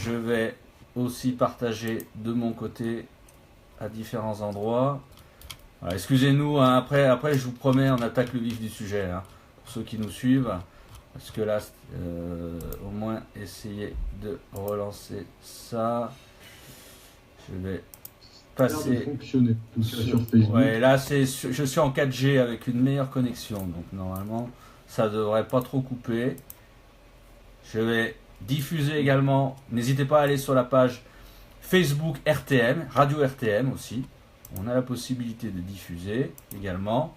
je vais aussi partager de mon côté à différents endroits. Voilà, excusez-nous, hein, après je vous promets, on attaque le vif du sujet, hein, pour ceux qui nous suivent. Parce que là, au moins essayer de relancer ça. Je vais passer. Fonctionner, sur Facebook. Ouais, là je suis en 4G avec une meilleure connexion, donc normalement ça devrait pas trop couper. Je vais diffuser également. N'hésitez pas à aller sur la page Facebook RTM, Radio RTM aussi. On a la possibilité de diffuser également.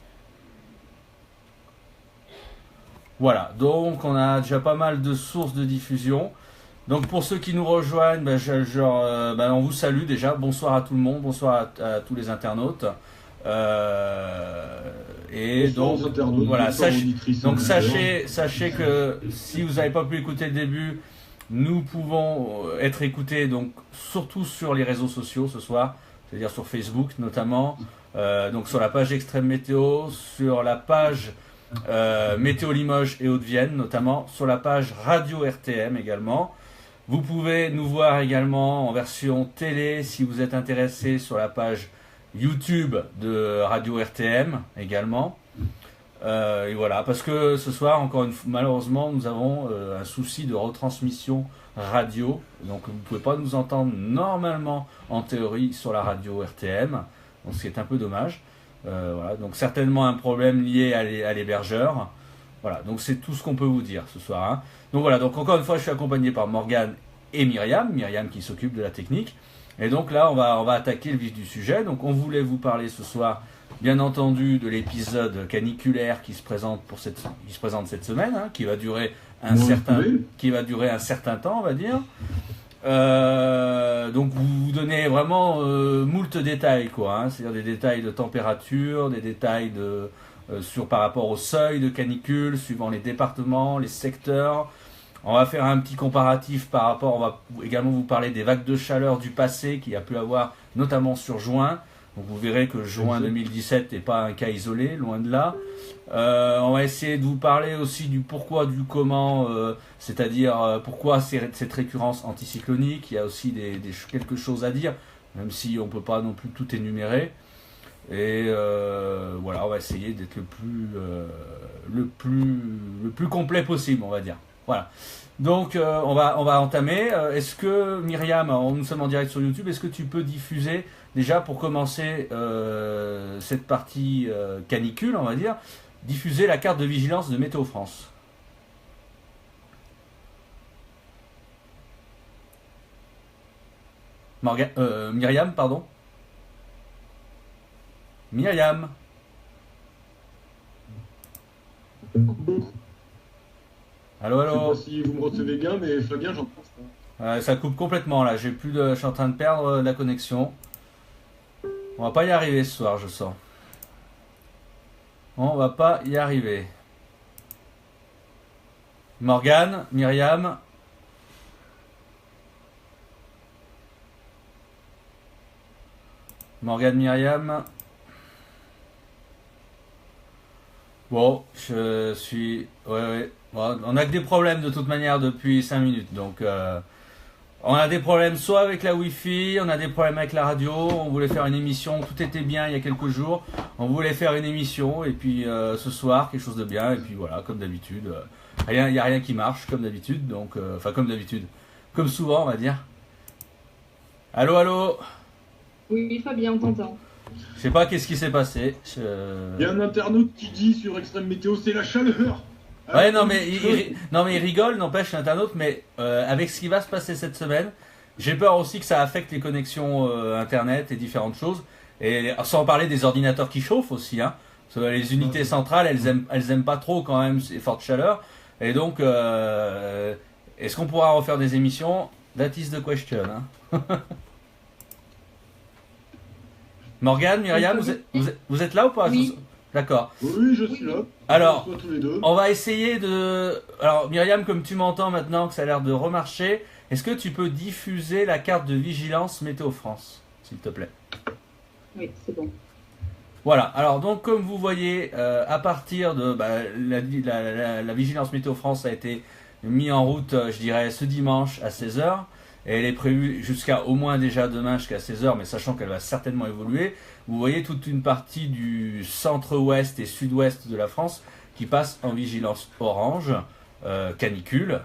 Voilà, donc on a déjà pas mal de sources de diffusion. Donc pour ceux qui nous rejoignent, on vous salue déjà. Bonsoir à tout le monde, bonsoir à tous les internautes. Et bonsoir donc, internautes, voilà, sachez que si vous n'avez pas pu écouter le début, nous pouvons être écoutés donc surtout sur les réseaux sociaux ce soir, c'est-à-dire sur Facebook notamment, donc sur la page Extrême Météo, sur la page Météo Limoges et Hauts-de-Vienne notamment, sur la page Radio RTM également. Vous pouvez nous voir également en version télé si vous êtes intéressé sur la page YouTube de Radio RTM également. Et voilà, parce que ce soir, malheureusement, nous avons un souci de retransmission radio. Donc vous ne pouvez pas nous entendre normalement en théorie sur la radio RTM. Donc ce qui est un peu dommage. Voilà, donc certainement un problème lié à l'hébergeur. Voilà, donc c'est tout ce qu'on peut vous dire ce soir, hein. Donc voilà, donc encore une fois, je suis accompagné par Morgane et Myriam qui s'occupe de la technique. Et donc là, on va attaquer le vif du sujet. Donc on voulait vous parler ce soir, bien entendu, de l'épisode caniculaire qui se présente cette semaine, hein, qui va durer un certain temps, on va dire. Donc vous donnez vraiment moult détails, quoi, hein, c'est-à-dire des détails de température, des détails par rapport au seuil de canicule, suivant les départements, les secteurs. On va faire un petit comparatif on va également vous parler des vagues de chaleur du passé qu'il y a pu avoir, notamment sur juin. Donc vous verrez que juin 2017 n'est pas un cas isolé, loin de là. On va essayer de vous parler aussi du pourquoi, du comment, c'est-à-dire pourquoi cette récurrence anticyclonique. Il y a aussi quelque chose à dire, même si on ne peut pas non plus tout énumérer. Et voilà, on va essayer d'être le plus complet possible, on va dire. Voilà. Donc on va entamer. Est-ce que Myriam, nous sommes en direct sur YouTube, est-ce que tu peux diffuser déjà pour commencer cette partie canicule, on va dire, diffuser la carte de vigilance de Météo France? Myriam, pardon. Myriam. Allô, allô. Je sais pas si vous me recevez bien, mais Fabien, j'entends ça. Ça coupe complètement là. Je suis en train de perdre la connexion. On va pas y arriver ce soir, je sens. On va pas y arriver. Morgane, Myriam. Morgane, Myriam. Bon, je suis... Ouais. Bon, on a que des problèmes de toute manière depuis 5 minutes. Donc, on a des problèmes soit avec la Wi-Fi, on a des problèmes avec la radio. On voulait faire une émission, tout était bien il y a quelques jours. On voulait faire une émission et puis ce soir, quelque chose de bien. Et puis voilà, comme d'habitude. Il n'y a rien qui marche, comme d'habitude. Donc, comme d'habitude. Comme souvent, on va dire. Allô, allô. Oui, Fabien, on t'entend. Je sais pas qu'est-ce qui s'est passé. Il y a un internaute qui dit sur Extrême Météo, c'est la chaleur. Ouais, non mais il rigole, n'empêche l'internaute, mais avec ce qui va se passer cette semaine, j'ai peur aussi que ça affecte les connexions internet et différentes choses, et sans parler des ordinateurs qui chauffent aussi, hein. Parce que les unités centrales, elles aiment pas trop quand même ces fortes chaleurs, et donc est-ce qu'on pourra refaire des émissions? That is the question, hein. Morgane, Myriam, vous êtes là ou pas? Oui. D'accord. Oui, je suis là. Alors, tous les deux. on va essayer de... Alors, Myriam, comme tu m'entends maintenant que ça a l'air de remarcher, est-ce que tu peux diffuser la carte de vigilance Météo France, s'il te plaît? Oui, c'est bon. Voilà. Alors, donc, comme vous voyez, à partir de... la vigilance Météo France a été mis en route, je dirais, ce dimanche à 16h. et elle est prévue jusqu'à au moins déjà demain jusqu'à 16h, mais sachant qu'elle va certainement évoluer. Vous voyez toute une partie du centre-ouest et sud-ouest de la France qui passe en vigilance orange, canicule,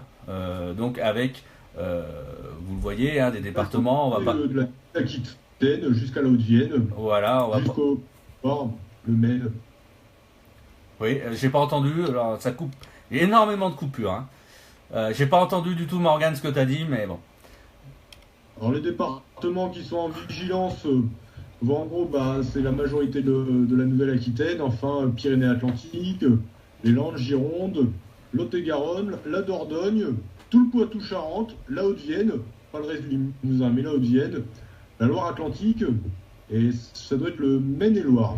donc avec, vous le voyez, hein, des départements, on va pas... De l'Aquitaine jusqu'à la Haute-Vienne, Voilà, on va pas... jusqu'au port, le Maine. Oui, j'ai pas entendu, alors ça coupe, il y a énormément de coupures, hein. J'ai pas entendu du tout Morgane ce que tu as dit, mais bon. Alors les départements qui sont en vigilance, bon, en gros, bah, c'est la majorité de la Nouvelle-Aquitaine, enfin Pyrénées-Atlantiques, les Landes, Gironde, Lot-et-Garonne, la Dordogne, tout le Poitou-Charentes, la Haute-Vienne, pas le reste du Limousin, mais la Haute-Vienne, la Loire-Atlantique, et ça doit être le Maine-et-Loire.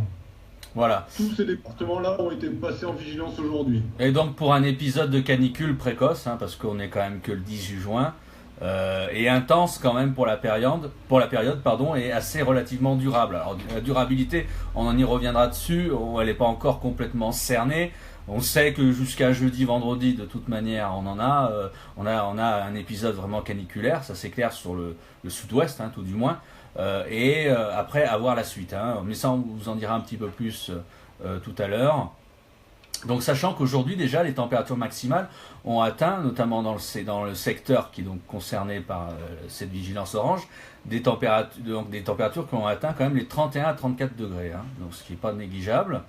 Voilà. Tous ces départements-là ont été passés en vigilance aujourd'hui. Et donc pour un épisode de canicule précoce, hein, parce qu'on est quand même que le 18 juin, et intense quand même pour la période, pardon, et assez relativement durable. Alors la durabilité, on en y reviendra dessus, elle n'est pas encore complètement cernée. On sait que jusqu'à jeudi, vendredi, de toute manière, on a un épisode vraiment caniculaire, ça c'est clair sur le sud-ouest, hein, tout du moins. Et après, avoir la suite. Hein. Mais ça, on vous en dira un petit peu plus tout à l'heure. Donc, sachant qu'aujourd'hui, déjà, les températures maximales ont atteint, notamment dans le secteur qui est donc concerné par cette vigilance orange, des températures qui ont atteint quand même les 31 à 34 degrés. Hein. Donc, ce qui n'est pas négligeable.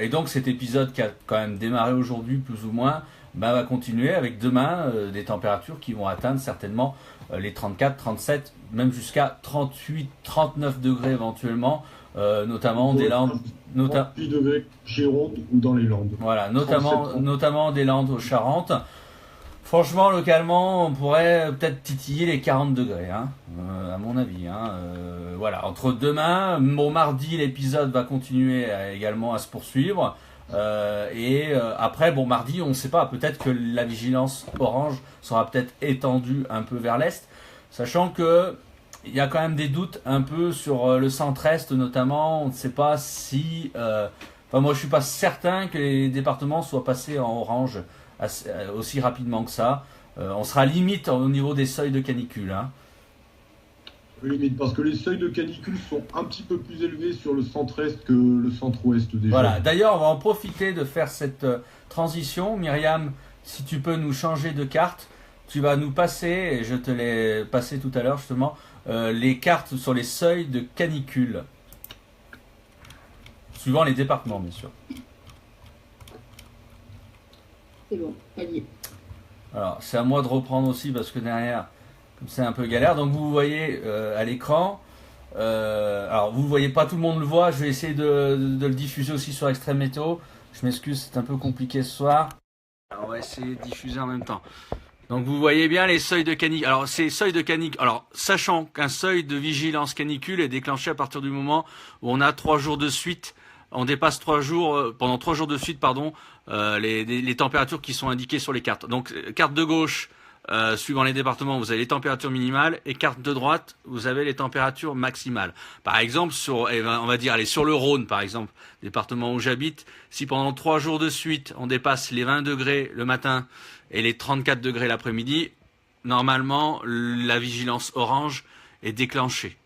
Et donc, cet épisode qui a quand même démarré aujourd'hui, plus ou moins, va continuer avec demain des températures qui vont atteindre certainement les 34, 37, même jusqu'à 38, 39 degrés éventuellement, notamment des Landes. 38 degrés Gironde ou dans les Landes. Voilà, notamment des Landes aux Charentes. Franchement, localement, on pourrait peut-être titiller les 40 degrés, hein, à mon avis. Hein, voilà, entre demain, mardi, l'épisode va continuer également à se poursuivre. Après, mardi, on ne sait pas, peut-être que la vigilance orange sera peut-être étendue un peu vers l'est, sachant que il y a quand même des doutes un peu sur le centre-est notamment. On ne sait pas si... moi, je suis pas certain que les départements soient passés en orange aussi rapidement que ça. On sera limite au niveau des seuils de canicule. Hein. Limite, parce que les seuils de canicule sont un petit peu plus élevés sur le centre-est que le centre-ouest déjà. Voilà, d'ailleurs, on va en profiter de faire cette transition. Myriam, si tu peux nous changer de carte, tu vas nous passer, et je te l'ai passé tout à l'heure justement, les cartes sur les seuils de canicule. Suivant les départements, bien sûr. C'est bon, allié. Alors, c'est à moi de reprendre aussi parce que derrière, comme c'est un peu galère. Donc, vous voyez à l'écran. Alors, vous ne voyez pas, tout le monde le voit. Je vais essayer de le diffuser aussi sur Extrême Météo. Je m'excuse, c'est un peu compliqué ce soir. Alors, on va essayer de diffuser en même temps. Donc, vous voyez bien les seuils de canicule. Alors, ces seuils de canicule. Alors, sachant qu'un seuil de vigilance canicule est déclenché à partir du moment où on a 3 jours de suite. On dépasse 3 jours, pendant 3 jours de suite, pardon, les températures qui sont indiquées sur les cartes. Donc, carte de gauche, suivant les départements, vous avez les températures minimales, et carte de droite, vous avez les températures maximales. Par exemple, on va dire, allez, sur le Rhône, par exemple, département où j'habite, si pendant 3 jours de suite, on dépasse les 20 degrés le matin et les 34 degrés l'après-midi, normalement, la vigilance orange est déclenchée.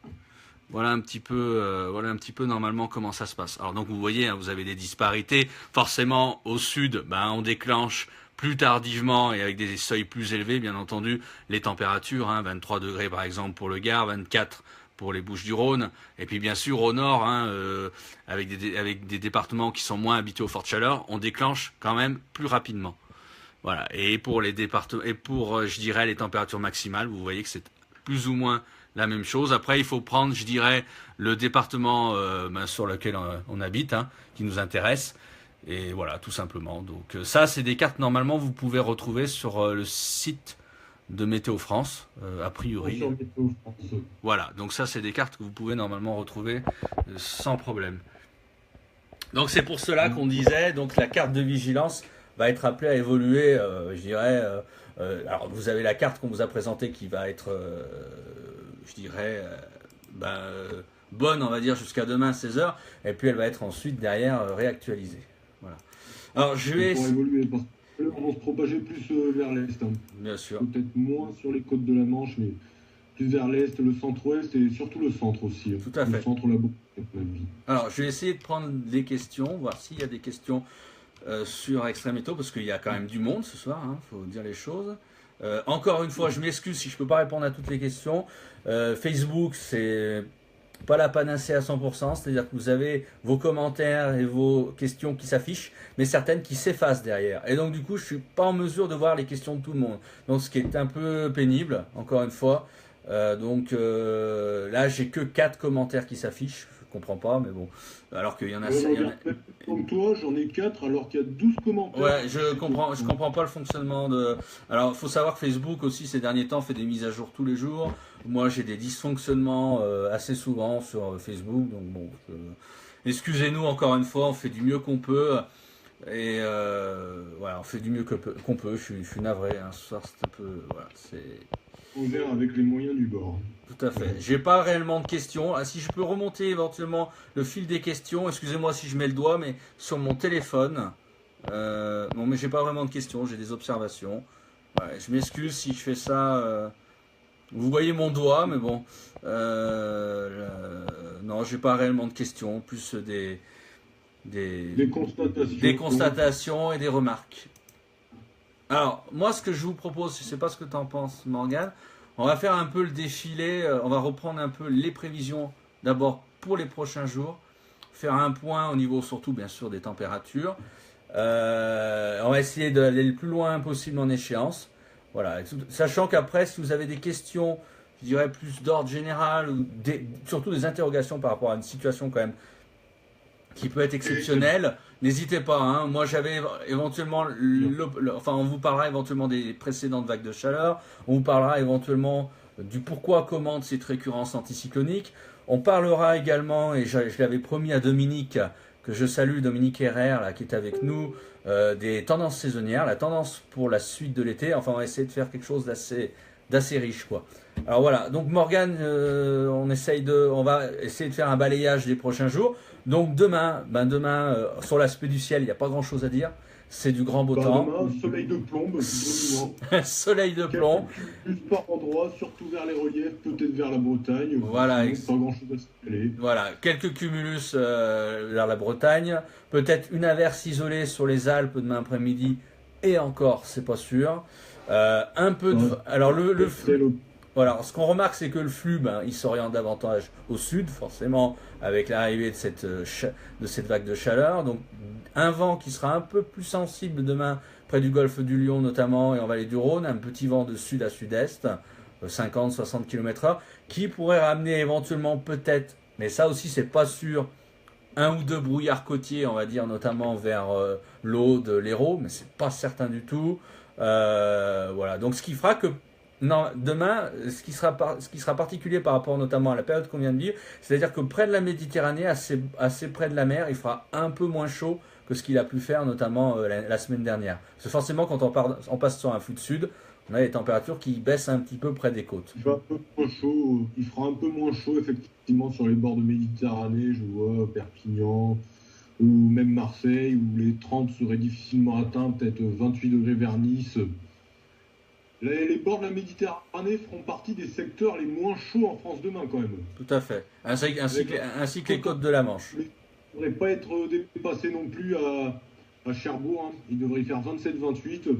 Voilà un petit peu normalement comment ça se passe. Alors donc vous voyez, hein, vous avez des disparités. Forcément, au sud, on déclenche plus tardivement et avec des seuils plus élevés, bien entendu, les températures, hein, 23 degrés par exemple pour le Gard, 24 pour les Bouches-du-Rhône, et puis bien sûr au nord, hein, avec des départements qui sont moins habitués aux fortes chaleurs, on déclenche quand même plus rapidement. Voilà. Et pour les départements, et pour je dirais les températures maximales, vous voyez que c'est plus ou moins la même chose. Après, il faut prendre, je dirais, le département sur lequel on habite, hein, qui nous intéresse. Et voilà, tout simplement. Donc ça, c'est des cartes, normalement, vous pouvez retrouver sur le site de Météo France, a priori. Sur Météo France. Voilà, donc ça, c'est des cartes que vous pouvez normalement retrouver sans problème. Donc c'est pour cela qu'on disait, donc la carte de vigilance va être appelée à évoluer, je dirais... alors vous avez la carte qu'on vous a présentée qui va être... je dirais, bonne, on va dire, jusqu'à demain 16h, et puis elle va être ensuite derrière réactualisée. Voilà. Alors je vais... chaleurs vont se propager plus vers l'est, hein. Bien sûr. Peut-être moins sur les côtes de la Manche, mais plus vers l'est, le centre-ouest et surtout le centre aussi, hein. Tout à Le fait. centre, la Bretagne, à mon avis. Alors, je vais essayer de prendre des questions, voir s'il y a des questions sur Extreme Météo, parce qu'il y a quand même du monde ce soir, hein, faut dire les choses. Encore une fois, je m'excuse si je ne peux pas répondre à toutes les questions. Facebook, c'est pas la panacée à 100%, c'est-à-dire que vous avez vos commentaires et vos questions qui s'affichent, mais certaines qui s'effacent derrière. Et donc, du coup, je suis pas en mesure de voir les questions de tout le monde. Donc, ce qui est un peu pénible, encore une fois. Là, j'ai que 4 commentaires qui s'affichent. Je comprends pas, mais bon. Alors qu'il y en a. Comme toi, j'en ai 4 alors qu'il y a 12 commentaires. Ouais, je comprends pas le fonctionnement de. Alors, il faut savoir que Facebook aussi ces derniers temps fait des mises à jour tous les jours. Moi, j'ai des dysfonctionnements assez souvent sur Facebook, donc bon. Excusez-nous encore une fois, on fait du mieux qu'on peut. Et voilà, on fait du mieux qu'on peut. Je suis navré, hein, ce soir c'est un peu. Voilà, c'est. On gère avec les moyens du bord. Tout à fait. J'ai pas réellement de questions. Ah, si je peux remonter éventuellement le fil des questions, excusez-moi si je mets le doigt, mais sur mon téléphone. Non, mais j'ai pas vraiment de questions, j'ai des observations. Ouais, je m'excuse si je fais ça. Vous voyez mon doigt, mais bon. Non, j'ai pas réellement de questions, plus Des constatations. des constatations et des remarques. Alors, moi, ce que je vous propose, je sais pas ce que tu en penses, Morgane, on va faire un peu le défilé, on va reprendre un peu les prévisions d'abord pour les prochains jours, faire un point au niveau surtout, bien sûr, des températures. On va essayer d'aller le plus loin possible en échéance. Voilà, sachant qu'après, si vous avez des questions, je dirais plus d'ordre général, ou surtout des interrogations par rapport à une situation quand même qui peut être exceptionnel, n'hésitez pas, hein. Moi j'avais éventuellement, enfin on vous parlera éventuellement des précédentes vagues de chaleur, on vous parlera éventuellement du pourquoi, comment de cette récurrence anticyclonique, on parlera également, et je l'avais promis à Dominique, que je salue, Dominique Herrère, là, qui est avec nous, des tendances saisonnières, la tendance pour la suite de l'été, enfin on va essayer de faire quelque chose d'assez riche, quoi. Alors voilà, donc Morgane, on va essayer de faire un balayage des prochains jours. Donc demain, sur l'aspect du ciel, il n'y a pas grand chose à dire. C'est du grand beau temps. Demain, soleil de plomb, dominant. Soleil de plomb. Plus par endroit, surtout vers les reliefs, peut-être vers la Bretagne. Voilà, pas grand chose à signaler. Voilà, quelques cumulus vers la Bretagne. Peut-être une averse isolée sur les Alpes demain après-midi. Et encore, c'est pas sûr. Un peu de. Alors voilà, ce qu'on remarque, c'est que le flux, il s'oriente davantage au sud, forcément, avec l'arrivée de cette vague de chaleur. Donc, un vent qui sera un peu plus sensible demain près du golfe du Lion notamment et en vallée du Rhône, un petit vent de sud à sud-est, 50-60 km/h, qui pourrait ramener éventuellement peut-être, mais ça aussi c'est pas sûr, un ou deux brouillards côtiers, on va dire, notamment vers l'Aude, l'Hérault, mais c'est pas certain du tout. Voilà, donc ce qui fera que non, demain, ce qui sera particulier par rapport notamment à la période qu'on vient de vivre, c'est-à-dire que près de la Méditerranée, assez près de la mer, il fera un peu moins chaud que ce qu'il a pu faire notamment la semaine dernière. Parce que forcément, quand on passe sur un flux de sud, on a des températures qui baissent un petit peu près des côtes. Il fera un peu moins chaud, il fera un peu moins chaud effectivement sur les bords de Méditerranée, je vois Perpignan ou même Marseille, où les 30 seraient difficilement atteints, peut-être 28 degrés vers Nice. Les bords de la Méditerranée feront partie des secteurs les moins chauds en France demain quand même. Tout à fait. Ainsi que les côtes de la Manche. Il ne devrait pas être dépassé non plus à Cherbourg. Hein. Il devrait y faire 27-28.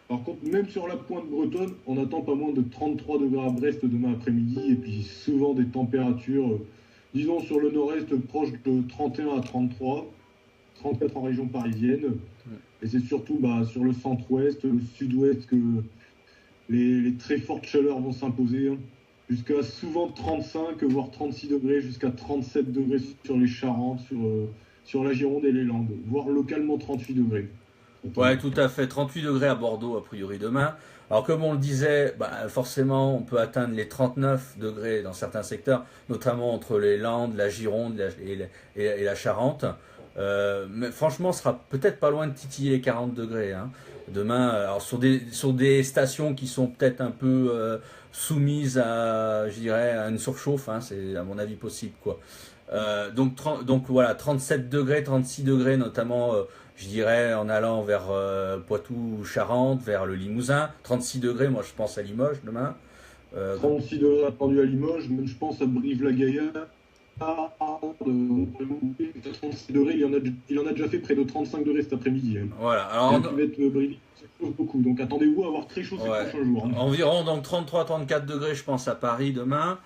Par contre, même sur la pointe bretonne, on attend pas moins de 33 degrés à Brest demain après-midi. Et puis souvent des températures, disons sur le nord-est, proches de 31 à 33. 34 en région parisienne. Et c'est surtout sur le centre-ouest, le sud-ouest que les très fortes chaleurs vont s'imposer. Hein. Jusqu'à souvent 35, voire 36 degrés, jusqu'à 37 degrés sur les Charentes, sur la Gironde et les Landes, voire localement 38 degrés. Ouais, tout à fait. 38 degrés à Bordeaux, a priori, demain. Alors, comme on le disait, forcément, on peut atteindre les 39 degrés dans certains secteurs, notamment entre les Landes, la Gironde et la Charente. Mais franchement, ce sera peut-être pas loin de titiller les 40 degrés. Hein. Demain, alors sur des stations qui sont peut-être un peu soumises à, je dirais, à une surchauffe, hein, c'est à mon avis possible, quoi. Donc voilà, 37 degrés, 36 degrés, notamment je dirais en allant vers Poitou-Charentes, vers le Limousin. 36 degrés, moi je pense à Limoges demain. 36 degrés attendus à Limoges, même je pense à Brive-la-Gaillarde. 36 degrés, il en a déjà fait près de 35 degrés cet après-midi. Voilà, alors il va être Brive, ça chauffe beaucoup, donc attendez-vous à avoir très chaud ces prochains jours. Environ donc 33-34 degrés, je pense, à Paris demain.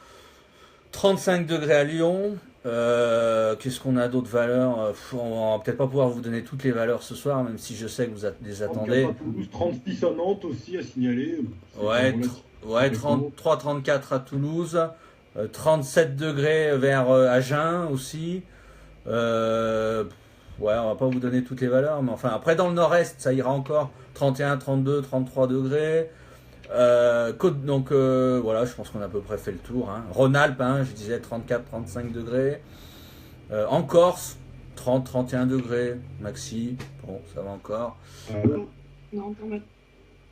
35 degrés à Lyon. Qu'est-ce qu'on a d'autres valeurs? On va peut-être pas pouvoir vous donner toutes les valeurs ce soir, même si je sais que vous les attendez. 36 à Nantes aussi à signaler. Ouais, 33-34 à Toulouse. 37 degrés vers Agen aussi. Ouais, on va pas vous donner toutes les valeurs, mais enfin, après dans le nord-est, ça ira encore. 31, 32, 33 degrés. Donc voilà, je pense qu'on a à peu près fait le tour. Rhône-Alpes, je disais 34-35 degrés. En Corse, 30-31 degrés maxi. Bon, ça va encore. Non,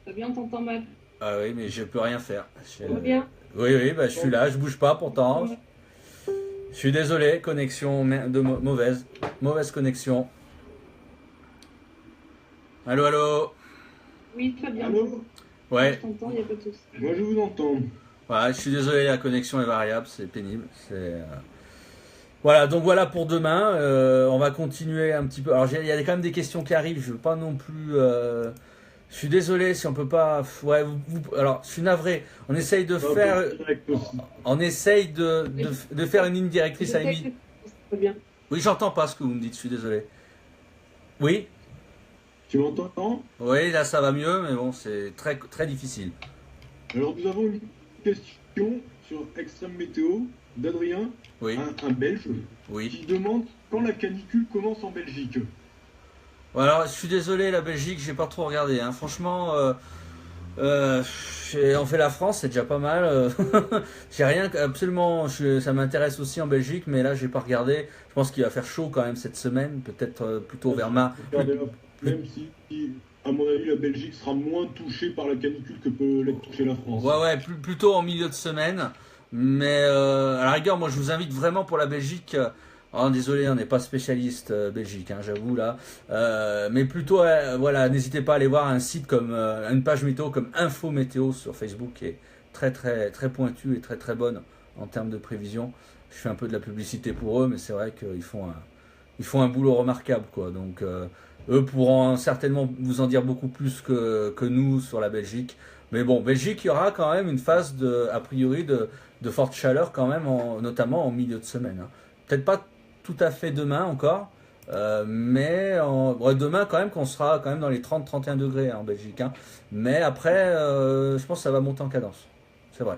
t'as bien, t'entends mal. Ah oui, mais je peux rien faire. Ça va bien. Oui, bah, je suis là, je bouge pas pourtant. Je suis désolé, connexion mauvaise. Mauvaise connexion. Allô? Oui, très bien. Allô? Ouais. Je t'entends, il n'y a pas de souci. Moi je vous entends. Voilà, je suis désolé, la connexion est variable, c'est pénible. Voilà, donc voilà pour demain. On va continuer un petit peu. Alors il y a quand même des questions qui arrivent, je veux pas non plus... Je suis désolé si on peut pas... Ouais, alors, je suis navré. On essaye de faire... On essaye de faire une ligne directrice à Émilie. Oui, j'entends pas ce que vous me dites, je suis désolé. Oui? Tu m'entends? Oui, là ça va mieux, mais bon, c'est très, très difficile. Alors nous avons une question sur Extrême Météo d'Adrien, oui. un Belge, oui. qui demande quand la canicule commence en Belgique. Alors, je suis désolé, la Belgique, j'ai pas trop regardé. Franchement, on fait la France, c'est déjà pas mal. J'ai rien, absolument. Ça m'intéresse aussi en Belgique, mais là, j'ai pas regardé. Je pense qu'il va faire chaud quand même cette semaine, peut-être plutôt vers mars. Même si, à mon avis, la Belgique sera moins touchée par la canicule que peut l'être touchée la France. Ouais, plutôt en milieu de semaine. Mais à la rigueur, moi, je vous invite vraiment pour la Belgique. Désolé, on n'est pas spécialiste Belgique, j'avoue là. Mais plutôt, voilà, n'hésitez pas à aller voir un site comme une page météo comme Info Météo sur Facebook qui est très très très pointue et très très bonne en termes de prévision. Je fais un peu de la publicité pour eux, mais c'est vrai qu'ils font un boulot remarquable, quoi. Donc eux pourront certainement vous en dire beaucoup plus que nous sur la Belgique. Mais bon, Belgique, il y aura quand même une phase a priori de forte chaleur quand même, notamment en milieu de semaine. Peut-être pas tout à fait demain encore, mais demain quand même qu'on sera quand même dans les 30-31 degrés en Belgique. Mais après, je pense que ça va monter en cadence. C'est vrai.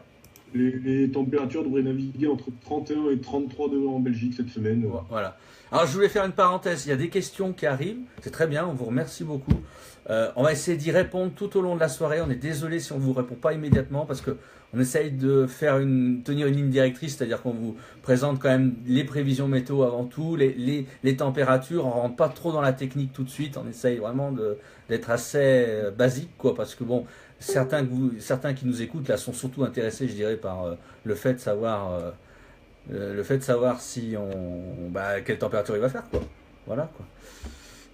Les températures devraient naviguer entre 31 et 33 degrés en Belgique cette semaine. Voilà. Alors je voulais faire une parenthèse, il y a des questions qui arrivent, c'est très bien, on vous remercie beaucoup. On va essayer d'y répondre tout au long de la soirée. On est désolé si on ne vous répond pas immédiatement parce que on essaye de tenir une ligne directrice, c'est-à-dire qu'on vous présente quand même les prévisions météo avant tout, les températures. On ne rentre pas trop dans la technique tout de suite. On essaye vraiment d'être assez basique, quoi, parce que bon, certains qui nous écoutent là sont surtout intéressés, je dirais, par le fait de savoir si quelle température il va faire, quoi. Voilà, quoi.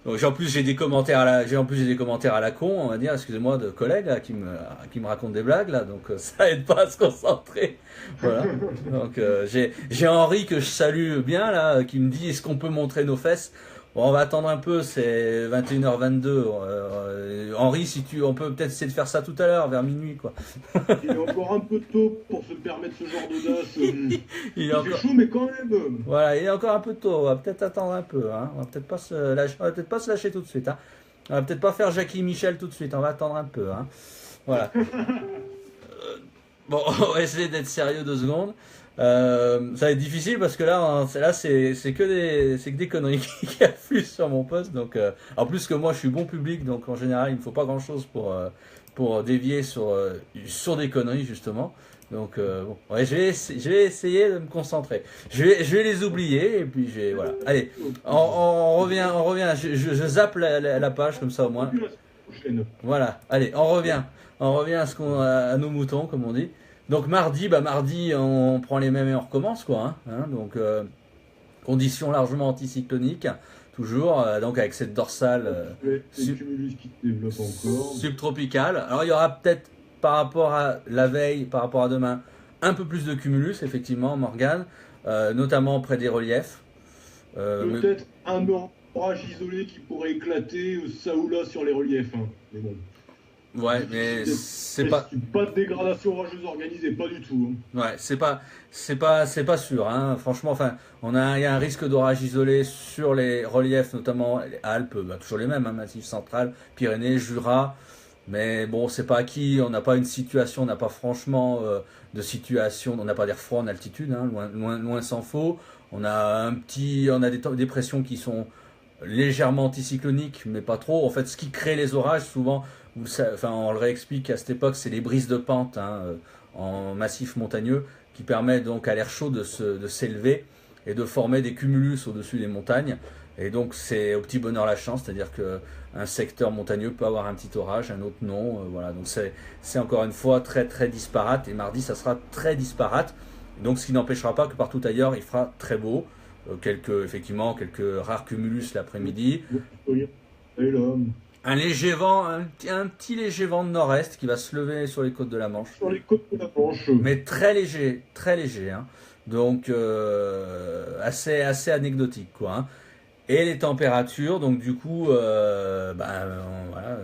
Donc, en plus j'ai des commentaires à la con, on va dire, excusez-moi, de collègues là, qui me racontent des blagues là, donc ça aide pas à se concentrer. Voilà. Donc j'ai Henri que je salue bien là, qui me dit est-ce qu'on peut montrer nos fesses? Bon, on va attendre un peu, c'est 21h22. Henri, on peut peut-être essayer de faire ça tout à l'heure, vers minuit, quoi. Il est encore un peu tôt pour se permettre ce genre d'audace. Il est encore... chaud, mais quand même. Voilà, il est encore un peu tôt. On va peut-être attendre un peu. On va peut-être pas se lâcher tout de suite. On va peut-être pas faire Jackie Michel tout de suite. On va attendre un peu. Voilà. Bon, on va essayer d'être sérieux 2 secondes. Ça va être difficile parce que là c'est que des conneries qui affluent sur mon poste, donc en plus que moi je suis bon public, donc en général il me faut pas grand chose pour dévier sur des conneries justement, donc bon, ouais, je vais essayer de me concentrer, je vais les oublier et puis voilà, allez, on revient, je zappe la page comme ça au moins, voilà, allez, on revient à nos moutons comme on dit. Donc mardi, on prend les mêmes et on recommence, quoi. Donc conditions largement anticycloniques, toujours, donc avec cette dorsale Les cumulus qui se développent encore. subtropicale. Alors il y aura peut-être par rapport à la veille, par rapport à demain, un peu plus de cumulus, effectivement, Morgane, notamment près des reliefs. Peut-être un orage isolé qui pourrait éclater ça ou là sur les reliefs. Hein. Mais bon. Ouais, mais c'est pas de dégradation orageuse organisée, pas du tout. Hein. Ouais, c'est pas sûr, hein. Franchement, enfin, il y a un risque d'orage isolé sur les reliefs, notamment les Alpes, toujours les mêmes, hein, Massif central, Pyrénées, Jura. Mais bon, c'est pas acquis. On n'a pas une situation, on n'a pas franchement de situation. On n'a pas d'air froid en altitude, hein, loin s'en faut. On a des pressions qui sont légèrement anticycloniques, mais pas trop. En fait, ce qui crée les orages, souvent, on le réexplique à cette époque, c'est les brises de pente, hein, en massif montagneux qui permettent donc à l'air chaud de s'élever et de former des cumulus au-dessus des montagnes. Et donc c'est au petit bonheur la chance, c'est-à-dire qu'un secteur montagneux peut avoir un petit orage, un autre non. Voilà, donc c'est encore une fois très très disparate. Et mardi, ça sera très disparate. Donc ce qui n'empêchera pas que partout ailleurs, il fera très beau. Effectivement, quelques rares cumulus l'après-midi. Et là, Un léger vent, un petit léger vent de nord-est qui va se lever sur les côtes de la Manche. Sur les côtes de la Manche. Mais très léger, hein. Donc assez anecdotique, quoi. Hein. Et les températures, donc du coup, voilà,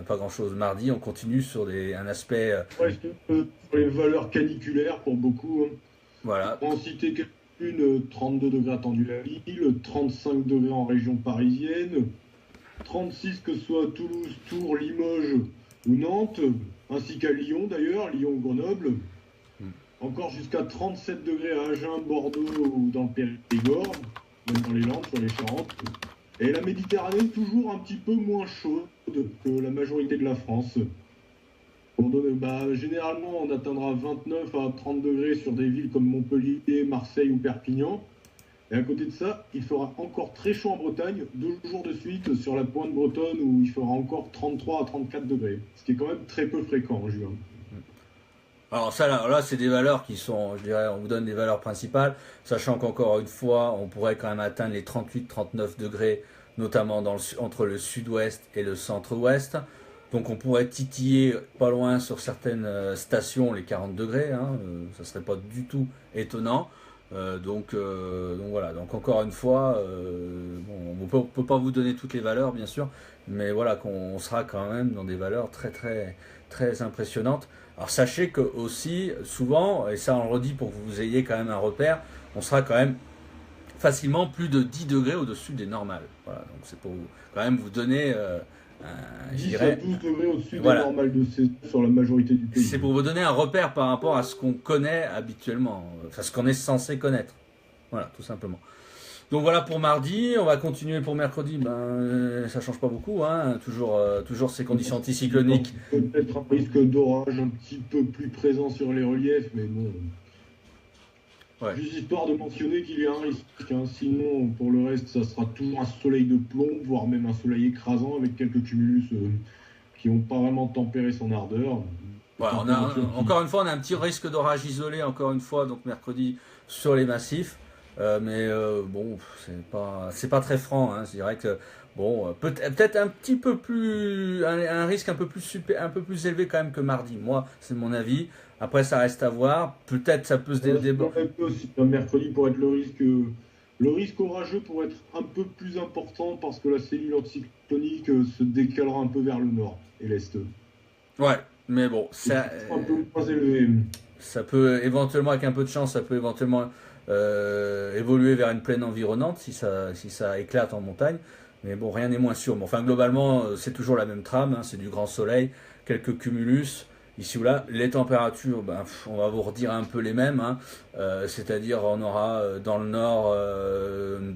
pas grand-chose. Mardi, on continue sur un aspect. Sur les valeurs caniculaires pour beaucoup. Hein. Voilà. On citait quelques-unes, 32 degrés attendus la ville, 35 degrés en région parisienne. 36 que ce soit Toulouse, Tours, Limoges ou Nantes, ainsi qu'à Lyon d'ailleurs, Lyon ou Grenoble. Encore jusqu'à 37 degrés à Agen, Bordeaux ou dans le Périgord, même dans les Landes, sur les Charentes. Et la Méditerranée toujours un petit peu moins chaude que la majorité de la France. Généralement, on atteindra 29 à 30 degrés sur des villes comme Montpellier, Marseille ou Perpignan. Et à côté de ça, il fera encore très chaud en Bretagne, 2 jours de suite sur la pointe bretonne où il fera encore 33 à 34 degrés. Ce qui est quand même très peu fréquent en juin. Alors ça là c'est des valeurs qui sont, je dirais, on vous donne des valeurs principales, sachant qu'encore une fois, on pourrait quand même atteindre les 38-39 degrés, notamment entre le sud-ouest et le centre-ouest. Donc on pourrait titiller pas loin sur certaines stations les 40 degrés, hein, ça serait pas du tout étonnant. Donc voilà, donc encore une fois, on peut pas vous donner toutes les valeurs bien sûr, mais voilà qu'on sera quand même dans des valeurs très très très impressionnantes. Alors sachez que aussi souvent, et ça on le redit pour que vous ayez quand même un repère, on sera quand même facilement plus de 10 degrés au-dessus des normales. Voilà, donc c'est pour quand même vous donner 10 à 12 degrés au-dessus des normales de saison sur la majorité du pays. C'est pour vous donner un repère par rapport à ce qu'on connaît habituellement, enfin ce qu'on est censé connaître. Voilà, tout simplement. Donc voilà pour mardi, on va continuer pour mercredi, ça change pas beaucoup, hein. Toujours ces conditions anticycloniques. Peut-être un risque d'orage un petit peu plus présent sur les reliefs, mais bon. Ouais. Juste histoire de mentionner qu'il y a un risque, hein. Sinon pour le reste ça sera toujours un soleil de plomb, voire même un soleil écrasant avec quelques cumulus qui n'ont pas vraiment tempéré son ardeur. Voilà, encore une fois on a un petit risque d'orage isolé encore une fois, donc mercredi sur les massifs. Mais bon, c'est pas très franc, hein. Je dirais que bon, peut-être un petit peu plus, un risque un peu plus élevé quand même que mardi. Moi, c'est mon avis. Après, ça reste à voir. Peut-être ça peut se déborder. Mercredi pour être le risque orageux pourrait être un peu plus important parce que la cellule anticyclonique se décalera un peu vers le nord et l'est. Ouais, mais bon, ça un peu moins élevé. Ça peut éventuellement, avec un peu de chance, ça peut éventuellement évoluer vers une plaine environnante si ça éclate en montagne, mais bon, rien n'est moins sûr. Mais enfin, globalement, c'est toujours la même trame, hein, c'est du grand soleil, quelques cumulus ici ou là. Les températures, on va vous redire un peu les mêmes, hein, c'est-à-dire on aura dans le nord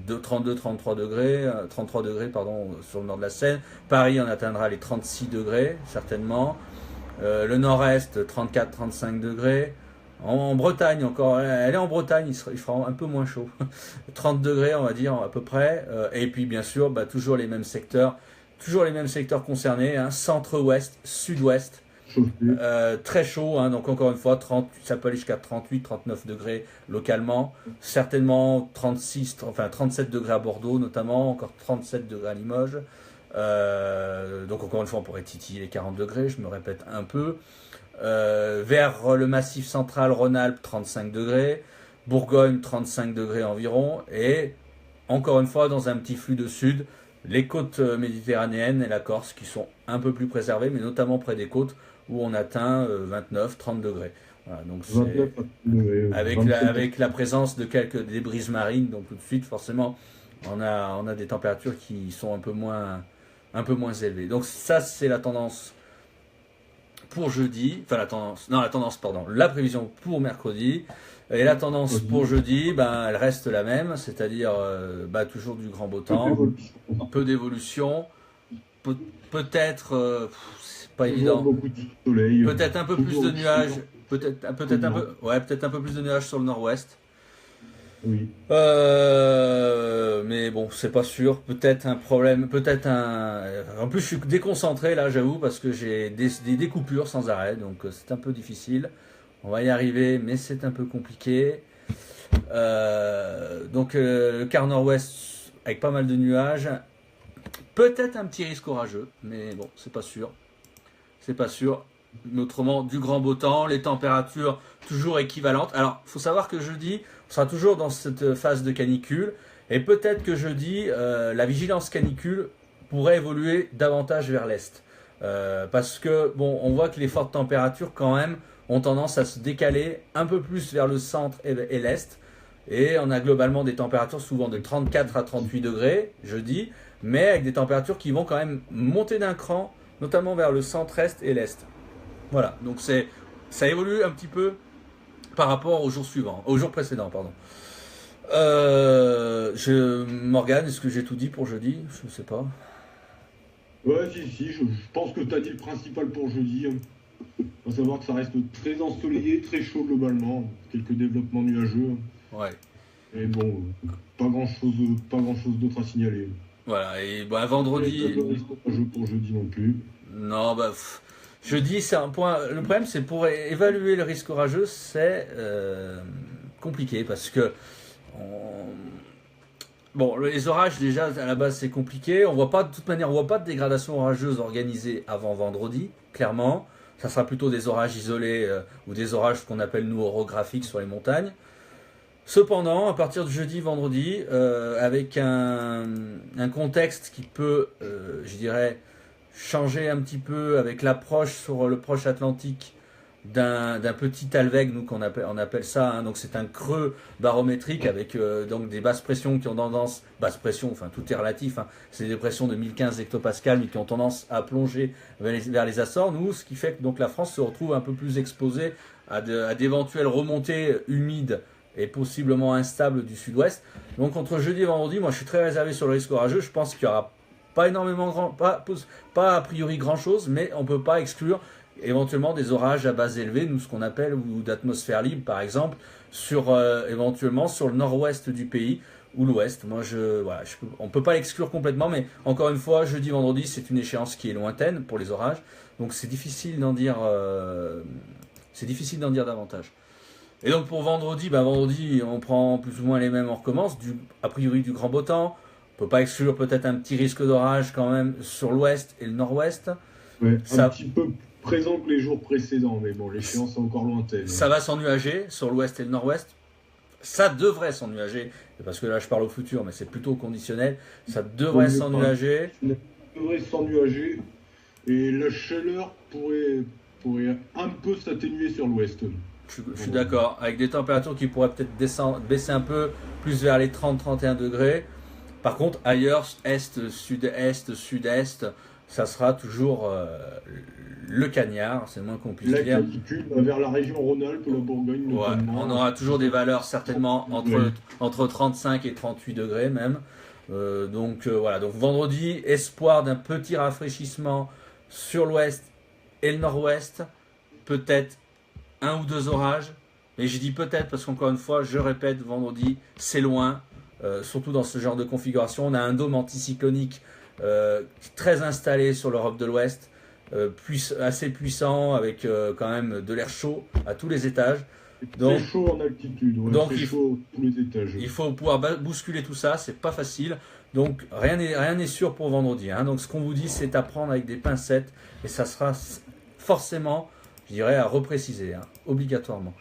32-33 degrés, 33 degrés pardon, sur le nord de la Seine. Paris, on atteindra les 36 degrés certainement. Le nord-est 34-35 degrés. En Bretagne encore, elle est en Bretagne, il fera un peu moins chaud, 30 degrés on va dire à peu près, et puis bien sûr toujours les mêmes secteurs concernés, hein, centre-ouest, sud-ouest, Très chaud, hein, donc encore une fois, ça peut aller jusqu'à 38, 39 degrés localement, certainement 37 degrés à Bordeaux notamment, encore 37 degrés à Limoges. Donc encore une fois, on pourrait titiller les 40 degrés, je me répète un peu. Vers le massif central, Rhône-Alpes, 35 degrés, Bourgogne, 35 degrés environ, et encore une fois, dans un petit flux de sud, les côtes méditerranéennes et la Corse qui sont un peu plus préservées, mais notamment près des côtes où on atteint 29, 30 degrés. Voilà, donc avec la présence de quelques débrises marines, donc tout de suite, forcément, on a des températures qui sont un peu moins élevées. Donc ça, c'est la tendance pour jeudi, la prévision pour mercredi. Et la tendance pour jeudi, elle reste la même, c'est-à-dire toujours du grand beau temps, peu d'évolution, peut-être, c'est pas évident, beaucoup de soleil, peut-être un peu plus de nuages, peut-être un peu plus de nuages sur le nord-ouest. Oui. Mais bon, c'est pas sûr. Peut-être un problème, En plus, je suis déconcentré là, j'avoue, parce que j'ai des coupures sans arrêt, donc c'est un peu difficile. On va y arriver, mais c'est un peu compliqué. Donc, le quart nord-ouest avec pas mal de nuages. Peut-être un petit risque orageux, mais bon, c'est pas sûr. Mais autrement, du grand beau temps, les températures toujours équivalentes. Alors, il faut savoir que jeudi, on sera toujours dans cette phase de canicule. Et peut-être que jeudi, la vigilance canicule pourrait évoluer davantage vers l'est. Parce que, on voit que les fortes températures, quand même, ont tendance à se décaler un peu plus vers le centre et l'est. Et on a globalement des températures souvent de 34 à 38 degrés jeudi, mais avec des températures qui vont quand même monter d'un cran, notamment vers le centre-est et l'est. Voilà, donc ça évolue un petit peu par rapport au jour précédent, pardon. Morgane, est-ce que j'ai tout dit pour jeudi? Je ne sais pas. Ouais, si, je pense que tu as dit le principal pour jeudi. À savoir que ça reste très ensoleillé, très chaud globalement, quelques développements nuageux. Ouais. Et bon, pas grand chose d'autre à signaler. Voilà, et vendredi. Pas jeu pour jeudi non plus. Non, jeudi, c'est un point. Le problème, c'est pour évaluer le risque orageux, c'est compliqué parce que. Les orages, déjà, à la base, c'est compliqué. De toute manière, on voit pas de dégradation orageuse organisée avant vendredi, clairement. Ça sera plutôt des orages isolés ou des orages qu'on appelle nous orographiques sur les montagnes. Cependant, à partir de jeudi, vendredi, avec un contexte qui peut, je dirais, changer un petit peu avec l'approche sur le proche Atlantique d'un petit Alveg, nous on appelle ça, hein, donc c'est un creux barométrique avec donc des basses pressions qui ont tendance, basse pression, enfin tout est relatif, hein, c'est des pressions de 1015 hectopascales mais qui ont tendance à plonger vers les Açores, nous, ce qui fait que donc la France se retrouve un peu plus exposée à d'éventuelles remontées humides et possiblement instables du sud-ouest. Donc entre jeudi et vendredi, moi je suis très réservé sur le risque orageux, je pense qu'il n'y aura pas énormément, pas a priori grand chose, mais on ne peut pas exclure éventuellement des orages à base élevée, nous ce qu'on appelle, ou d'atmosphère libre par exemple, éventuellement sur le nord-ouest du pays ou l'ouest. On ne peut pas l'exclure complètement, mais encore une fois, jeudi, vendredi, c'est une échéance qui est lointaine pour les orages, donc c'est difficile d'en dire davantage. Et donc pour vendredi, on prend plus ou moins les mêmes, on recommence, a priori du grand beau temps. On ne peut pas exclure peut-être un petit risque d'orage quand même sur l'ouest et le nord-ouest. Ouais, un petit peu présent que les jours précédents, mais bon, l'échéance est encore lointaine. Ça va s'ennuager sur l'ouest et le nord-ouest. Ça devrait s'ennuager, parce que là je parle au futur, mais c'est plutôt conditionnel. Ça devrait s'ennuager. Ça devrait s'ennuager, et la chaleur pourrait un peu s'atténuer sur l'ouest. Je suis d'accord, avec des températures qui pourraient peut-être baisser un peu, plus vers les 30-31 degrés. Par contre, ailleurs, est, sud-est, sud-est, ça sera toujours le cagnard, c'est le moins qu'on puisse dire. La canicule vers la région Rhône-Alpes, la Bourgogne. Ouais, on aura toujours des valeurs certainement entre 35 et 38 degrés même. Donc vendredi, espoir d'un petit rafraîchissement sur l'ouest et le nord-ouest. Peut-être un ou deux orages. Mais je dis peut-être parce qu'encore une fois, je répète, vendredi, c'est loin. Surtout dans ce genre de configuration. On a un dôme anticyclonique très installé sur l'Europe de l'Ouest. assez puissant avec quand même de l'air chaud à tous les étages. Donc, très chaud en altitude, donc très chaud à tous les étages. Il faut pouvoir bousculer tout ça, c'est pas facile. Donc rien n'est sûr pour vendredi. Hein. Donc ce qu'on vous dit, c'est à prendre avec des pincettes et ça sera forcément, je dirais, à repréciser, hein, obligatoirement.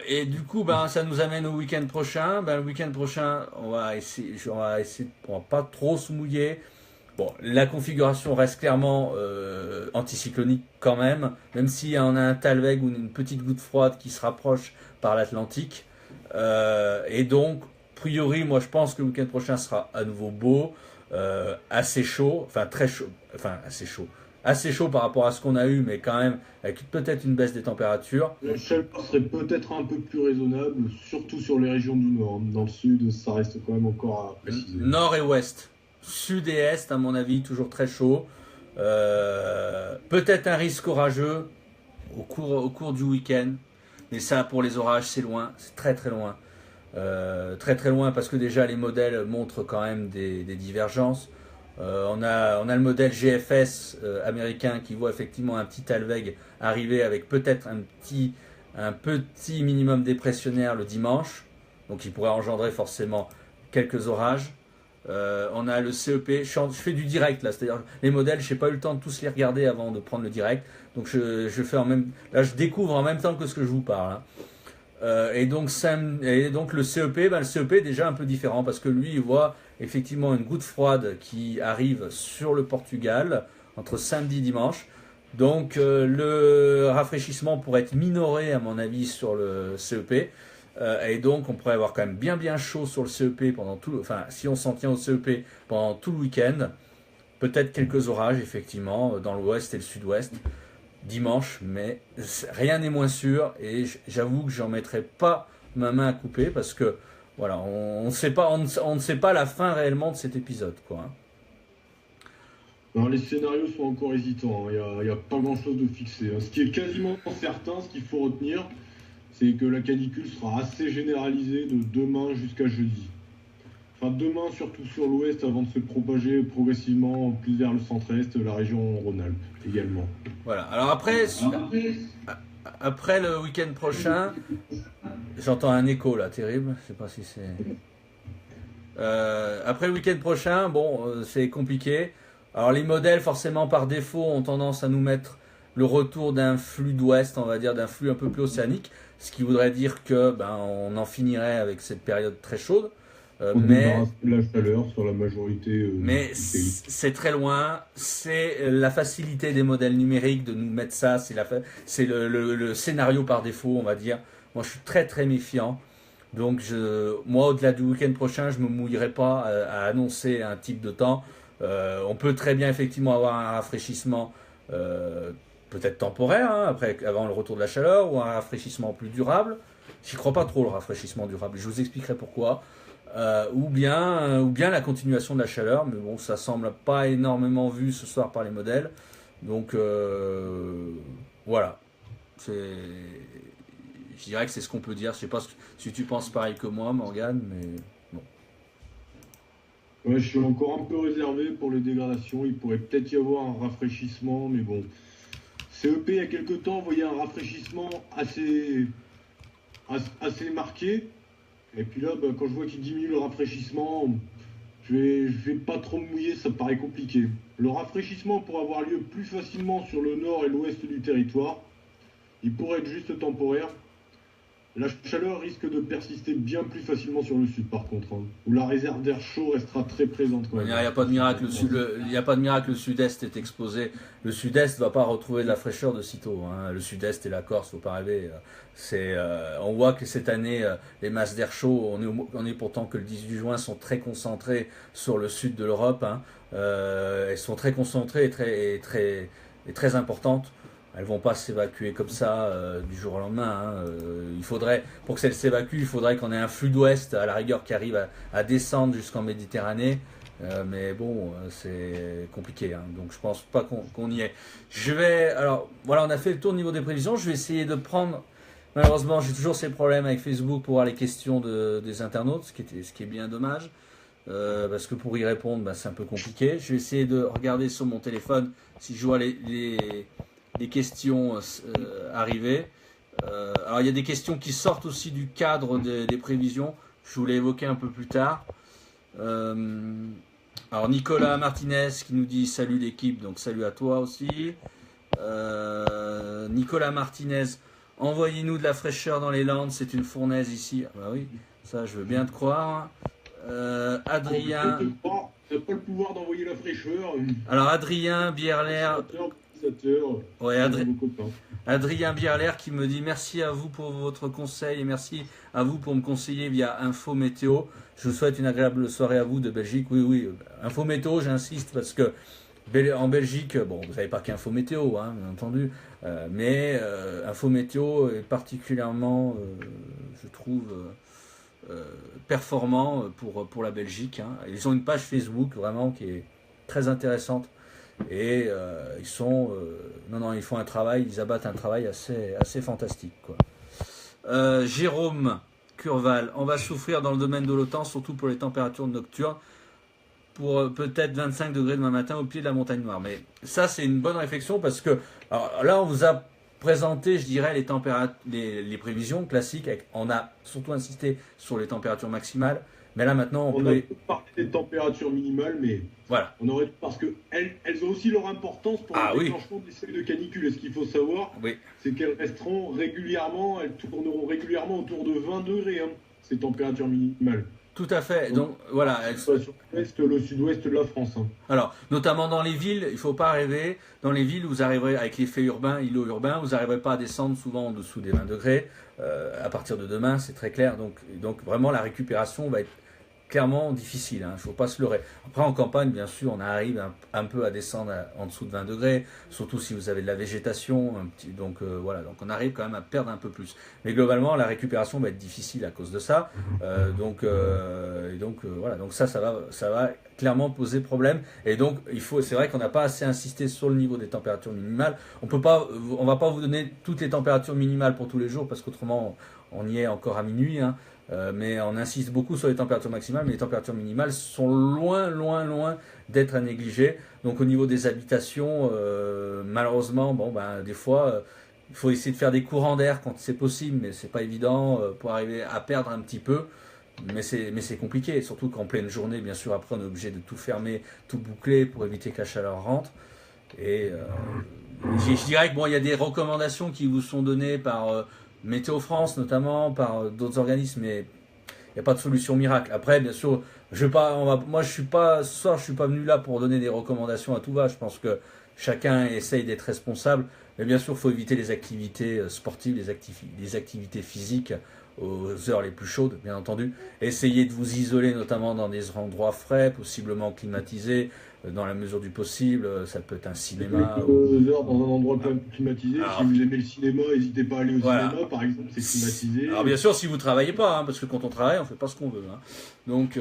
Et du coup, ça nous amène au week-end prochain. Le week-end prochain, on va essayer, on va pas trop se mouiller. Bon, la configuration reste clairement anticyclonique quand même si on a un talweg ou une petite goutte froide qui se rapproche par l'Atlantique. Et donc, a priori, moi je pense que le week-end prochain sera à nouveau beau, assez chaud, assez chaud par rapport à ce qu'on a eu, mais quand même avec peut-être une baisse des températures. La chaleur serait peut-être un peu plus raisonnable, surtout sur les régions du nord. Dans le sud, ça reste quand même encore à préciser. Nord et ouest. Sud et est, à mon avis, toujours très chaud. Peut-être un risque orageux au cours du week-end. Mais ça, pour les orages, c'est loin. C'est très très loin. Très très loin parce que déjà les modèles montrent quand même des divergences. On a le modèle GFS américain qui voit effectivement un petit talweg arriver avec peut-être un petit minimum dépressionnaire le dimanche. Donc il pourrait engendrer forcément quelques orages. On a le CEP, je fais du direct là, c'est-à-dire les modèles, je n'ai pas eu le temps de tous les regarder avant de prendre le direct, donc je fais je découvre en même temps que ce que je vous parle. Hein. Et donc le CEP, le CEP est déjà un peu différent parce que lui il voit effectivement une goutte froide qui arrive sur le Portugal entre samedi et dimanche. Donc le rafraîchissement pourrait être minoré à mon avis sur le CEP. Et donc on pourrait avoir quand même bien chaud sur le CEP si on s'en tient au CEP pendant tout le week-end. Peut-être quelques orages effectivement dans l'ouest et le sud-ouest dimanche, mais rien n'est moins sûr et j'avoue que j'en mettrai pas ma main à couper parce que voilà, on ne sait pas la fin réellement de cet épisode, quoi. Hein. Non, les scénarios sont encore hésitants, il n'y a pas grand chose de fixé. Ce qui est quasiment certain, ce qu'il faut retenir, c'est que la canicule sera assez généralisée de demain jusqu'à jeudi. Enfin, demain, surtout sur l'ouest, avant de se propager progressivement plus vers le centre-est, la région Rhône-Alpes également. Voilà, alors après le week-end prochain, j'entends un écho là, terrible, je sais pas si c'est... après le week-end prochain, c'est compliqué. Alors les modèles, forcément par défaut, ont tendance à nous mettre le retour d'un flux d'ouest, on va dire, d'un flux un peu plus océanique, ce qui voudrait dire que on en finirait avec cette période très chaude. Mais la chaleur sur la majorité. Mais c'est très loin. C'est la facilité des modèles numériques de nous mettre ça. C'est le scénario par défaut, on va dire. Moi, je suis très très méfiant. Donc, moi, au-delà du week-end prochain, je me mouillerai pas à annoncer un type de temps. On peut très bien effectivement avoir un rafraîchissement. Peut-être temporaire, hein, avant le retour de la chaleur, ou un rafraîchissement plus durable. J'y crois pas trop, le rafraîchissement durable. Je vous expliquerai pourquoi. Ou bien la continuation de la chaleur, mais bon, ça semble pas énormément vu ce soir par les modèles. Donc voilà. Je dirais que c'est ce qu'on peut dire. Je sais pas si tu penses pareil que moi, Morgane, mais bon. Ouais, je suis encore un peu réservé pour les dégradations. Il pourrait peut-être y avoir un rafraîchissement, mais bon. CEP, il y a quelques temps, voyait un rafraîchissement assez marqué. Et puis là, quand je vois qu'il diminue le rafraîchissement, je vais pas trop me mouiller, ça me paraît compliqué. Le rafraîchissement pourrait avoir lieu plus facilement sur le nord et l'ouest du territoire. Il pourrait être juste temporaire. La chaleur risque de persister bien plus facilement sur le sud, par contre, hein, où la réserve d'air chaud restera très présente. Il n'y a pas de miracle. Le sud-est est exposé. Le sud-est ne va pas retrouver de la fraîcheur de sitôt. Hein. Le sud-est et la Corse, il ne faut pas rêver. On voit que cette année, les masses d'air chaud, on est pourtant que le 18 juin, sont très concentrées sur le sud de l'Europe. Hein. Elles sont très concentrées et très importantes. Elles vont pas s'évacuer comme ça du jour au lendemain. Hein. Pour que ça s'évacue, il faudrait qu'on ait un flux d'ouest à la rigueur qui arrive à descendre jusqu'en Méditerranée. Mais bon, c'est compliqué. Hein. Donc je pense pas qu'on y est. Alors voilà, on a fait le tour au niveau des prévisions. Je vais essayer de prendre. Malheureusement, j'ai toujours ces problèmes avec Facebook pour voir les questions des internautes, ce qui est bien dommage. parce que pour y répondre, c'est un peu compliqué. Je vais essayer de regarder sur mon téléphone si je vois les questions arriver. Alors il y a des questions qui sortent aussi du cadre des prévisions. Je vous l'ai évoqué un peu plus tard. Alors Nicolas Martinez qui nous dit salut l'équipe, donc salut à toi aussi. Nicolas Martinez, envoyez-nous de la fraîcheur dans les Landes, c'est une fournaise ici. Ah bah oui, ça je veux bien te croire. Adrien. T'as pas le pouvoir d'envoyer la fraîcheur. Alors Adrien Bierler. Ouais, Adrien Bierler qui me dit merci à vous pour votre conseil et merci à vous pour me conseiller via Info Météo. Je vous souhaite une agréable soirée à vous de Belgique. Oui, Info Météo, j'insiste parce que en Belgique, bon, vous savez pas qu'Info Météo, hein, bien entendu, mais Info Météo est particulièrement, je trouve, performant pour la Belgique. Hein. Ils ont une page Facebook vraiment qui est très intéressante. Et ils font un travail, ils abattent un travail assez fantastique, quoi. Jérôme Curval, on va souffrir dans le domaine de l'OTAN, surtout pour les températures nocturnes, pour peut-être 25 degrés demain matin au pied de la montagne noire. Mais ça, c'est une bonne réflexion parce que alors, là, on vous a présenté, je dirais, les prévisions classiques. On a surtout insisté sur les températures maximales. Mais là maintenant, on a parlé des températures minimales, mais voilà. On aurait parce que elles ont aussi leur importance pour le déclenchement des seuils de canicule. Et ce qu'il faut savoir, c'est qu'elles resteront régulièrement, elles tourneront régulièrement autour de 20 degrés, hein, ces températures minimales. Tout à fait. Donc voilà. Sur le sud-ouest de la France. Hein. Alors, notamment dans les villes, il ne faut pas rêver. Dans les villes, vous arriverez avec l'effet urbain, îlot urbain, vous n'arriverez pas à descendre souvent en dessous des 20 degrés. À partir de demain, c'est très clair. Donc vraiment, la récupération va être clairement difficile, hein, il ne faut pas se leurrer. Après en campagne, bien sûr, on arrive un peu à descendre en dessous de 20 degrés, surtout si vous avez de la végétation, donc on arrive quand même à perdre un peu plus. Mais globalement, la récupération va être difficile à cause de ça. Donc ça va clairement poser problème. Et donc c'est vrai qu'on n'a pas assez insisté sur le niveau des températures minimales. On va pas vous donner toutes les températures minimales pour tous les jours parce qu'autrement on y est encore à minuit. Hein. Mais on insiste beaucoup sur les températures maximales, mais les températures minimales sont loin d'être à négliger. Donc au niveau des habitations, malheureusement, des fois, il faut essayer de faire des courants d'air quand c'est possible, mais c'est pas évident pour arriver à perdre un petit peu. Mais c'est compliqué, surtout qu'en pleine journée, bien sûr, après on est obligé de tout fermer, tout boucler pour éviter que la chaleur rentre. Et je dirais que il y a des recommandations qui vous sont données par Météo France notamment, par d'autres organismes, mais il n'y a pas de solution miracle. Après, bien sûr, ce soir, je suis pas venu là pour donner des recommandations à tout va. Je pense que chacun essaye d'être responsable, mais bien sûr, il faut éviter les activités sportives, les activités physiques aux heures les plus chaudes, bien entendu. Essayez de vous isoler, notamment dans des endroits frais, possiblement climatisés, dans la mesure du possible. Ça peut être un cinéma. 2 heures dans un endroit climatisé. Si vous aimez le cinéma, n'hésitez pas à aller au cinéma, par exemple, c'est climatisé. Alors bien sûr, si vous travaillez pas, hein, parce que quand on travaille, on fait pas ce qu'on veut. Hein. Donc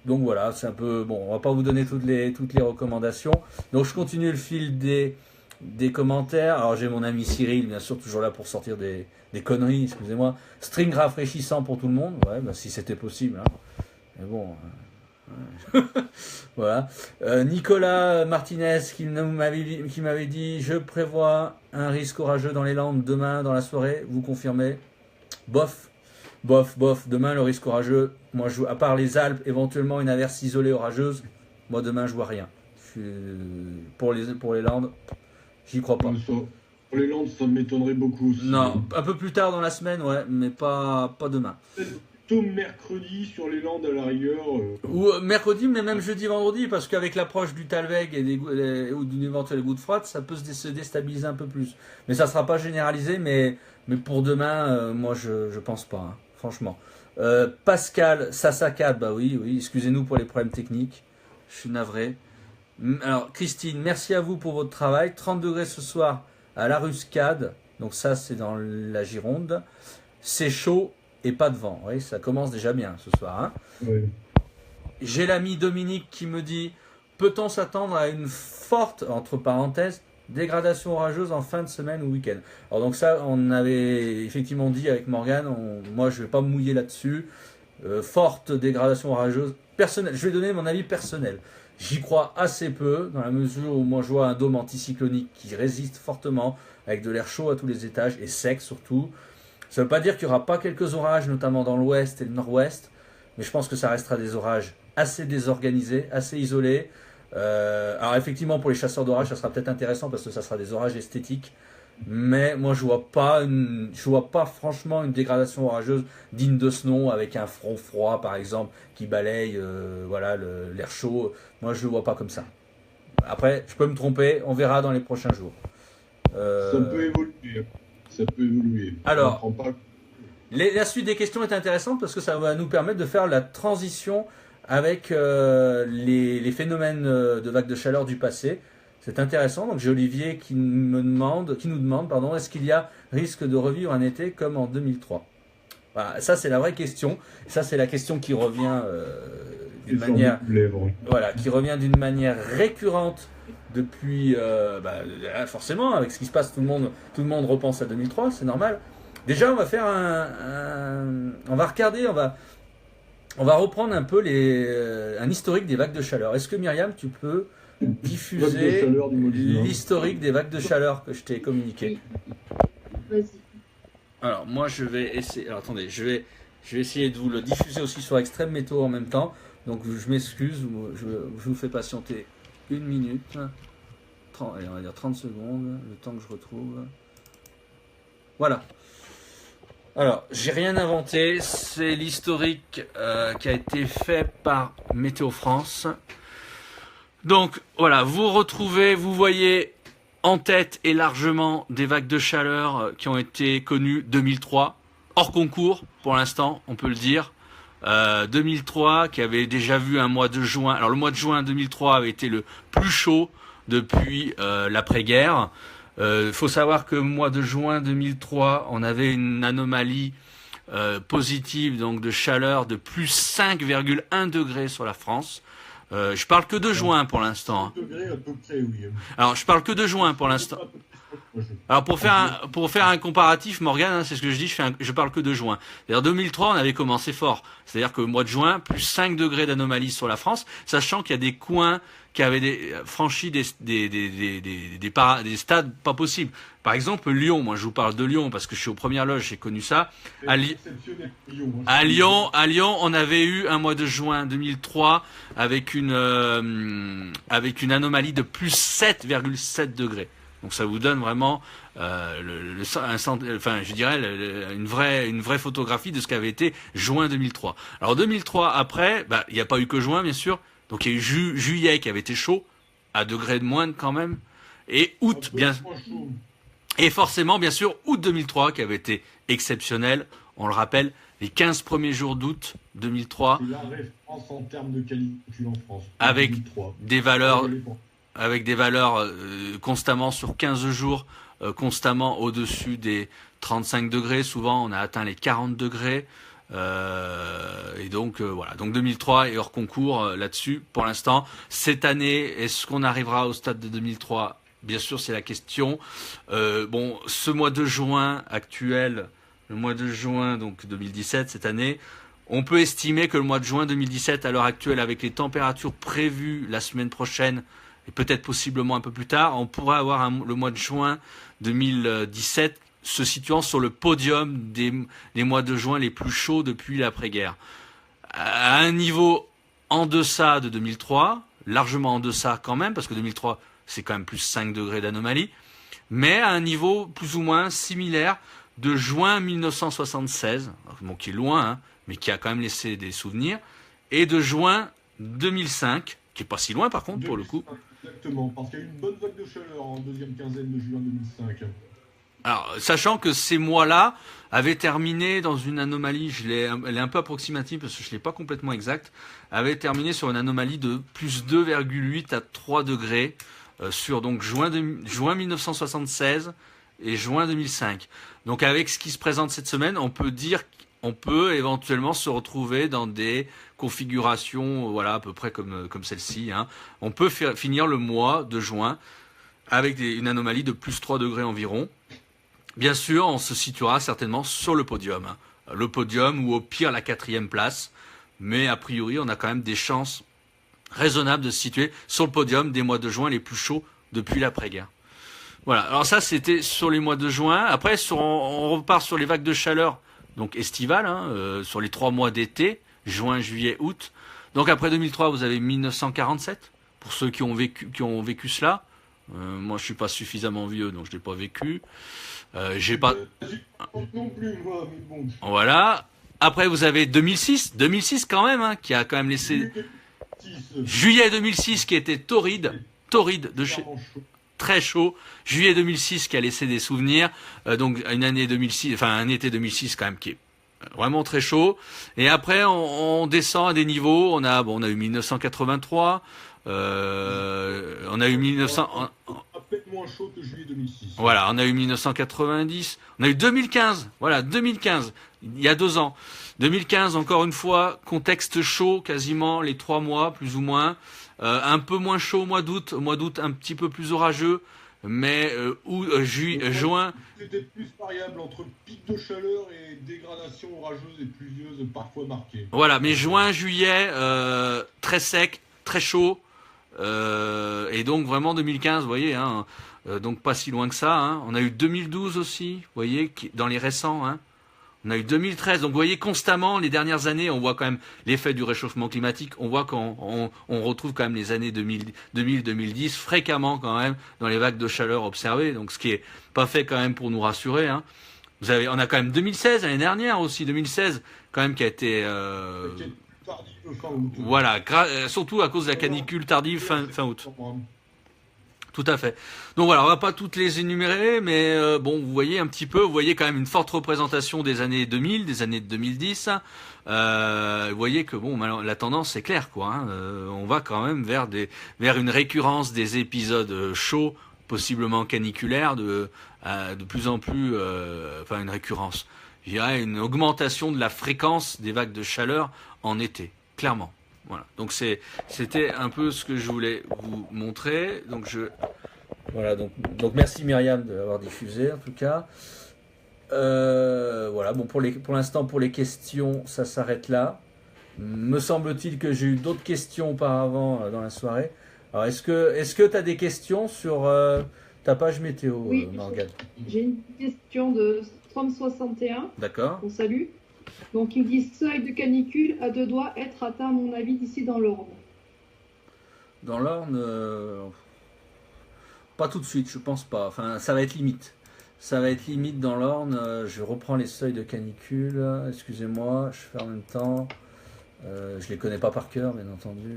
voilà, c'est un peu bon. On va pas vous donner toutes les recommandations. Donc je continue le fil des commentaires. Alors j'ai mon ami Cyril, bien sûr, toujours là pour sortir des conneries, excusez-moi. String rafraîchissant pour tout le monde, si c'était possible. Hein. Mais bon, voilà. Nicolas Martinez qui m'avait dit, je prévois un risque orageux dans les Landes demain dans la soirée. Vous confirmez? Bof. Demain le risque orageux. Moi, à part les Alpes, éventuellement une averse isolée orageuse. Moi demain je vois rien. Pour les Landes. J'y crois pas. Pour les Landes, ça m'étonnerait beaucoup aussi. Non, un peu plus tard dans la semaine, mais pas demain. Plutôt mercredi sur les Landes à la rigueur. Ou mercredi, mais même jeudi, vendredi, parce qu'avec l'approche du Talweg ou d'une éventuelle goutte froide, ça peut se déstabiliser un peu plus. Mais ça ne sera pas généralisé, mais pour demain, moi je pense pas, hein, franchement. Pascal, ça saccade, oui, excusez-nous pour les problèmes techniques, je suis navré. Alors Christine, merci à vous pour votre travail. 30 degrés ce soir à la Ruscade, donc ça c'est dans la Gironde. C'est chaud et pas de vent. Oui, ça commence déjà bien ce soir. Hein. Oui. J'ai l'ami Dominique qui me dit, peut-on s'attendre à une forte, entre parenthèses, dégradation orageuse en fin de semaine ou week-end? Alors donc ça, on avait effectivement dit avec Morgane, moi je ne vais pas me mouiller là-dessus. Forte dégradation orageuse, personnel, je vais donner mon avis personnel. J'y crois assez peu, dans la mesure où moi je vois un dôme anticyclonique qui résiste fortement, avec de l'air chaud à tous les étages, et sec surtout. Ça ne veut pas dire qu'il n'y aura pas quelques orages, notamment dans l'ouest et le nord-ouest, mais je pense que ça restera des orages assez désorganisés, assez isolés. Alors effectivement, pour les chasseurs d'orages, ça sera peut-être intéressant, parce que ça sera des orages esthétiques, mais moi je vois pas franchement une dégradation orageuse digne de ce nom, avec un front froid par exemple qui balaye l'air chaud. Moi je le vois pas comme ça. Après je peux me tromper, on verra dans les prochains jours. Ça peut évoluer. Ça peut évoluer. Alors, la suite des questions est intéressante parce que ça va nous permettre de faire la transition avec les phénomènes de vagues de chaleur du passé. C'est intéressant. Donc j'ai Olivier qui nous demande, est-ce qu'il y a risque de revivre un été comme en 2003 ? Voilà, ça c'est la vraie question. Ça c'est la question qui revient d'une manière récurrente depuis. Forcément, avec ce qui se passe, tout le monde repense à 2003, c'est normal. Déjà, on va faire on va regarder, on va reprendre un peu un historique des vagues de chaleur. Est-ce que Myriam, tu peux diffuser l'historique des vagues de chaleur que je t'ai communiqué? Vas-y. Alors moi je vais essayer. Alors attendez, je vais essayer de vous le diffuser aussi sur Extrême Météo en même temps. Donc je m'excuse, je vous fais patienter une minute. 30, allez, on va dire 30 secondes, le temps que je retrouve. Voilà. Alors, j'ai rien inventé, c'est l'historique qui a été fait par Météo France. Donc voilà, vous voyez en tête et largement des vagues de chaleur qui ont été connues 2003, hors concours pour l'instant, on peut le dire. 2003 qui avait déjà vu un mois de juin. Alors le mois de juin 2003 avait été le plus chaud depuis l'après-guerre. Faut savoir que mois de juin 2003, on avait une anomalie positive donc de chaleur de plus 5,1 degrés sur la France. Je parle que de juin pour l'instant. Alors je parle que de juin pour l'instant. Alors pour faire un comparatif, Morgane, hein, c'est ce que je dis, je parle que de juin. C'est-à-dire 2003, on avait commencé fort. C'est-à-dire que mois de juin, plus 5 degrés d'anomalie sur la France, sachant qu'il y a des coins qui avaient franchi des stades pas possibles. Par exemple, Lyon, moi je vous parle de Lyon parce que je suis aux premières loges, j'ai connu ça. À Lyon, on avait eu un mois de juin 2003 avec une anomalie de plus 7,7 degrés. Donc ça vous donne vraiment une vraie photographie de ce qu'avait été juin 2003. Alors 2003 après, il n'y a pas eu que juin bien sûr. Donc il y a eu juillet qui avait été chaud, à degrés de moindre quand même, et août et forcément bien sûr août 2003 qui avait été exceptionnel. On le rappelle, les 15 premiers jours d'août 2003. C'est la référence en termes de canicule en France. Avec des valeurs constamment sur 15 jours, constamment au-dessus des 35 degrés. Souvent, on a atteint les 40 degrés. Et donc, voilà. Donc 2003 est hors concours là-dessus pour l'instant. Cette année, est-ce qu'on arrivera au stade de 2003 ? Bien sûr, c'est la question. Ce mois de juin actuel, le mois de juin donc 2017, cette année, on peut estimer que le mois de juin 2017, à l'heure actuelle, avec les températures prévues la semaine prochaine, et peut-être possiblement un peu plus tard, on pourrait avoir le mois de juin 2017 se situant sur le podium des mois de juin les plus chauds depuis l'après-guerre. À un niveau en deçà de 2003, largement en deçà quand même, parce que 2003, c'est quand même plus 5 degrés d'anomalie, mais à un niveau plus ou moins similaire de juin 1976, qui est loin, hein, mais qui a quand même laissé des souvenirs, et de juin 2005, qui est pas si loin par contre pour le coup. Exactement, parce qu'il y a eu une bonne vague de chaleur en deuxième quinzaine de juin 2005. Alors, sachant que ces mois-là avaient terminé dans une anomalie, elle est un peu approximative parce que je ne l'ai pas complètement exacte, avait terminé sur une anomalie de plus 2,8 à 3 degrés sur donc juin 1976 et juin 2005. Donc avec ce qui se présente cette semaine, on peut dire qu'on peut éventuellement se retrouver dans des configurations, à peu près comme celle-ci, hein. On peut finir le mois de juin avec une anomalie de plus 3 degrés environ. Bien sûr, on se situera certainement sur le podium. Le podium ou au pire la 4e place. mais a priori, on a quand même des chances raisonnables de se situer sur le podium des mois de juin les plus chauds depuis l'après-guerre. Voilà, alors ça c'était sur les mois de juin. Après, on repart sur les vagues de chaleur, donc estivales, sur les 3 mois d'été, juin, juillet, août. Donc après 2003, vous avez 1947, pour ceux qui ont vécu cela. Moi, je suis pas suffisamment vieux, donc je l'ai pas vécu. J'ai pas. Non plus, moi, mais bon. Voilà. Après, vous avez 2006 quand même, qui a quand même laissé. Juillet 2006 qui était torride de chez. Très chaud. Juillet 2006 qui a laissé des souvenirs. Donc une année 2006, enfin un été 2006 quand même qui est vraiment très chaud. Et après on descend à des niveaux. On a eu 1983. On a eu 1900. À peine moins chaud que juillet 2006. Voilà, on a eu 1990. On a eu 2015. Voilà, 2015. Il y a 2 ans. 2015, encore une fois, contexte chaud, quasiment les 3 mois, plus ou moins. Un peu moins chaud au mois d'août un petit peu plus orageux, mais juin. C'était plus variable entre pic de chaleur et dégradation orageuse et pluvieuse parfois marquée. Voilà, mais juin, juillet, très sec, très chaud, et donc vraiment 2015, vous voyez, donc pas si loin que ça. On a eu 2012 aussi, vous voyez, dans les récents. On a eu 2013, donc vous voyez constamment les dernières années, on voit quand même l'effet du réchauffement climatique, on voit qu'on retrouve quand même les années 2000-2010 fréquemment quand même dans les vagues de chaleur observées, donc ce qui est pas fait quand même pour nous rassurer. On a quand même 2016 l'année dernière aussi, 2016 quand même qui a été voilà, surtout à cause de la canicule tardive fin août. Tout à fait. Donc voilà, on va pas toutes les énumérer, mais bon, vous voyez un petit peu, vous voyez quand même une forte représentation des années 2000, des années 2010. Vous voyez que bon, la tendance est claire, quoi. On va quand même vers une récurrence des épisodes chauds, possiblement caniculaires, de plus en plus, enfin une récurrence. Il y a une augmentation de la fréquence des vagues de chaleur en été, clairement. Voilà, donc c'était un peu ce que je voulais vous montrer. Voilà, donc merci Myriam de l'avoir diffusé en tout cas. Voilà, bon pour l'instant pour les questions, ça s'arrête là. Me semble-t-il que j'ai eu d'autres questions auparavant dans la soirée. Alors est-ce que tu as des questions sur ta page météo, oui, Morgane? J'ai une question de Strom61. D'accord. On salue. Donc il dit seuil de canicule à 2 doigts être atteint à mon avis d'ici dans l'Orne. Dans l'Orne, pas tout de suite, je pense pas. Enfin, ça va être limite. Ça va être limite dans l'Orne. Je reprends les seuils de canicule. Excusez-moi, je fais en même temps. Je les connais pas par cœur, bien entendu.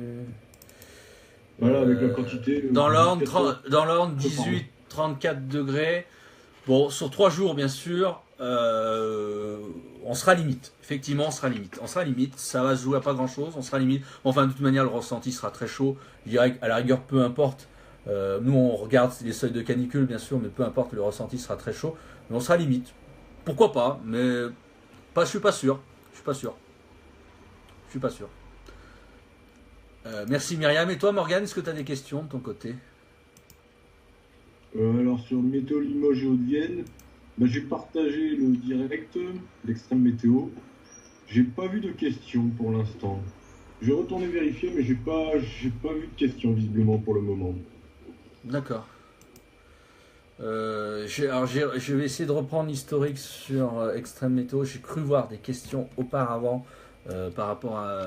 Voilà, avec la quantité. Dans l'Orne, 18, 34 degrés. Bon, sur 3 jours, bien sûr. On sera limite. Effectivement, on sera limite. Ça va se jouer à pas grand chose. On sera limite. Enfin, de toute manière, le ressenti sera très chaud. Je dirais qu'à la rigueur, peu importe. Nous, on regarde les seuils de canicule, bien sûr, mais peu importe, le ressenti sera très chaud. Mais on sera limite. Pourquoi pas? Mais je suis pas sûr. Merci Myriam. Et toi, Morgane, est-ce que tu as des questions de ton côté? Alors, sur le météo Limoges et Hauts-de-Vienne, j'ai partagé le direct, l'extrême météo. J'ai pas vu de questions pour l'instant. Je vais retourner vérifier, mais j'ai pas vu de questions visiblement pour le moment. D'accord. Je vais essayer de reprendre l'historique sur Extrême Météo. J'ai cru voir des questions auparavant par rapport à...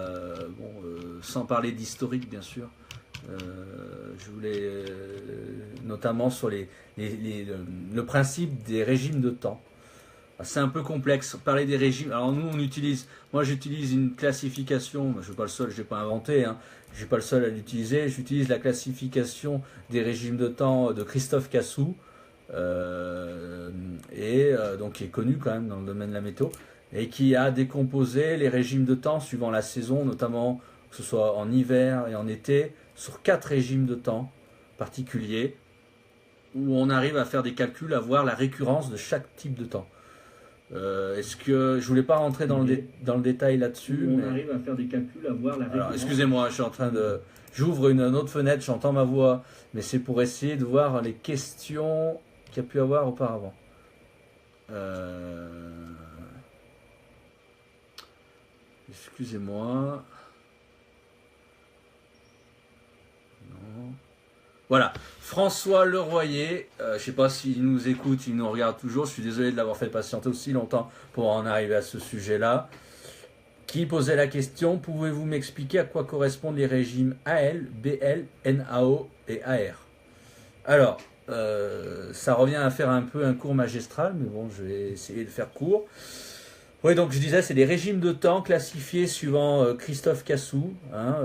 sans parler d'historique, bien sûr. Je voulais notamment sur le principe des régimes de temps. C'est un peu complexe. Parler des régimes. Alors nous, moi j'utilise une classification. Je suis pas le seul, je l'ai pas inventé. Je suis pas le seul à l'utiliser. J'utilise la classification des régimes de temps de Christophe Cassou, donc qui est connu quand même dans le domaine de la météo et qui a décomposé les régimes de temps suivant la saison, notamment que ce soit en hiver et en été, sur 4 régimes de temps particuliers où on arrive à faire des calculs, à voir la récurrence de chaque type de temps. Est-ce que je voulais pas rentrer dans le détail là-dessus, on mais... arrive à faire des calculs, à voir la récurrence. Alors, excusez-moi, j'ouvre une autre fenêtre, j'entends ma voix, mais c'est pour essayer de voir les questions qu'il y a pu avoir Excusez-moi. Non. Voilà. François Leroyer, je ne sais pas s'il nous écoute, il nous regarde toujours. Je suis désolé de l'avoir fait patienter aussi longtemps pour en arriver à ce sujet-là. Qui posait la question: pouvez-vous m'expliquer à quoi correspondent les régimes AL, BL, NAO et AR? Alors, ça revient à faire un peu un cours magistral, mais bon, je vais essayer de faire court. Oui, donc je disais, c'est des régimes de temps classifiés suivant Christophe Cassou, hein,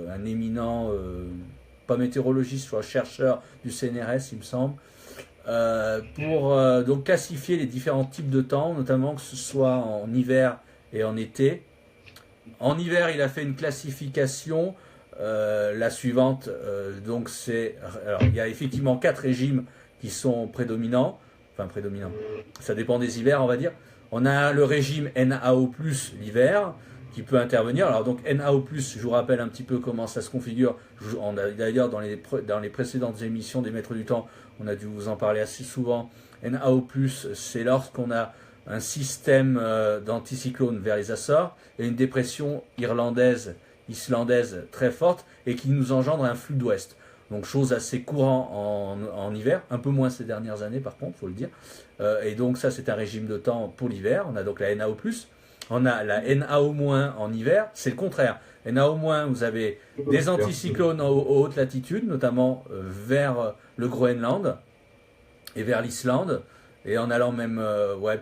un éminent, pas météorologiste, soit chercheur du CNRS, il me semble, pour donc classifier les différents types de temps, notamment que ce soit en hiver et en été. En hiver, il a fait une classification, la suivante, donc c'est, alors il y a effectivement 4 régimes qui sont prédominants, enfin prédominants, ça dépend des hivers, on va dire. On a le régime NAO+, l'hiver, qui peut intervenir. Alors donc NAO+, je vous rappelle un petit peu comment ça se configure. On a d'ailleurs dans les précédentes émissions des Maîtres du Temps, on a dû vous en parler assez souvent. NAO+, c'est lorsqu'on a un système d'anticyclone vers les Açores et une dépression islandaise très forte et qui nous engendre un flux d'ouest. Donc chose assez courant en hiver, un peu moins ces dernières années par contre, il faut le dire. Et donc ça c'est un régime de temps pour l'hiver. On a donc la NAO+, on a la NAO- en hiver, c'est le contraire. NAO-, vous avez des anticyclones aux hautes latitudes, notamment vers le Groenland et vers l'Islande, et en allant même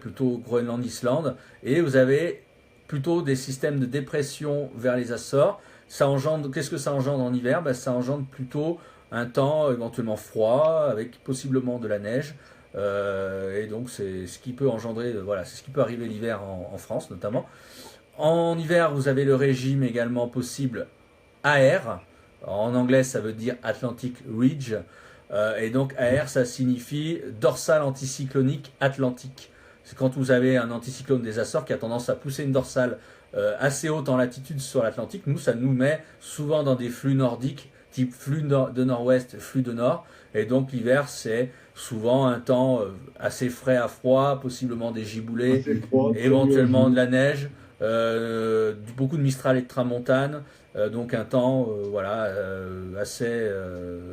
plutôt Groenland-Islande, et vous avez plutôt des systèmes de dépression vers les Açores. Ça engendre, qu'est-ce que ça engendre en hiver? Ça engendre plutôt un temps éventuellement froid, avec possiblement de la neige. Et donc c'est ce qui peut engendrer, c'est ce qui peut arriver l'hiver en France notamment. En hiver, vous avez le régime également possible AR. En anglais, ça veut dire Atlantic Ridge. Et donc AR, ça signifie dorsale anticyclonique atlantique. C'est quand vous avez un anticyclone des Açores qui a tendance à pousser une dorsale assez haute en latitude sur l'Atlantique. Nous, ça nous met souvent dans des flux nordiques, type flux de nord-ouest, flux de nord. Et donc l'hiver, c'est souvent un temps assez frais à froid, possiblement des giboulées, éventuellement de la neige, beaucoup de Mistral et de Tramontane. Donc un temps assez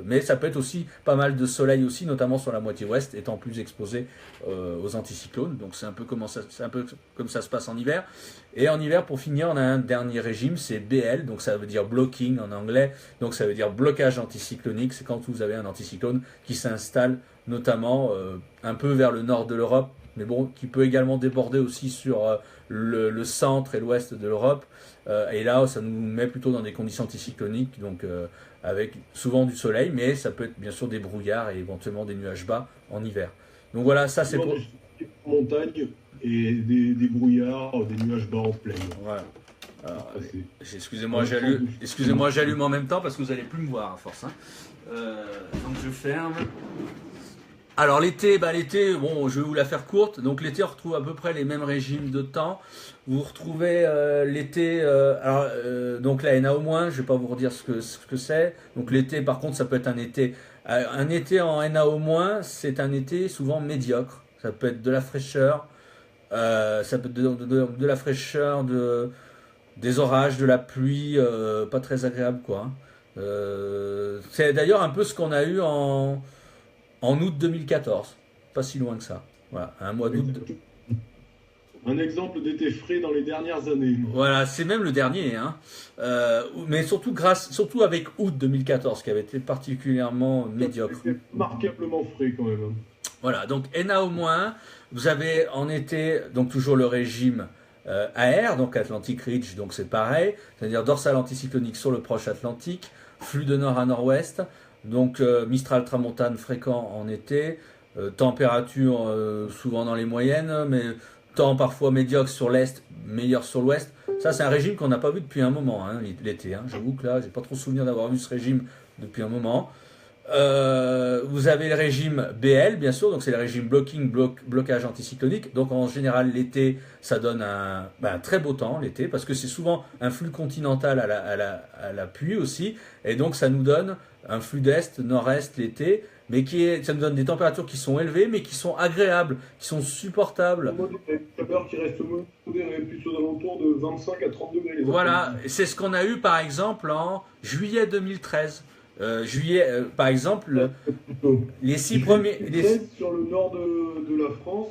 mais ça peut être aussi pas mal de soleil aussi, notamment sur la moitié ouest, étant plus exposé aux anticyclones. Donc c'est un peu comme ça se passe en hiver. Et en hiver, pour finir, on a un dernier régime, c'est BL, donc ça veut dire blocking en anglais, donc ça veut dire blocage anticyclonique. C'est quand vous avez un anticyclone qui s'installe notamment un peu vers le nord de l'Europe, mais bon, qui peut également déborder aussi sur le centre et l'ouest de l'Europe. Et là, ça nous met plutôt dans des conditions anticycloniques, donc avec souvent du soleil, mais ça peut être bien sûr des brouillards et éventuellement des nuages bas en hiver. Donc voilà, ça c'est pour... Des montagnes et des brouillards, des nuages bas en pleine. Voilà. Alors, excusez-moi, j'allume en même temps parce que vous n'allez plus me voir à force. Hein. Donc je ferme. Alors l'été, bon, je vais vous la faire courte. Donc l'été, on retrouve à peu près les mêmes régimes de temps. Vous retrouvez l'été, donc la NA au moins, je vais pas vous redire ce que c'est. Donc l'été, par contre, ça peut être un été. Un été en NA au moins, c'est un été souvent médiocre. Ça peut être de la fraîcheur, ça peut être de la fraîcheur, des orages, de la pluie, pas très agréable quoi. C'est d'ailleurs un peu ce qu'on a eu en août 2014, pas si loin que ça. Voilà, un mois d'août. Un exemple d'été frais dans les dernières années. Voilà, c'est même le dernier, hein. Mais surtout avec août 2014, qui avait été particulièrement médiocre. C'était remarquablement frais quand même. Voilà, donc NA au moins, vous avez en été donc toujours le régime AR, donc Atlantic Ridge, donc c'est pareil, c'est-à-dire dorsale anticyclonique sur le proche Atlantique, flux de nord à nord-ouest. Donc Mistral Tramontane fréquent en été, température souvent dans les moyennes, mais temps parfois médiocre sur l'est, meilleur sur l'ouest. Ça c'est un régime qu'on n'a pas vu depuis un moment, hein, l'été. Hein. J'avoue que là, j'ai pas trop souvenir d'avoir vu ce régime depuis un moment. Vous avez le régime BL, bien sûr, donc c'est le régime blocage anticyclonique. Donc en général, l'été, ça donne un très beau temps, l'été, parce que c'est souvent un flux continental à la pluie aussi, et donc ça nous donne un flux d'est, nord-est l'été, ça nous donne des températures qui sont élevées, mais qui sont agréables, qui sont supportables. Des chaleurs qui restent modérées, plus aux alentours de 25 à 30 degrés. Voilà, c'est ce qu'on a eu par exemple en juillet 2013. Par exemple, les 6 premiers. Sur le nord de la France,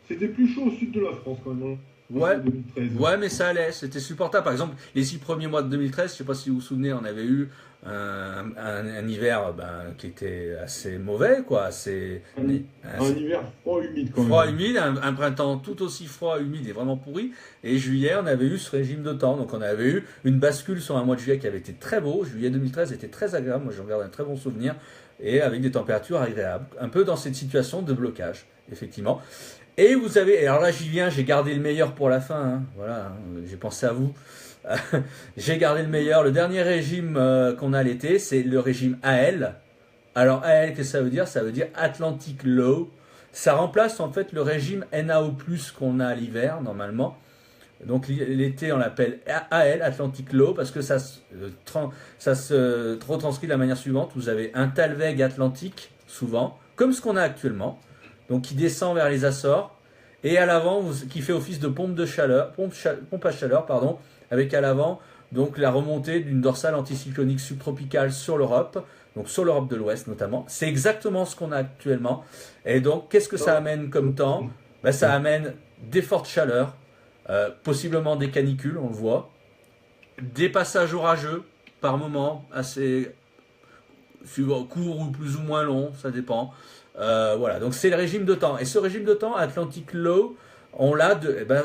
c'était plus chaud au sud de la France quand même. Ouais, mais ça allait, c'était supportable. Par exemple, les 6 premiers mois de 2013, je ne sais pas si vous vous souvenez, on avait eu un hiver qui était assez mauvais, quoi. Un hiver froid, humide quand même. Froid, humide, un printemps tout aussi froid, humide et vraiment pourri. Et juillet, on avait eu ce régime de temps. Donc on avait eu une bascule sur un mois de juillet qui avait été très beau. Juillet 2013 était très agréable, moi j'en garde un très bon souvenir. Et avec des températures agréables. Un peu dans cette situation de blocage, effectivement. Et vous avez, alors là j'y viens, j'ai gardé le meilleur pour la fin, hein. Voilà, hein, j'ai pensé à vous. J'ai gardé le meilleur. Le dernier régime qu'on a l'été, c'est le régime AL. Alors AL, qu'est-ce que ça veut dire? Ça veut dire Atlantic Low. Ça remplace en fait le régime NAO+, qu'on a à l'hiver normalement. Donc l'été on l'appelle AL, Atlantic Low, parce que ça se retranscrit de la manière suivante. Vous avez un Talweg Atlantique, souvent, comme ce qu'on a actuellement, donc qui descend vers les Açores, et à l'avant qui fait office de pompe à chaleur, pardon, avec à l'avant donc la remontée d'une dorsale anticyclonique subtropicale sur l'Europe, donc sur l'Europe de l'Ouest notamment. C'est exactement ce qu'on a actuellement. Et donc qu'est-ce que ça amène comme temps? Ça amène des fortes chaleurs, possiblement des canicules, on le voit, des passages orageux par moment, assez courts ou plus ou moins longs, ça dépend. Voilà, donc c'est le régime de temps. Et ce régime de temps, Atlantic Low, on l'a,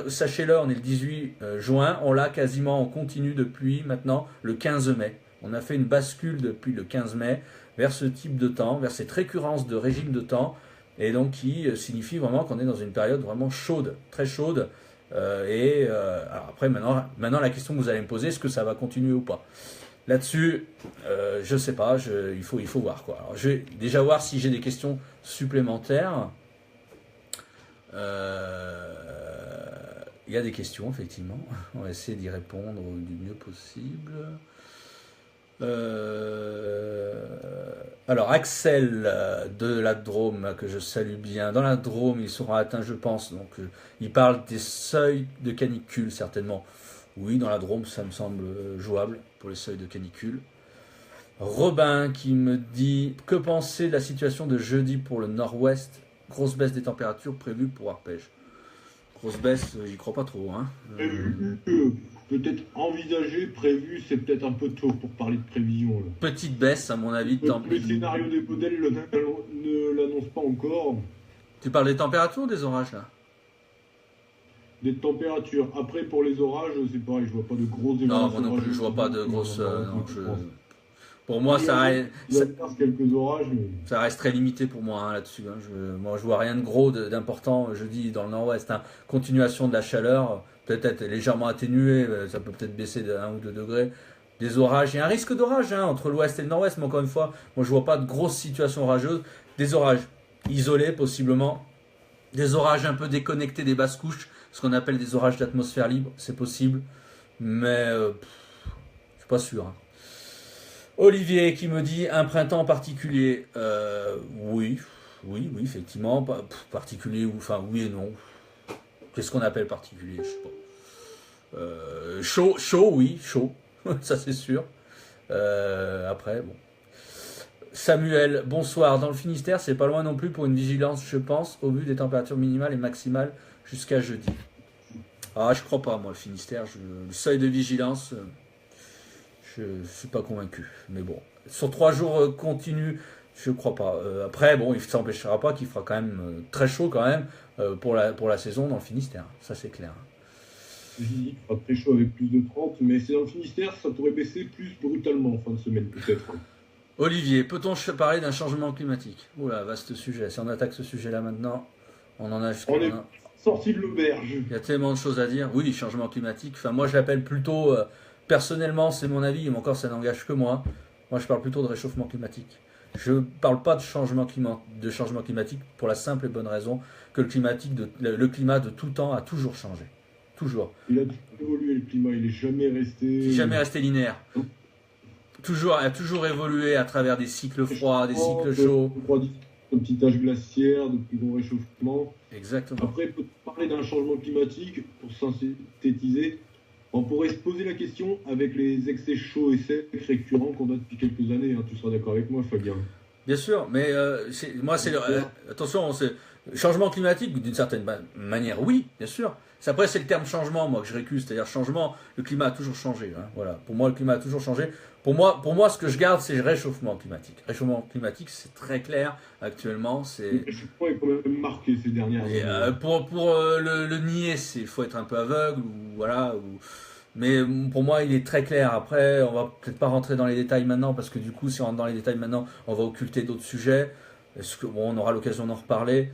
sachez-le, on est le 18 juin, on l'a quasiment en continu depuis maintenant le 15 mai. On a fait une bascule depuis le 15 mai vers ce type de temps, vers cette récurrence de régime de temps, et donc qui signifie vraiment qu'on est dans une période vraiment chaude, très chaude. Alors après, maintenant, la question que vous allez me poser, est-ce que ça va continuer ou pas? Là-dessus, je sais pas, il faut voir, quoi. Alors, je vais déjà voir si j'ai des questions supplémentaires. Il y a des questions, effectivement. On va essayer d'y répondre du mieux possible. Alors, Axel de la Drôme, que je salue bien. Dans la Drôme, ils seront atteints, je pense. Donc, il parle des seuils de canicule, certainement. Oui, dans la Drôme, ça me semble jouable pour les seuils de canicule. Robin qui me dit: que penser de la situation de jeudi pour le nord-ouest? Grosse baisse des températures prévue pour Arpège. Grosse baisse, j'y crois pas trop. Hein. Peut-être envisagé, prévu, c'est peut-être un peu tôt pour parler de prévision. Là. Petite baisse, à mon avis. Le scénario des modèles ne l'annonce pas encore. Tu parles des températures ou des orages là? Des températures. Après, pour les orages, c'est pareil, je vois pas de grosses événements. Non, moi non plus, je vois pas de grosses. Pour moi, ça reste quelques orages. Mais... ça reste très limité pour moi là-dessus. Hein. Moi, je vois rien de gros, d'important. Je dis dans le nord-ouest, hein. Continuation de la chaleur, peut-être légèrement atténuée, ça peut peut-être baisser de 1 ou 2 degrés. Des orages, il y a un risque d'orage entre l'ouest et le nord-ouest, mais encore une fois, moi je vois pas de grosses situations orageuses. Des orages isolés possiblement, des orages un peu déconnectés des basses couches, ce qu'on appelle des orages d'atmosphère libre, c'est possible, mais je suis pas sûr. Hein. Olivier qui me dit un printemps particulier. Oui, effectivement, particulier, oui et non. Qu'est-ce qu'on appelle particulier? Je sais pas. Chaud, oui, chaud, ça c'est sûr. Après, bon. Samuel, bonsoir. Dans le Finistère, c'est pas loin non plus pour une vigilance, je pense, au vu des températures minimales et maximales jusqu'à jeudi. Ah, je crois pas, moi, le Finistère. Le seuil de vigilance. Je ne suis pas convaincu, mais bon. Sur 3 jours continus, je ne crois pas. Après, bon, il ne s'empêchera pas qu'il fera quand même très chaud quand même pour la saison dans le Finistère. Ça, c'est clair. Il fera très chaud avec plus de 30, mais c'est dans le Finistère, ça pourrait baisser plus brutalement en fin de semaine, peut-être. Olivier, peut-on parler d'un changement climatique? Oula, vaste sujet. Si on attaque ce sujet-là maintenant, on en a jusqu'à... On est sorti de l'auberge. Il y a tellement de choses à dire. Oui, changement climatique. Enfin, moi, je l'appelle plutôt... personnellement, c'est mon avis, mais encore ça n'engage que moi. Moi, je parle plutôt de réchauffement climatique. Je ne parle pas de changement climatique pour la simple et bonne raison que le climat de tout temps a toujours changé. Toujours. Il a évolué le climat, il n'est jamais resté... Il n'est jamais resté linéaire. a toujours évolué à travers des cycles froids, des cycles chauds. De petites taches glaciaires, de plus gros réchauffements. Exactement. Après, pour parler d'un changement climatique, pour synthétiser, on pourrait se poser la question avec les excès chauds et secs récurrents qu'on a depuis quelques années. Tu seras d'accord avec moi, Fabien? Bien sûr, mais attention, changement climatique, d'une certaine manière, oui, bien sûr. Après, c'est le terme changement, moi, que je récuse, c'est-à-dire changement, le climat a toujours changé. Voilà. Pour moi, le climat a toujours changé. Pour moi, ce que je garde, c'est le réchauffement climatique. Réchauffement climatique, c'est très clair actuellement. Le réchauffement est quand même marqué ces dernières années. Pour le nier, il faut être un peu aveugle, mais pour moi, il est très clair. Après, on va peut-être pas rentrer dans les détails maintenant, parce que du coup, si on rentre dans les détails maintenant, on va occulter d'autres sujets. On aura l'occasion d'en reparler.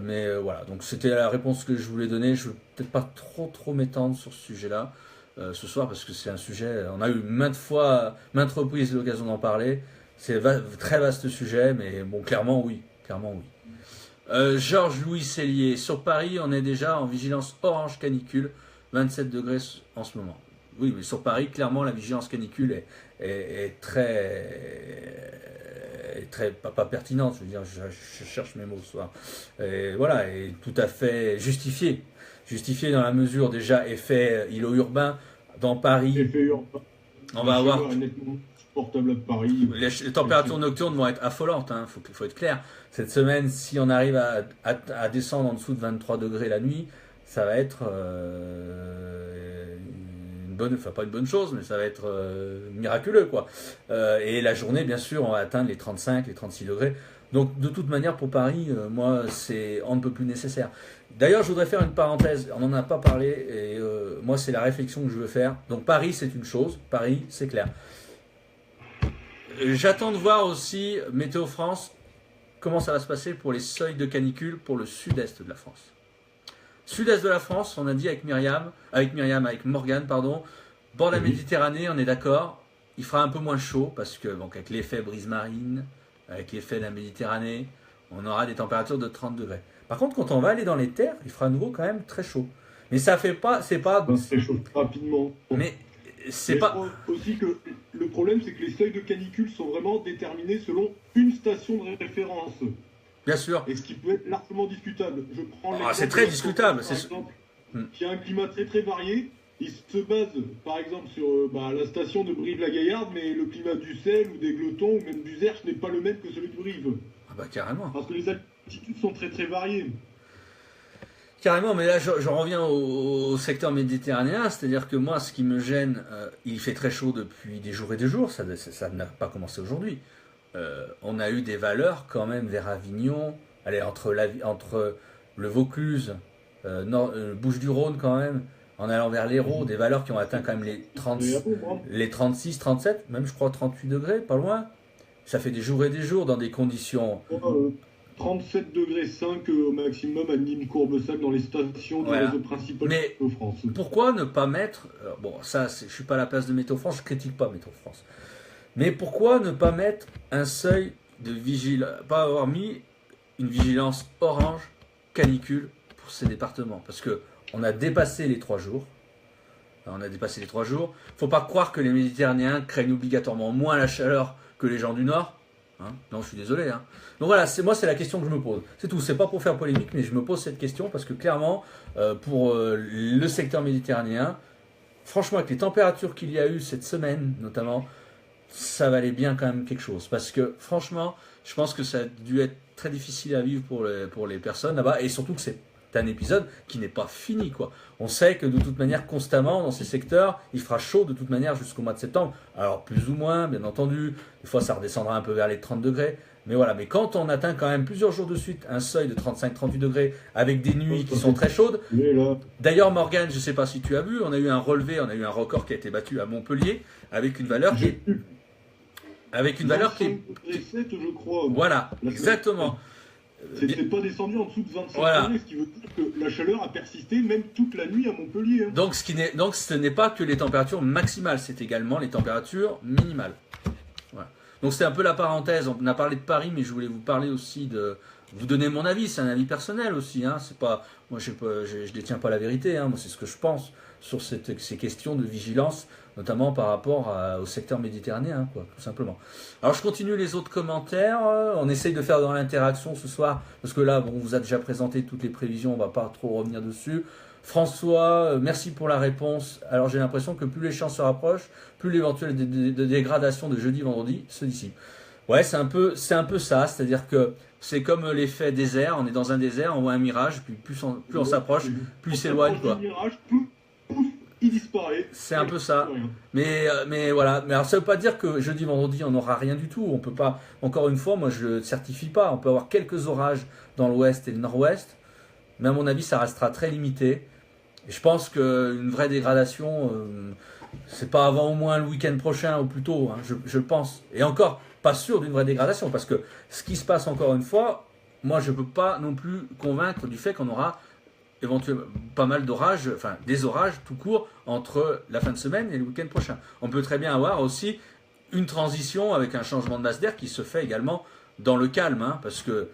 Mais voilà, donc c'était la réponse que je voulais donner. Je ne veux peut-être pas trop m'étendre sur ce sujet-là ce soir, parce que c'est un sujet, on a eu maintes reprises l'occasion d'en parler. C'est un très vaste sujet, mais bon, clairement oui. Georges-Louis Cellier, sur Paris, on est déjà en vigilance orange canicule, 27 degrés en ce moment. Oui, mais sur Paris, clairement, la vigilance canicule est très pas pertinente, je veux dire, je cherche mes mots ce soir. Et voilà, et tout à fait justifié dans la mesure déjà effet îlot urbain dans Paris. Effet urbain. On va avoir portable à Paris. Les températures nocturnes vont être affolantes, faut être clair. Cette semaine, si on arrive à descendre en dessous de 23 degrés la nuit, ça va être pas une bonne chose, mais ça va être miraculeux, quoi. Et la journée, bien sûr, on va atteindre les 35, les 36 degrés. Donc, de toute manière, pour Paris, moi, c'est on ne peut plus nécessaire. D'ailleurs, je voudrais faire une parenthèse. On n'en a pas parlé, et moi, c'est la réflexion que je veux faire. Donc, Paris, c'est une chose. Paris, c'est clair. J'attends de voir aussi, Météo France, comment ça va se passer pour les seuils de canicule pour le sud-est de la France. Sud-est de la France, on a dit avec Morgane, bord de la Méditerranée, on est d'accord, il fera un peu moins chaud parce que avec l'effet brise marine, avec l'effet de la Méditerranée, on aura des températures de 30 degrés. Par contre, quand on va aller dans les terres, il fera à nouveau quand même très chaud. Mais ça fait pas, c'est pas. Ça se réchauffe rapidement. Mais c'est pas. Je crois aussi que le problème, c'est que les seuils de canicule sont vraiment déterminés selon une station de référence. Bien sûr. Et ce qui peut être largement discutable. Je prends c'est très discutable. Par exemple, qui a un climat très très varié. Il se base, par exemple, sur la station de Brive-la-Gaillarde, mais le climat du Sel ou des Glotons ou même du Zerche n'est pas le même que celui de Brive. Ah bah carrément. Parce que les altitudes sont très très variées. Carrément, mais là je reviens au secteur méditerranéen, c'est-à-dire que moi, ce qui me gêne, il fait très chaud depuis des jours et des jours, ça n'a pas commencé aujourd'hui. On a eu des valeurs quand même vers Avignon, entre le Vaucluse, Bouches-du-Rhône quand même, en allant vers l'Hérault, des valeurs qui ont atteint quand même les 36, 37, même je crois 38 degrés, pas loin. Ça fait des jours et des jours dans des conditions... 37 degrés 5 au maximum à Nîmes-Courbessac dans les stations du réseau principal de Météo France. Pourquoi ne pas mettre... je ne suis pas à la place de Météo France, je ne critique pas Météo France. Mais pourquoi ne pas mettre un seuil de vigilance, pas avoir mis une vigilance orange canicule pour ces départements? Parce qu'on a dépassé les 3 jours. Il ne faut pas croire que les Méditerranéens craignent obligatoirement moins la chaleur que les gens du Nord. Non, je suis désolé. Donc voilà, c'est la question que je me pose. C'est tout, c'est pas pour faire polémique, mais je me pose cette question parce que clairement, pour le secteur méditerranéen, franchement, avec les températures qu'il y a eu cette semaine, notamment, ça valait bien quand même quelque chose. Parce que franchement, je pense que ça a dû être très difficile à vivre pour les personnes là-bas, et surtout que c'est un épisode qui n'est pas fini, quoi. On sait que de toute manière, constamment, dans ces secteurs, il fera chaud de toute manière jusqu'au mois de septembre. Alors, plus ou moins, bien entendu. Des fois, ça redescendra un peu vers les 30 degrés. Mais voilà, mais quand on atteint quand même plusieurs jours de suite un seuil de 35-38 degrés avec des nuits qui sont très chaudes. D'ailleurs, Morgane, je ne sais pas si tu as vu, on a eu un record qui a été battu à Montpellier avec une valeur qui est... je crois. Voilà, exactement. C'était pas descendu en dessous de 25 degrés, ce qui veut dire que la chaleur a persisté même toute la nuit à Montpellier. Donc ce n'est pas que les températures maximales, c'est également les températures minimales. Voilà. Donc c'était un peu la parenthèse. On a parlé de Paris, mais je voulais vous parler aussi de vous donner mon avis, c'est un avis personnel aussi. Hein, c'est pas, moi, je détiens pas la vérité. Hein, moi, c'est ce que je pense sur ces questions de vigilance, notamment par rapport au secteur méditerranéen, quoi, tout simplement. Alors, je continue les autres commentaires. On essaye de faire dans l'interaction ce soir, parce que là, bon, on vous a déjà présenté toutes les prévisions, on va pas trop revenir dessus. François, merci pour la réponse. Alors, j'ai l'impression que plus les champs se rapprochent, plus l'éventuelle dégradation de jeudi, vendredi se dissipe. Ouais, c'est un peu ça, c'est-à-dire que c'est comme l'effet désert, on est dans un désert, on voit un mirage, puis plus on s'approche, plus il s'éloigne, quoi. Mirage, pouf, il disparaît. C'est un peu ça. Mais voilà, mais alors ça veut pas dire que jeudi, vendredi, on n'aura rien du tout. On peut pas, encore une fois, moi je ne certifie pas, on peut avoir quelques orages dans l'ouest et le nord-ouest, mais à mon avis ça restera très limité. Et je pense qu'une vraie dégradation, c'est pas avant au moins le week-end prochain ou plus tôt, hein, je le pense. Et encore, pas sûr d'une vraie dégradation, parce que ce qui se passe encore une fois, moi je ne peux pas non plus convaincre du fait qu'on aura éventuellement pas mal d'orages, enfin des orages tout court entre la fin de semaine et le week-end prochain. On peut très bien avoir aussi une transition avec un changement de masse d'air qui se fait également dans le calme, hein, parce que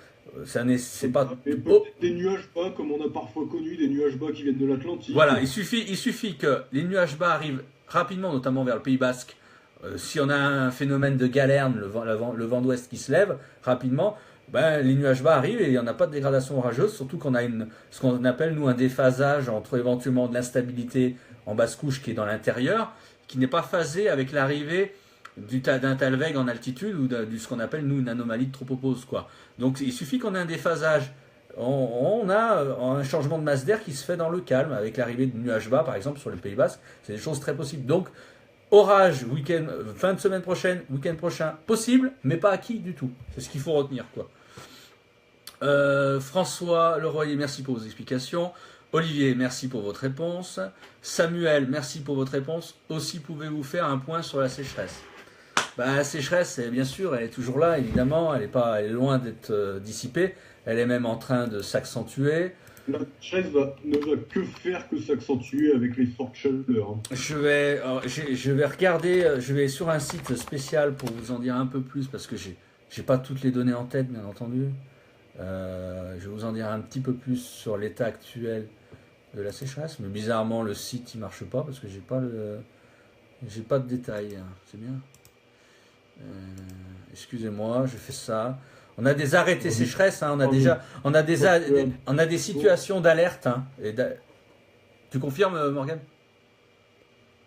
c'est pas... Et peut-être des nuages bas, comme on a parfois connu, des nuages bas qui viennent de l'Atlantique. Voilà, il suffit que les nuages bas arrivent rapidement, notamment vers le Pays Basque. Si on a un phénomène de galerne, le vent d'ouest qui se lève rapidement, ben, les nuages bas arrivent et il n'y en a pas de dégradation orageuse, surtout qu'on a ce qu'on appelle nous un déphasage entre éventuellement de l'instabilité en basse couche qui est dans l'intérieur, qui n'est pas phasé avec l'arrivée d'un talweg en altitude ou de ce qu'on appelle nous une anomalie de tropopause, quoi. Donc il suffit qu'on ait un déphasage, on a un changement de masse d'air qui se fait dans le calme avec l'arrivée de nuages bas par exemple sur le Pays Basque, c'est des choses très possibles. Donc orage, week-end, fin de semaine prochaine, week-end prochain, possible, mais pas acquis du tout. C'est ce qu'il faut retenir, quoi. François Leroyer, merci pour vos explications. Olivier, merci pour votre réponse. Samuel, merci pour votre réponse. Aussi, pouvez-vous faire un point sur la sécheresse? La sécheresse, bien sûr, elle est toujours là, évidemment. Elle est loin d'être dissipée. Elle est même en train de s'accentuer. La sécheresse ne va que faire que s'accentuer avec les fortes chaleurs. Je vais regarder, je vais sur un site spécial pour vous en dire un peu plus, parce que j'ai pas toutes les données en tête, bien entendu. Je vais vous en dire un petit peu plus sur l'état actuel de la sécheresse, mais bizarrement le site il marche pas parce que j'ai pas de détails, hein. C'est bien. Excusez-moi, je fais ça. On a des arrêtés sécheresse, hein. On a des situations d'alerte, hein. Tu confirmes, Morgane?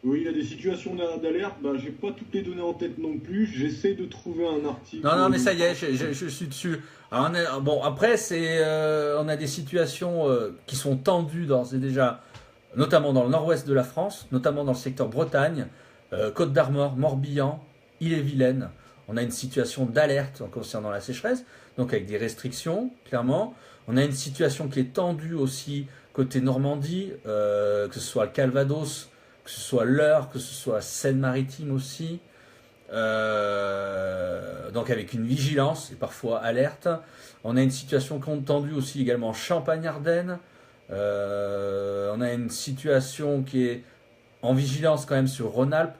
Oui, il y a des situations d'alerte. J'ai pas toutes les données en tête non plus. J'essaie de trouver un article. Non, mais ça y est, je suis dessus. Alors, après, on a des situations qui sont tendues d'ores et déjà, notamment dans le nord-ouest de la France, notamment dans le secteur Bretagne, Côte d'Armor, Morbihan, Ille-et-Vilaine. On a une situation d'alerte concernant la sécheresse, donc avec des restrictions, clairement. On a une situation qui est tendue aussi côté Normandie, que ce soit le Calvados, que ce soit l'Eure, que ce soit Seine-Maritime aussi, donc avec une vigilance et parfois alerte. On a une situation tendue aussi également Champagne-Ardenne. On a une situation qui est en vigilance quand même sur Rhône-Alpes,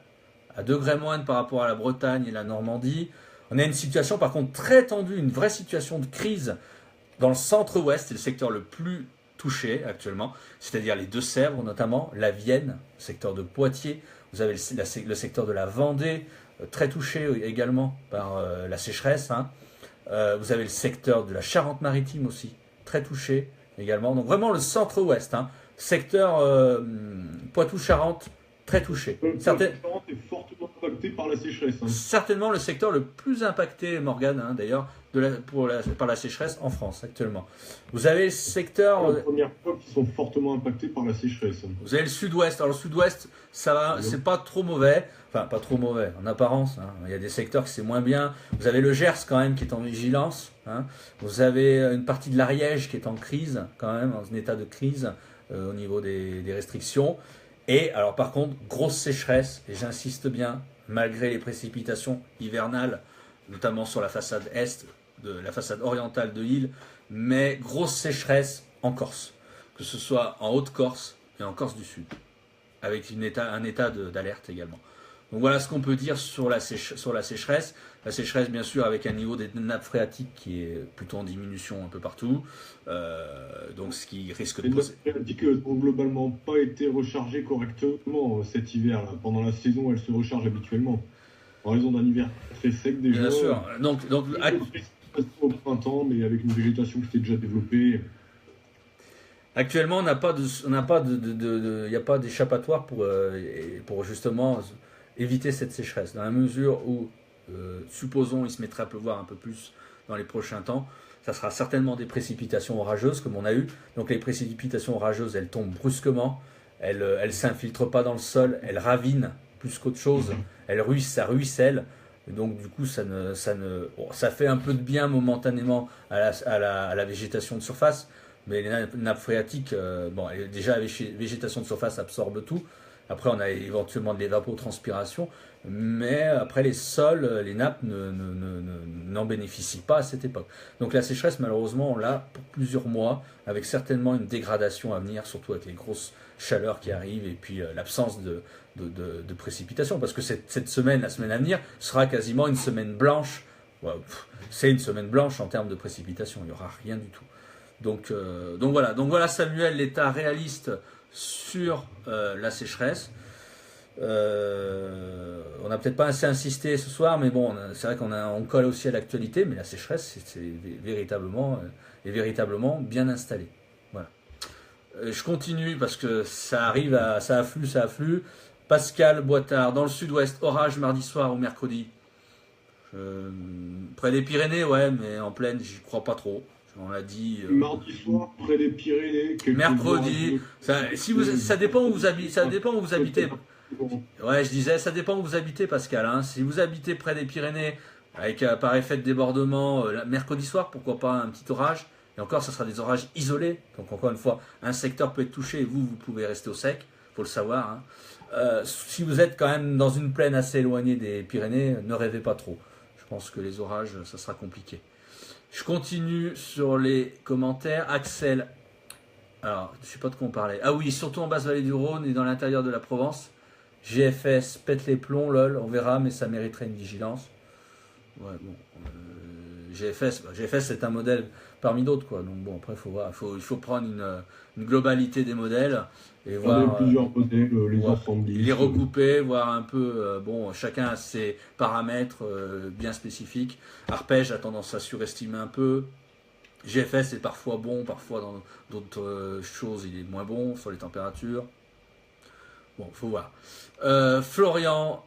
à degrés moindres par rapport à la Bretagne et la Normandie. On a une situation par contre très tendue, une vraie situation de crise dans le centre-ouest, c'est le secteur le plus touché actuellement, c'est-à-dire les Deux-Sèvres notamment, la Vienne, le secteur de Poitiers, vous avez le secteur de la Vendée, très touché également par la sécheresse, hein. Vous avez le secteur de la Charente-Maritime aussi, très touché également, donc vraiment le centre-ouest, hein. Secteur Poitou-Charentes, très touché. Charente est fortement impacté par la sécheresse, hein. Certainement le secteur le plus impacté, Morgane, hein, d'ailleurs, par la sécheresse en France actuellement. Vous avez le secteur... Les premières fois qui sont fortement impactés par la sécheresse. Vous avez le sud-ouest. Alors le sud-ouest, ça va, c'est pas trop mauvais. Enfin, pas trop mauvais en apparence, hein. Il y a des secteurs qui c'est moins bien. Vous avez le Gers quand même qui est en vigilance, hein. Vous avez une partie de l'Ariège qui est en crise, quand même, dans un état de crise au niveau des restrictions. Et alors par contre, grosse sécheresse, et j'insiste bien, malgré les précipitations hivernales, notamment sur la façade est, la façade orientale de l'île, mais grosse sécheresse en Corse, que ce soit en Haute-Corse et en Corse du Sud, avec un état d'alerte également. Donc voilà ce qu'on peut dire sur la sécheresse. La sécheresse, bien sûr, avec un niveau des nappes phréatiques qui est plutôt en diminution un peu partout. Donc ce qui risque de poser... Les nappes phréatiques n'ont globalement pas été rechargées correctement cet hiver. Là. Pendant la saison, elles se rechargent habituellement. En raison d'un hiver très sec déjà. Bien sûr. Donc au printemps, mais avec une végétation qui s'est déjà développée. Actuellement, il n'y a pas d'échappatoire pour justement éviter cette sécheresse. Dans la mesure où, supposons, il se mettrait à pleuvoir un peu plus dans les prochains temps, ça sera certainement des précipitations orageuses comme on a eu. Donc les précipitations orageuses, elles tombent brusquement, elles s'infiltrent pas dans le sol, elles ravinent plus qu'autre chose, ça ruisselle. Et donc du coup, ça fait un peu de bien momentanément à la végétation de surface. Mais les nappes phréatiques, déjà la végétation de surface absorbe tout. Après, on a éventuellement de l'évapotranspiration. Mais après, les sols, les nappes n'en bénéficient pas à cette époque. Donc la sécheresse, malheureusement, on l'a pour plusieurs mois, avec certainement une dégradation à venir, surtout avec les grosses chaleurs qui arrivent et puis l'absence de précipitations. Parce que cette semaine, la semaine à venir, sera quasiment une semaine blanche. C'est une semaine blanche en termes de précipitations. Il n'y aura rien du tout. Donc voilà Samuel, l'état réaliste sur la sécheresse. On n'a peut-être pas assez insisté ce soir, mais bon, c'est vrai qu'on colle aussi à l'actualité, mais la sécheresse c'est véritablement bien installé. Voilà. Je continue parce que ça afflue. Pascal Boitard, dans le sud-ouest, orage mardi soir ou mercredi. Près des Pyrénées, ouais, mais en plaine, j'y crois pas trop. On l'a dit. Mardi soir, près des Pyrénées. Mercredi. Ça dépend où vous habitez. Ça dépend où vous habitez. Ouais, je disais, ça dépend où vous habitez, Pascal. Hein. Si vous habitez près des Pyrénées, avec par effet de débordement, mercredi soir, pourquoi pas un petit orage. Et encore, ça sera des orages isolés. Donc encore une fois, un secteur peut être touché et vous pouvez rester au sec. Faut le savoir. Hein. Si vous êtes quand même dans une plaine assez éloignée des Pyrénées, ne rêvez pas trop. Je pense que les orages, ça sera compliqué. Je continue sur les commentaires. Axel, alors je ne sais pas de quoi on parlait. Ah oui, surtout en basse vallée du Rhône et dans l'intérieur de la Provence. GFS pète les plombs, lol, on verra, mais ça mériterait une vigilance. Ouais, bon. GFS c'est un modèle parmi d'autres, quoi. Donc bon, après, il faut voir, il faut prendre une globalité des modèles et voir plusieurs modèles, les ensembles, les recouper, voir un peu. Chacun a ses paramètres bien spécifiques. Arpège a tendance à surestimer un peu. GFS est parfois bon, parfois dans d'autres choses, il est moins bon sur les températures. Bon, faut voir. Florian,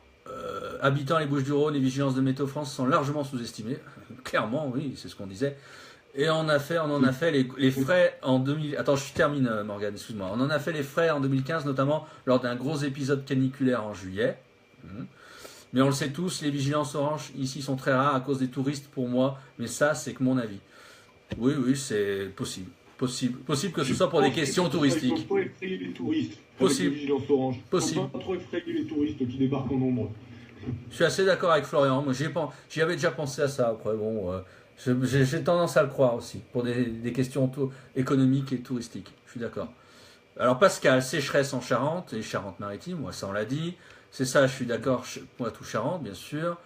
habitant les Bouches-du-Rhône, les vigilances de Météo France sont largement sous-estimées. Clairement, oui, c'est ce qu'on disait. Et on en a fait les frais en 2000. Attends, je termine, Morgane, excuse-moi. On en a fait les frais en 2015, notamment lors d'un gros épisode caniculaire en juillet. Mais on le sait tous, les vigilances orange ici sont très rares à cause des touristes pour moi. Mais ça, c'est que mon avis. Oui, c'est possible. Possible que ce soit pour des questions touristiques. Il ne faut pas effrayer les touristes. Possible. Avec les vigilances orange. Possible. Il ne faut pas trop effrayer les touristes qui débarquent en nombre. Je suis assez d'accord avec Florian. Moi, j'y avais déjà pensé à ça. Après, bon, j'ai tendance à le croire aussi pour des questions économiques et touristiques. Je suis d'accord. Alors Pascal, sécheresse en Charente et Charente-Maritime. Moi, ça on l'a dit. C'est ça, je suis d'accord. Poitou-Charentes, bien sûr.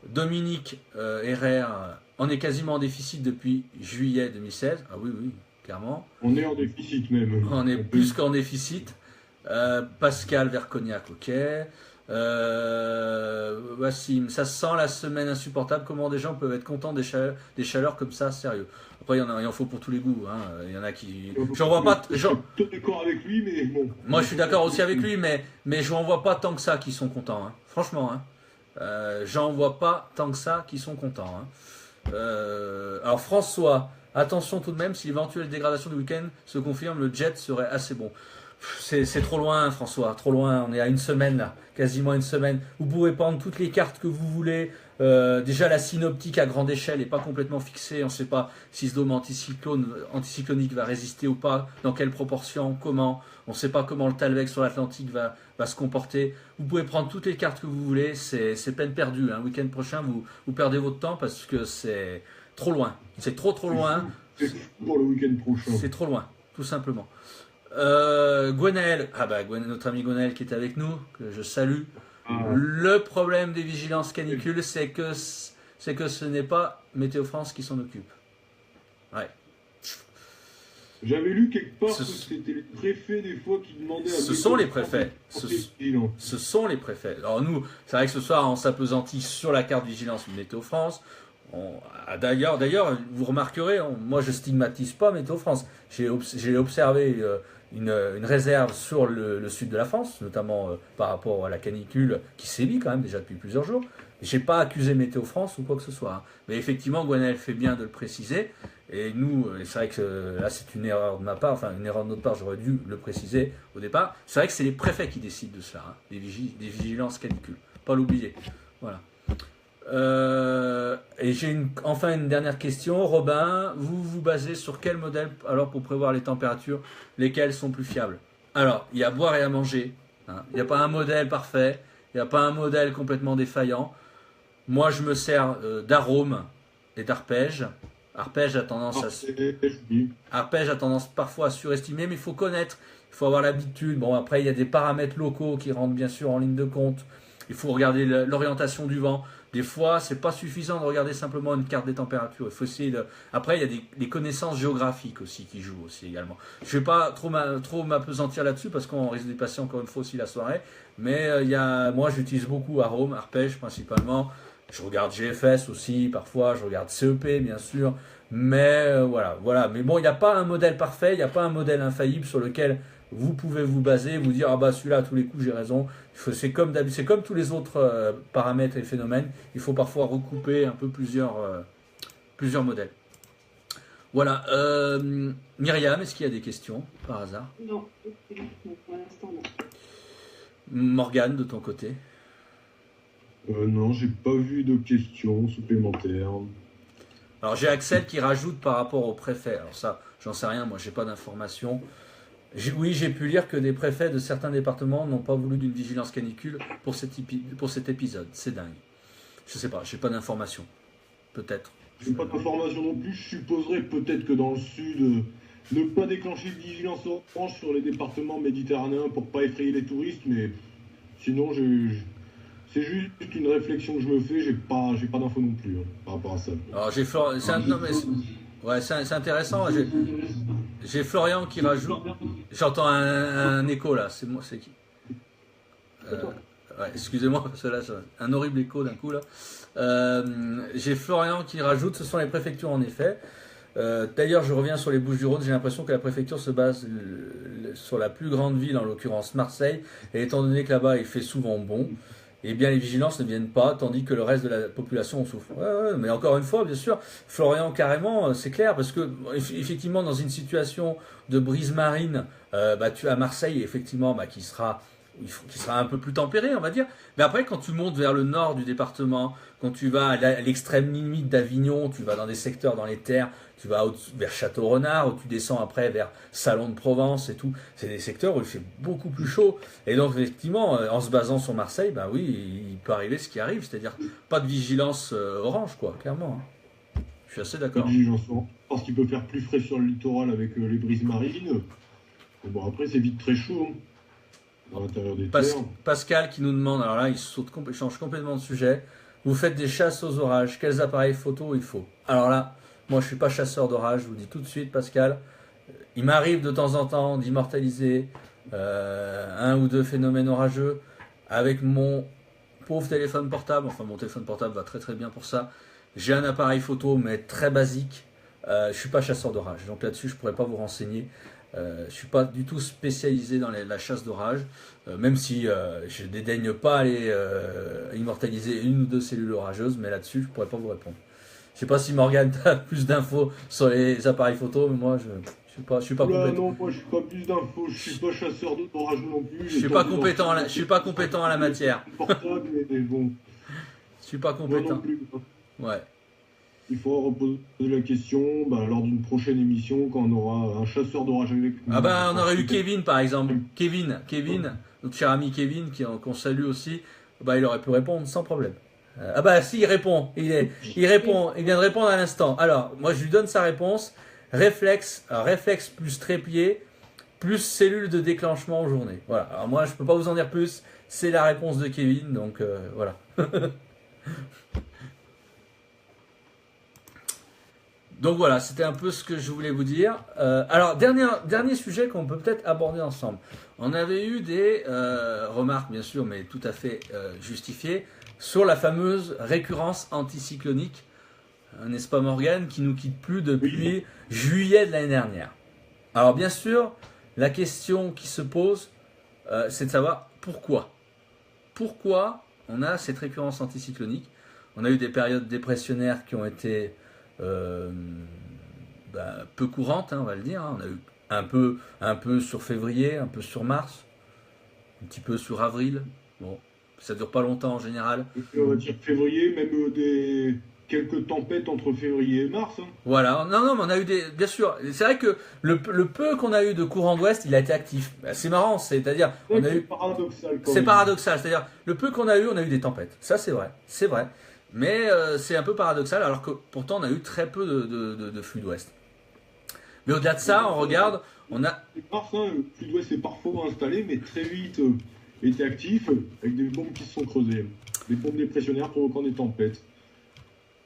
Dominique RR, on est quasiment en déficit depuis juillet 2016. Ah oui, clairement. On est en déficit même. On est plus qu'en déficit. Pascal Vercognac, ok. Wassim, ça sent la semaine insupportable. Comment des gens peuvent être contents des chaleurs comme ça, sérieux. Après, il en faut pour tous les goûts. Hein. Il y en a qui. J'en vois pas. Je suis tout d'accord avec lui, mais bon. Moi, je suis d'accord aussi avec lui, mais je n'en vois pas tant que ça qui sont contents. Hein. Franchement, j'en vois pas tant que ça qui sont contents. Hein. Alors, François, attention tout de même, si l'éventuelle dégradation du week-end se confirme, le jet serait assez bon. C'est trop loin, François, trop loin. On est à une semaine là, quasiment une semaine. Vous pouvez prendre toutes les cartes que vous voulez. Déjà, la synoptique à grande échelle n'est pas complètement fixée. On ne sait pas si ce dôme anticyclonique va résister ou pas, dans quelle proportion, comment. On ne sait pas comment le Talweg sur l'Atlantique va se comporter. Vous pouvez prendre toutes les cartes que vous voulez. C'est peine perdue. Hein. Le week-end prochain, vous perdez votre temps parce que c'est trop loin. C'est trop loin. Pour le week-end prochain. C'est trop loin, tout simplement. Gwenaël, notre ami Gwenaël qui est avec nous, que je salue. Le problème des vigilances canicules, c'est que ce n'est pas Météo France qui s'en occupe. Ouais. J'avais lu quelque part Ce- que c'était les préfets des fois qui demandaient à... Ce sont les préfets. Ce sont les préfets. Alors nous, c'est vrai que ce soir, on s'appesantit sur la carte vigilance Météo France. D'ailleurs, vous remarquerez, moi je stigmatise pas Météo France. J'ai observé une réserve sur le sud de la France, notamment par rapport à la canicule qui sévit quand même déjà depuis plusieurs jours. J'ai pas accusé Météo France ou quoi que ce soit, hein. Mais effectivement, Gwenaël fait bien de le préciser. Et nous, c'est vrai que là, c'est une erreur de ma part, enfin une erreur de notre part, j'aurais dû le préciser au départ. C'est vrai que c'est les préfets qui décident de cela, hein, des vigilances canicules. Pas l'oublier. Voilà. Et j'ai enfin une dernière question. Robin, vous vous basez sur quel modèle alors pour prévoir les températures, lesquels sont plus fiables? Alors, il y a à boire et à manger, hein. Il n'y a pas un modèle parfait, il n'y a pas un modèle complètement défaillant. Moi, je me sers d'arôme et d'arpège. Arpège a tendance parfois à surestimer, mais il faut connaître, il faut avoir l'habitude. Bon, après, il y a des paramètres locaux qui rentrent bien sûr en ligne de compte. Il faut regarder l'orientation du vent. Des fois, c'est pas suffisant de regarder simplement une carte des températures. Il faut essayer de... Après, il y a des connaissances géographiques aussi qui jouent aussi également. Je vais pas trop m'apesantir là-dessus parce qu'on risque de passer encore une fois aussi la soirée. Mais moi, j'utilise beaucoup arôme, arpège principalement. Je regarde GFS aussi, parfois, je regarde CEP, bien sûr. Mais voilà. Mais bon, il n'y a pas un modèle parfait, il n'y a pas un modèle infaillible sur lequel vous pouvez vous baser, vous dire, ah bah celui-là, à tous les coups, j'ai raison. C'est comme tous les autres paramètres et phénomènes. Il faut parfois recouper un peu plusieurs modèles. Voilà. Myriam, est-ce qu'il y a des questions, par hasard? Non, pour l'instant, non. Morgane, de ton côté? Non, j'ai pas vu de questions supplémentaires. Alors j'ai Axel qui rajoute par rapport au préfet. Alors ça, j'en sais rien, moi j'ai pas d'informations. Oui, j'ai pu lire que des préfets de certains départements n'ont pas voulu d'une vigilance canicule pour cet épisode. C'est dingue. Je sais pas, j'ai pas d'informations. Peut-être. J'ai pas d'informations non plus. Je supposerais peut-être que dans le sud, ne pas déclencher de vigilance orange sur les départements méditerranéens pour pas effrayer les touristes, mais sinon c'est juste une réflexion que je me fais. J'ai pas d'infos non plus hein, par rapport à ça. Alors c'est intéressant. J'ai Florian qui rajoute. J'entends un écho là. C'est moi, c'est qui? Excusez-moi, parce que là, c'est un horrible écho d'un coup là. J'ai Florian qui rajoute, ce sont les préfectures en effet. D'ailleurs, je reviens sur les Bouches-du-Rhône. J'ai l'impression que la préfecture se base sur la plus grande ville, en l'occurrence Marseille. Et étant donné que là-bas, il fait souvent bon, eh bien les vigilances ne viennent pas, tandis que le reste de la population en souffre. Ouais, mais encore une fois, bien sûr, Florian, carrément, c'est clair, parce que effectivement, dans une situation de brise marine, tu as Marseille, effectivement, qui sera un peu plus tempéré, on va dire. Mais après, quand tu montes vers le nord du département, quand tu vas à l'extrême limite d'Avignon, tu vas dans des secteurs, dans les terres, tu vas vers Château-Renard, où tu descends après vers Salon de Provence et tout. C'est des secteurs où il fait beaucoup plus chaud. Et donc, effectivement, en se basant sur Marseille, oui, il peut arriver ce qui arrive, c'est-à-dire pas de vigilance orange, quoi, clairement. Hein. Je suis assez d'accord. Pas de vigilance orange, parce qu'il peut faire plus frais sur le littoral avec les brises marines. Bon, après, c'est vite très chaud. Hein. Dans l'intérieur des terres. Pascal qui nous demande, alors là il change complètement de sujet, vous faites des chasses aux orages, quels appareils photo il faut? Alors là, moi je suis pas chasseur d'orage, je vous dis tout de suite Pascal, il m'arrive de temps en temps d'immortaliser un ou deux phénomènes orageux avec mon pauvre téléphone portable, enfin mon téléphone portable va très très bien pour ça, j'ai un appareil photo mais très basique, je suis pas chasseur d'orage, donc là-dessus je pourrais pas vous renseigner. Je ne suis pas du tout spécialisé dans la chasse d'orage, même si je dédaigne pas aller immortaliser une ou deux cellules orageuses, mais là-dessus je ne pourrais pas vous répondre. Je ne sais pas si Morgane a plus d'infos sur les appareils photo, mais moi je ne suis pas compétent. Non, moi je suis pas plus d'infos, je suis pas chasseur d'orage non plus. Je suis pas compétent à la matière. Portable, mais bon. Je suis pas compétent. Moi non plus. Ouais. Il faudra reposer la question lors d'une prochaine émission quand on aura un chasseur d'orage avec nous. On aurait eu Kevin par exemple. Kevin, notre cher ami Kevin, qu'on salue aussi, il aurait pu répondre sans problème. Si, il répond. Il répond. Il vient de répondre à l'instant. Alors, moi je lui donne sa réponse. Réflexe plus trépied, plus cellules de déclenchement en journée. Voilà. Alors moi, je peux pas vous en dire plus. C'est la réponse de Kevin, donc voilà. Donc voilà, c'était un peu ce que je voulais vous dire. Alors, dernier sujet qu'on peut peut-être aborder ensemble. On avait eu des remarques, bien sûr, mais tout à fait justifiées, sur la fameuse récurrence anticyclonique, n'est-ce pas Morgane, qui nous quitte plus depuis juillet de l'année dernière. Alors bien sûr, la question qui se pose, c'est de savoir pourquoi. Pourquoi on a cette récurrence anticyclonique? On a eu des périodes dépressionnaires qui ont été peu courantes, on va le dire. On a eu un peu sur février, un peu sur mars, un petit peu sur avril. Bon, ça dure pas longtemps en général. On va dire février, même quelques tempêtes entre février et mars. Voilà, non, mais on a eu bien sûr, c'est vrai que le peu qu'on a eu de courant d'ouest, il a été actif. C'est marrant, c'est-à-dire, c'est paradoxal. C'est paradoxal, c'est-à-dire, le peu qu'on a eu des tempêtes. Ça, c'est vrai. Mais c'est un peu paradoxal, alors que pourtant on a eu très peu de flux d'ouest. Mais au-delà de ça, on regarde, on a... Mars, le flux d'ouest est parfois installé, mais très vite était actif, avec des bombes qui se sont creusées. Des bombes dépressionnaires provoquant des tempêtes.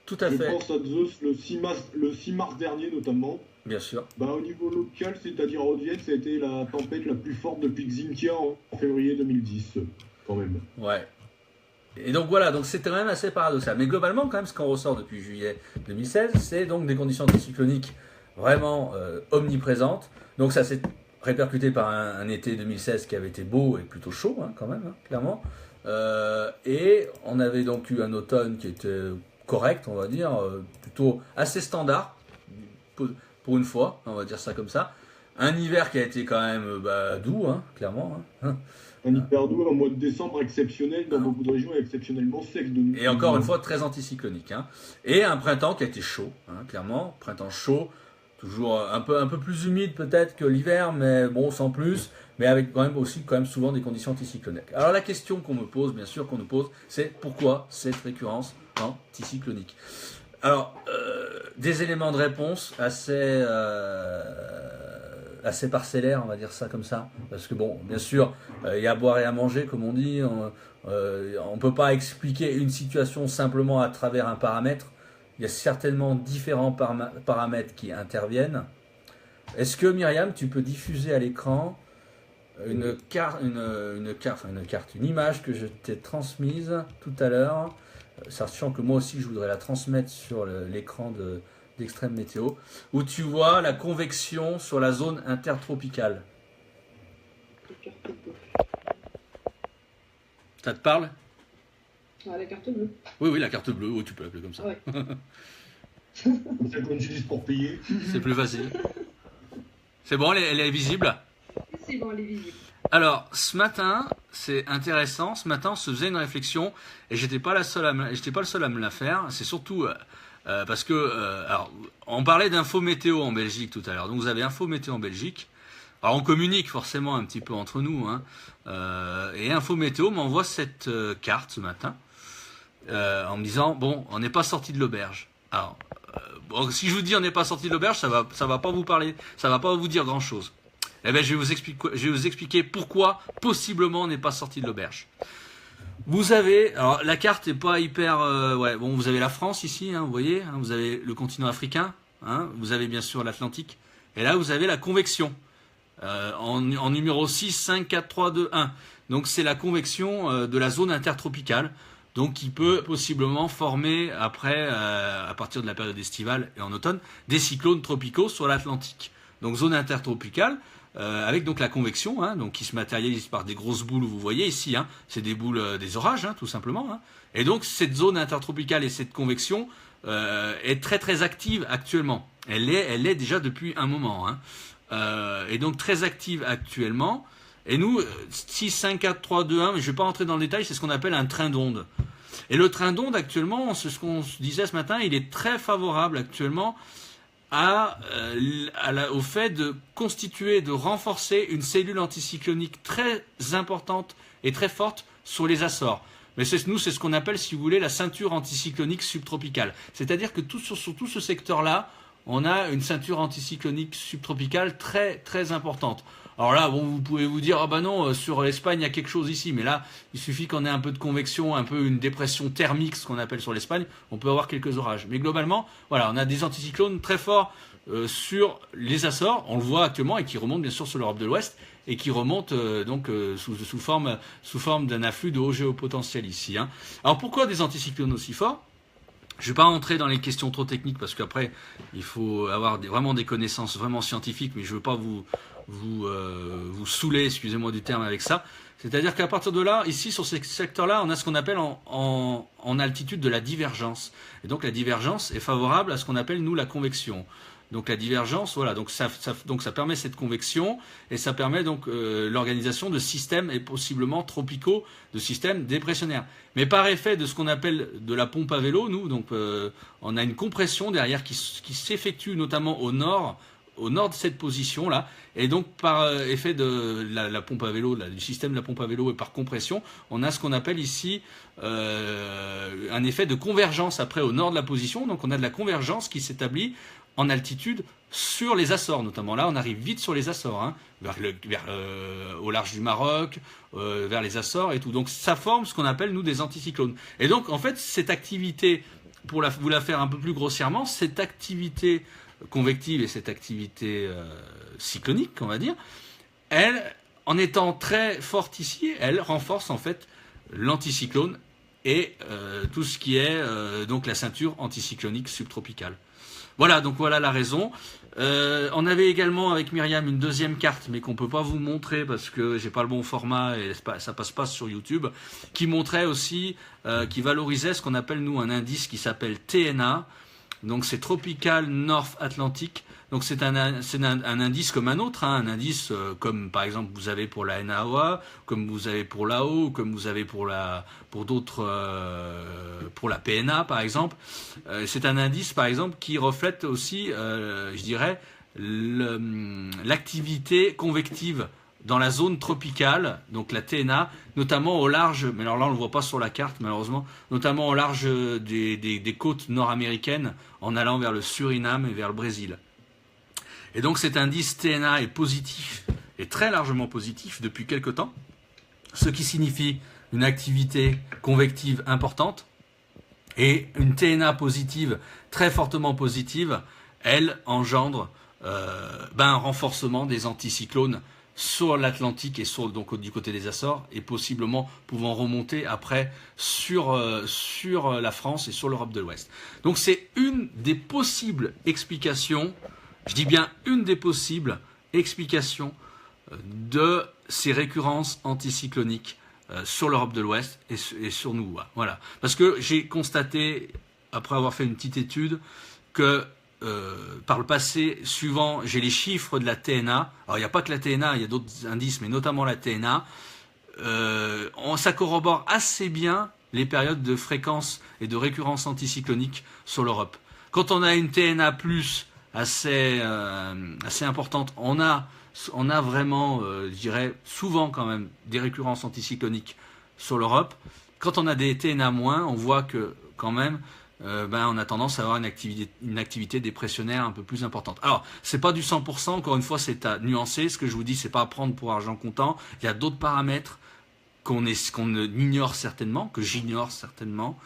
Tout à fait. Je pense à Zeus le 6 mars dernier notamment. Bien sûr. Au niveau local, c'est-à-dire à Haute-Vienne, ça a été la tempête la plus forte depuis Xynthia en février 2010, quand même. Ouais. Et donc voilà, donc c'est quand même assez paradoxal. Mais globalement, quand même, ce qu'on ressort depuis juillet 2016, c'est donc des conditions anticycloniques vraiment omniprésentes. Donc ça s'est répercuté par un été 2016 qui avait été beau et plutôt chaud, quand même, clairement. Et on avait donc eu un automne qui était correct, on va dire, plutôt assez standard, pour une fois, on va dire ça comme ça. Un hiver qui a été quand même doux, clairement. Un hiver doux, un mois de décembre exceptionnel dans beaucoup de régions et exceptionnellement sec. Et encore une fois, très anticyclonique. Et un printemps qui a été chaud, clairement. Printemps chaud, toujours un peu plus humide peut-être que l'hiver, mais bon, sans plus. Mais avec quand même souvent des conditions anticycloniques. Alors la question qu'on me pose, bien sûr qu'on nous pose, c'est pourquoi cette récurrence anticyclonique? Alors, des éléments de réponse assez parcellaires, on va dire ça comme ça. Parce que bon, bien sûr, il y a à boire et à manger, comme on dit. On ne peut pas expliquer une situation simplement à travers un paramètre. Il y a certainement différents paramètres qui interviennent. Est-ce que Myriam, tu peux diffuser à l'écran une image que je t'ai transmise tout à l'heure, sachant que moi aussi je voudrais la transmettre sur l'écran d'Extrême Météo, où tu vois la convection sur la zone intertropicale. Ça te parle? La carte bleue. Oui, la carte bleue, tu peux l'appeler comme ça. Ouais. C'est qu'on utilise pour payer. C'est plus facile. C'est bon, elle est visible? C'est bon, elle est visible. Alors, ce matin, c'est intéressant. Ce matin, on se faisait une réflexion et j'étais pas le seul à me la faire. C'est surtout parce que, alors, on parlait d'info météo en Belgique tout à l'heure. Donc, vous avez info météo en Belgique. Alors, on communique forcément un petit peu entre nous. Et info météo m'envoie cette carte ce matin en me disant, bon, on n'est pas sorti de l'auberge. Alors, si je vous dis on n'est pas sorti de l'auberge, ça va pas vous parler, ça va pas vous dire grand chose. Eh bien, je vais vous expliquer pourquoi possiblement on n'est pas sorti de l'auberge. Vous avez, alors la carte est pas hyper, vous avez la France ici, vous voyez, vous avez le continent africain, vous avez bien sûr l'Atlantique, et là vous avez la convection en numéro 6, 5, 4, 3, 2, 1. Donc c'est la convection de la zone intertropicale. Donc qui peut possiblement former après, à partir de la période estivale et en automne, des cyclones tropicaux sur l'Atlantique. Donc zone intertropicale, avec donc la convection, donc qui se matérialise par des grosses boules, vous voyez ici, c'est des boules, des orages, tout simplement. Et donc cette zone intertropicale et cette convection est très très active actuellement. Elle l'est déjà depuis un moment. Et donc très active actuellement. Et nous, 6, 5, 4, 3, 2, 1, mais je ne vais pas rentrer dans le détail, c'est ce qu'on appelle un train d'onde. Et le train d'onde, actuellement, c'est ce qu'on se disait ce matin, il est très favorable actuellement au fait de constituer, de renforcer une cellule anticyclonique très importante et très forte sur les Açores. Mais c'est ce qu'on appelle, si vous voulez, la ceinture anticyclonique subtropicale. C'est-à-dire que sur tout ce secteur-là, on a une ceinture anticyclonique subtropicale très très importante. Alors là, bon, vous pouvez vous dire, ah bah non, sur l'Espagne, il y a quelque chose ici. Mais là, il suffit qu'on ait un peu de convection, un peu une dépression thermique, ce qu'on appelle sur l'Espagne, on peut avoir quelques orages. Mais globalement, voilà, on a des anticyclones très forts sur les Açores, on le voit actuellement, et qui remontent bien sûr sur l'Europe de l'Ouest, et qui remontent sous forme d'un afflux de haut géopotentiel ici. Hein. Alors pourquoi des anticyclones aussi forts ? Je ne vais pas rentrer dans les questions trop techniques, parce qu'après, il faut avoir vraiment des connaissances vraiment scientifiques, mais je ne veux pas vous saouler, excusez-moi du terme, avec ça. C'est-à-dire qu'à partir de là, ici, sur ces secteurs-là, on a ce qu'on appelle en altitude de la divergence. Et donc la divergence est favorable à ce qu'on appelle, nous, la convection. Donc la divergence, voilà, donc ça permet cette convection, et ça permet donc l'organisation de systèmes, et possiblement tropicaux, de systèmes dépressionnaires. Mais par effet de ce qu'on appelle de la pompe à vélo, nous, donc on a une compression derrière qui s'effectue notamment au nord de cette position-là, et donc par effet de la pompe à vélo, du système de la pompe à vélo, et par compression, on a ce qu'on appelle ici un effet de convergence après au nord de la position. Donc on a de la convergence qui s'établit en altitude sur les Açores, notamment. Là, on arrive vite sur les Açores, hein, au large du Maroc, vers les Açores et tout. Donc ça forme ce qu'on appelle, nous, des anticyclones. Et donc, en fait, cette activité, pour vous la faire un peu plus grossièrement, cette activité convective et cette activité cyclonique, on va dire, elle, en étant très forte ici, elle renforce en fait l'anticyclone et tout ce qui est donc la ceinture anticyclonique subtropicale. Voilà, donc voilà la raison. On avait également avec Myriam une deuxième carte, mais qu'on peut pas vous montrer parce que j'ai pas le bon format et ça passe pas sur YouTube, qui montrait aussi, qui valorisait ce qu'on appelle nous un indice qui s'appelle TNA. Donc c'est Tropical North Atlantic. Donc c'est un indice comme un autre, hein, un indice comme par exemple vous avez pour la NAOA, comme vous avez pour l'AO, comme vous avez pour d'autres, pour la PNA par exemple. C'est un indice par exemple qui reflète aussi, je dirais, l'activité convective dans la zone tropicale, donc la TNA, notamment au large, mais alors là on ne le voit pas sur la carte malheureusement, notamment au large des côtes nord-américaines en allant vers le Suriname et vers le Brésil. Et donc cet indice TNA est positif, est très largement positif depuis quelque temps, ce qui signifie une activité convective importante, et une TNA positive, très fortement positive, elle engendre un renforcement des anticyclones sur l'Atlantique et donc du côté des Açores, et possiblement pouvant remonter après sur la France et sur l'Europe de l'Ouest. Donc c'est une des possibles explications, je dis bien une des possibles explications de ces récurrences anticycloniques sur l'Europe de l'Ouest et sur nous. Voilà. Parce que j'ai constaté, après avoir fait une petite étude, que par le passé, suivant, j'ai les chiffres de la TNA. Alors il n'y a pas que la TNA, il y a d'autres indices, mais notamment la TNA. Ça corrobore assez bien les périodes de fréquence et de récurrence anticyclonique sur l'Europe. Quand on a une TNA plus assez importante, on a vraiment, je dirais, souvent quand même des récurrences anticycloniques sur l'Europe. Quand on a des TNA moins, on voit que quand même, on a tendance à avoir une activité dépressionnaire un peu plus importante. Alors, c'est pas du 100%, encore une fois, c'est à nuancer. Ce que je vous dis, c'est pas à prendre pour argent comptant. Il y a d'autres paramètres qu'on ignore certainement, que j'ignore certainement.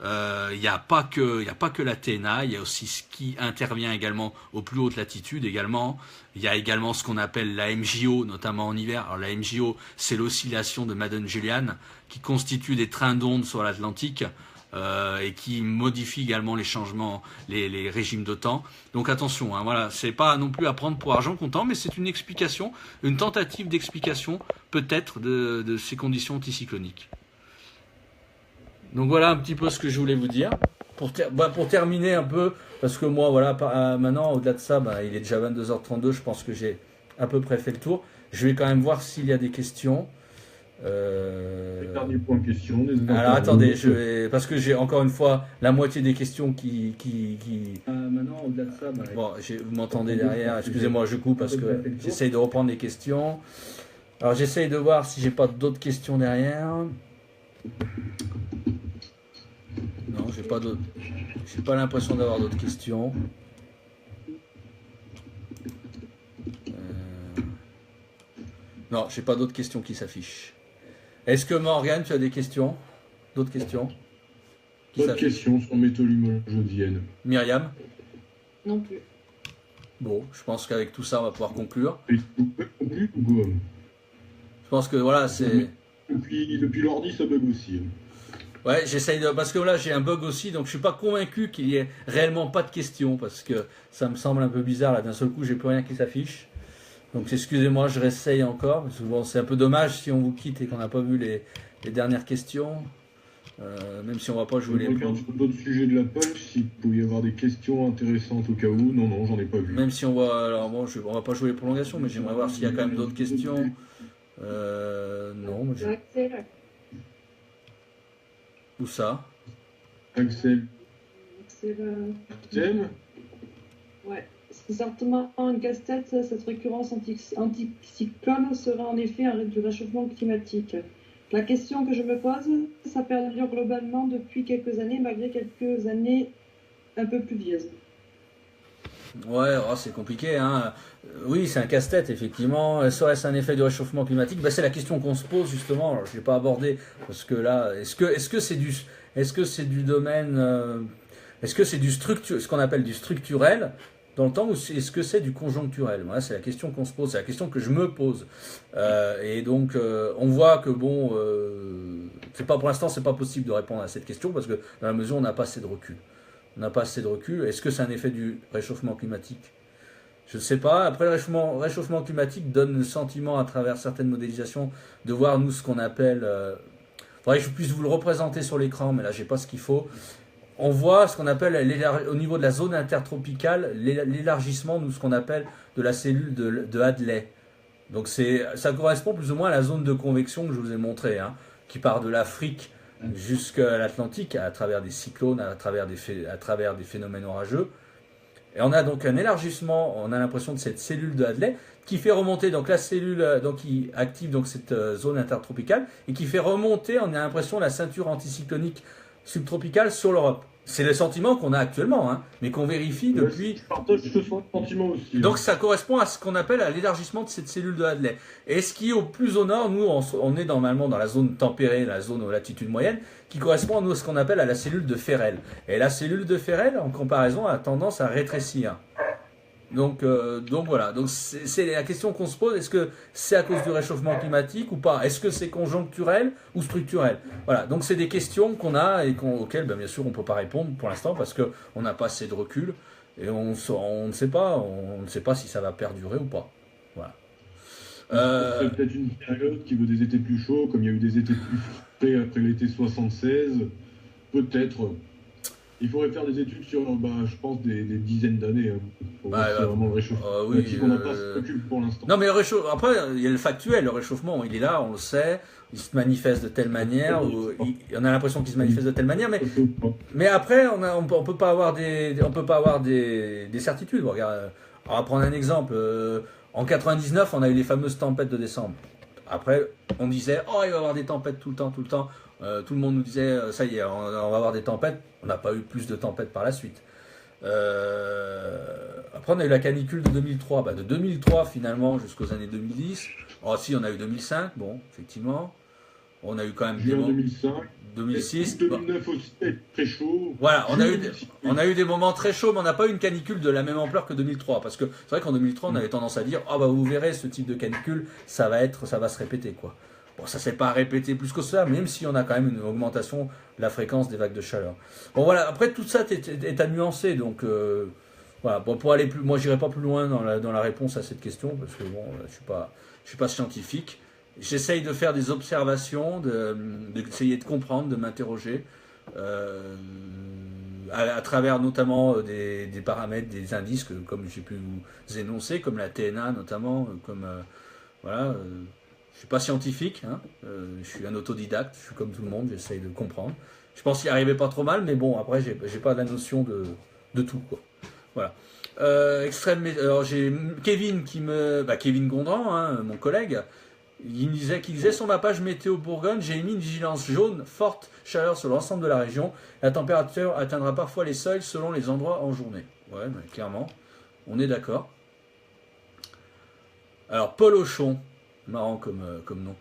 Il n'y a pas que la TNA, il y a aussi ce qui intervient également aux plus hautes latitudes également. Il y a également ce qu'on appelle la MJO, notamment en hiver. Alors la MJO, c'est l'oscillation de Madden-Julian, qui constitue des trains d'ondes sur l'Atlantique, et qui modifie également les changements, les régimes de temps. Donc attention, hein, voilà, c'est pas non plus à prendre pour argent comptant, mais c'est une explication, une tentative d'explication peut-être de ces conditions anticycloniques. Donc voilà un petit peu ce que je voulais vous dire. Pour terminer un peu, parce que moi, voilà, maintenant, au-delà de ça, il est déjà 22h32, je pense que j'ai à peu près fait le tour. Je vais quand même voir s'il y a des questions. Dernier point de question. Alors attendez, parce que j'ai encore une fois la moitié des questions qui... Maintenant, au-delà de ça... Bon, vous m'entendez derrière, excusez-moi, je coupe parce que j'essaye de reprendre les questions. Alors j'essaye de voir si j'ai pas d'autres questions derrière. Non, j'ai pas l'impression d'avoir d'autres questions. Non, j'ai pas d'autres questions qui s'affichent. Est-ce que Morgane, tu as des questions? D'autres questions qui Pas de s'affichent? questions sur Métaux-Limoges de Vienne. Myriam? Non plus. Bon, je pense qu'avec tout ça, on va pouvoir conclure. Facebook non plus ou quoi? Je pense que voilà, c'est... Depuis l'ordi, ça bug aussi. Ouais, j'essaye de... Parce que là, j'ai un bug aussi, donc je suis pas convaincu qu'il y ait réellement pas de questions, parce que ça me semble un peu bizarre, là, d'un seul coup, j'ai plus rien qui s'affiche. Donc excusez-moi, je réessaye encore, parce que bon, c'est un peu dommage si on vous quitte et qu'on n'a pas vu les dernières questions. Même si on va pas jouer Je les... regarde sur d'autres sujets de la pulp, s'il pouvait y avoir des questions intéressantes au cas où. Non, non, j'en ai pas vu. Même si on va... Alors bon, on va pas jouer les prolongations, mais j'aimerais voir s'il y a quand même d'autres questions. Non, mais Axel, où ça? Axel, Axel, ouais. C'est certainement une casse-tête, cette récurrence anticyclone serait en effet un du réchauffement climatique. La question que je me pose, ça perdure globalement depuis quelques années, malgré quelques années un peu pluvieuses. Ouais, oh, c'est compliqué, hein. Oui, c'est un casse-tête, effectivement. Serait-ce un effet du réchauffement climatique? Ben, c'est la question qu'on se pose, justement. Alors, je ne l'ai pas abordé, parce que là, est-ce que c'est du domaine, est-ce que c'est ce qu'on appelle du structurel, dans le temps, ou est-ce que c'est du conjoncturel? Voilà, c'est la question qu'on se pose, c'est la question que je me pose. Et donc, on voit que, bon, pour l'instant, c'est pas possible de répondre à cette question, parce que dans la mesure où on n'a pas assez de recul. On n'a pas assez de recul. Est-ce que c'est un effet du réchauffement climatique? Je ne sais pas. Après, le réchauffement climatique donne le sentiment, à travers certaines modélisations, de voir, nous, ce qu'on appelle... faudrait que je puisse vous le représenter sur l'écran, mais là, j'ai pas ce qu'il faut. On voit ce qu'on appelle, au niveau de la zone intertropicale, l'élargissement, nous, ce qu'on appelle de la cellule de Hadley. Donc, ça correspond plus ou moins à la zone de convection que je vous ai montré, hein, qui part de l'Afrique jusqu'à l'Atlantique, à travers des cyclones, à travers des phénomènes orageux. Et on a donc un élargissement, on a l'impression de cette cellule de Hadley, qui fait remonter donc la cellule, donc qui active donc cette zone intertropicale, et qui fait remonter, on a l'impression, la ceinture anticyclonique subtropicale sur l'Europe. C'est le sentiment qu'on a actuellement, hein, mais qu'on vérifie depuis... Je partage ce sentiment aussi. Donc ça correspond à ce qu'on appelle à l'élargissement de cette cellule de Hadley. Et ce qui est au plus au nord, nous on est normalement dans la zone tempérée, la zone aux latitudes moyennes, qui correspond à nous, ce qu'on appelle à la cellule de Ferrel. Et la cellule de Ferrel, en comparaison, a tendance à rétrécir. Donc voilà, donc c'est la question qu'on se pose, est-ce que c'est à cause du réchauffement climatique ou pas? Est-ce que c'est conjoncturel ou structurel? Voilà, donc c'est des questions qu'on a et auxquelles bien sûr on ne peut pas répondre pour l'instant parce qu'on n'a pas assez de recul et on ne sait pas si ça va perdurer ou pas. Voilà. C'est peut-être une période qui veut des étés plus chauds, comme il y a eu des étés plus frais après l'été 76, peut-être. Il faudrait faire des études sur, je pense, des dizaines d'années. Hein, pour voir si c'est vraiment le réchauffement. Oui, on n'a pas ce recul pour l'instant. Non, mais après, il y a le factuel. Le réchauffement, il est là, on le sait. Il se manifeste de telle manière. On a l'impression qu'il se manifeste de telle manière. Mais après, on peut pas avoir des certitudes. Regarde, on va prendre un exemple. En 99, on a eu les fameuses tempêtes de décembre. Après, on disait, oh, il va y avoir des tempêtes tout le temps. Tout le monde nous disait, ça y est, on va avoir des tempêtes. On n'a pas eu plus de tempêtes par la suite. Après, on a eu la canicule de 2003. De 2003, finalement, jusqu'aux années 2010. Oh, si, on a eu 2005, bon, effectivement. On a eu quand même des moments... 2005. 2006. 2009 aussi, très chaud. Voilà, on a eu des moments très chauds, mais on n'a pas eu une canicule de la même ampleur que 2003. Parce que c'est vrai qu'en 2003, on avait tendance à dire, vous verrez, ce type de canicule, ça va se répéter, quoi. Bon, ça ne s'est pas répété plus que ça, même si on a quand même une augmentation de la fréquence des vagues de chaleur. Bon, voilà, après, tout ça est à nuancer, donc voilà, bon, pour aller plus, moi, j'irai pas plus loin dans la réponse à cette question, parce que bon, je suis pas scientifique. J'essaye de faire des observations, d'essayer de comprendre, de m'interroger, à travers notamment des paramètres, des indices, comme j'ai pu vous énoncer, comme la TNA notamment, comme voilà. Je suis pas scientifique, hein, je suis un autodidacte, je suis comme tout le monde, j'essaye de comprendre. Je pense y arriver pas trop mal, mais bon, après, j'ai pas la notion de tout, quoi. Voilà. Alors j'ai Kevin Kevin Gondran, hein, mon collègue, il disait sur ma page météo Bourgogne, j'ai émis une vigilance jaune, forte chaleur sur l'ensemble de la région. La température atteindra parfois les seuils selon les endroits en journée. Ouais, clairement, on est d'accord. Alors Paul Auchon. Marrant comme nom.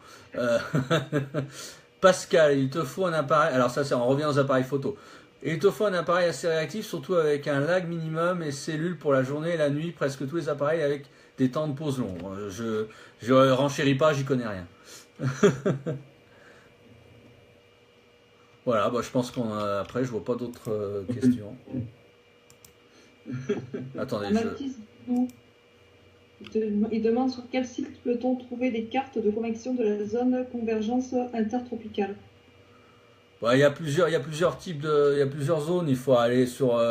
Pascal, il te faut un appareil. Alors ça, on revient aux appareils photo. Il te faut un appareil assez réactif, surtout avec un lag minimum et cellule pour la journée et la nuit. Presque tous les appareils avec des temps de pause longs. Je renchéris pas, j'y connais rien. Voilà, bah, je pense après, je vois pas d'autres questions. Attendez, il demande sur quel site peut-on trouver des cartes de convection de la zone convergence intertropicale. Bah, il y a plusieurs types il y a plusieurs zones. Il faut aller sur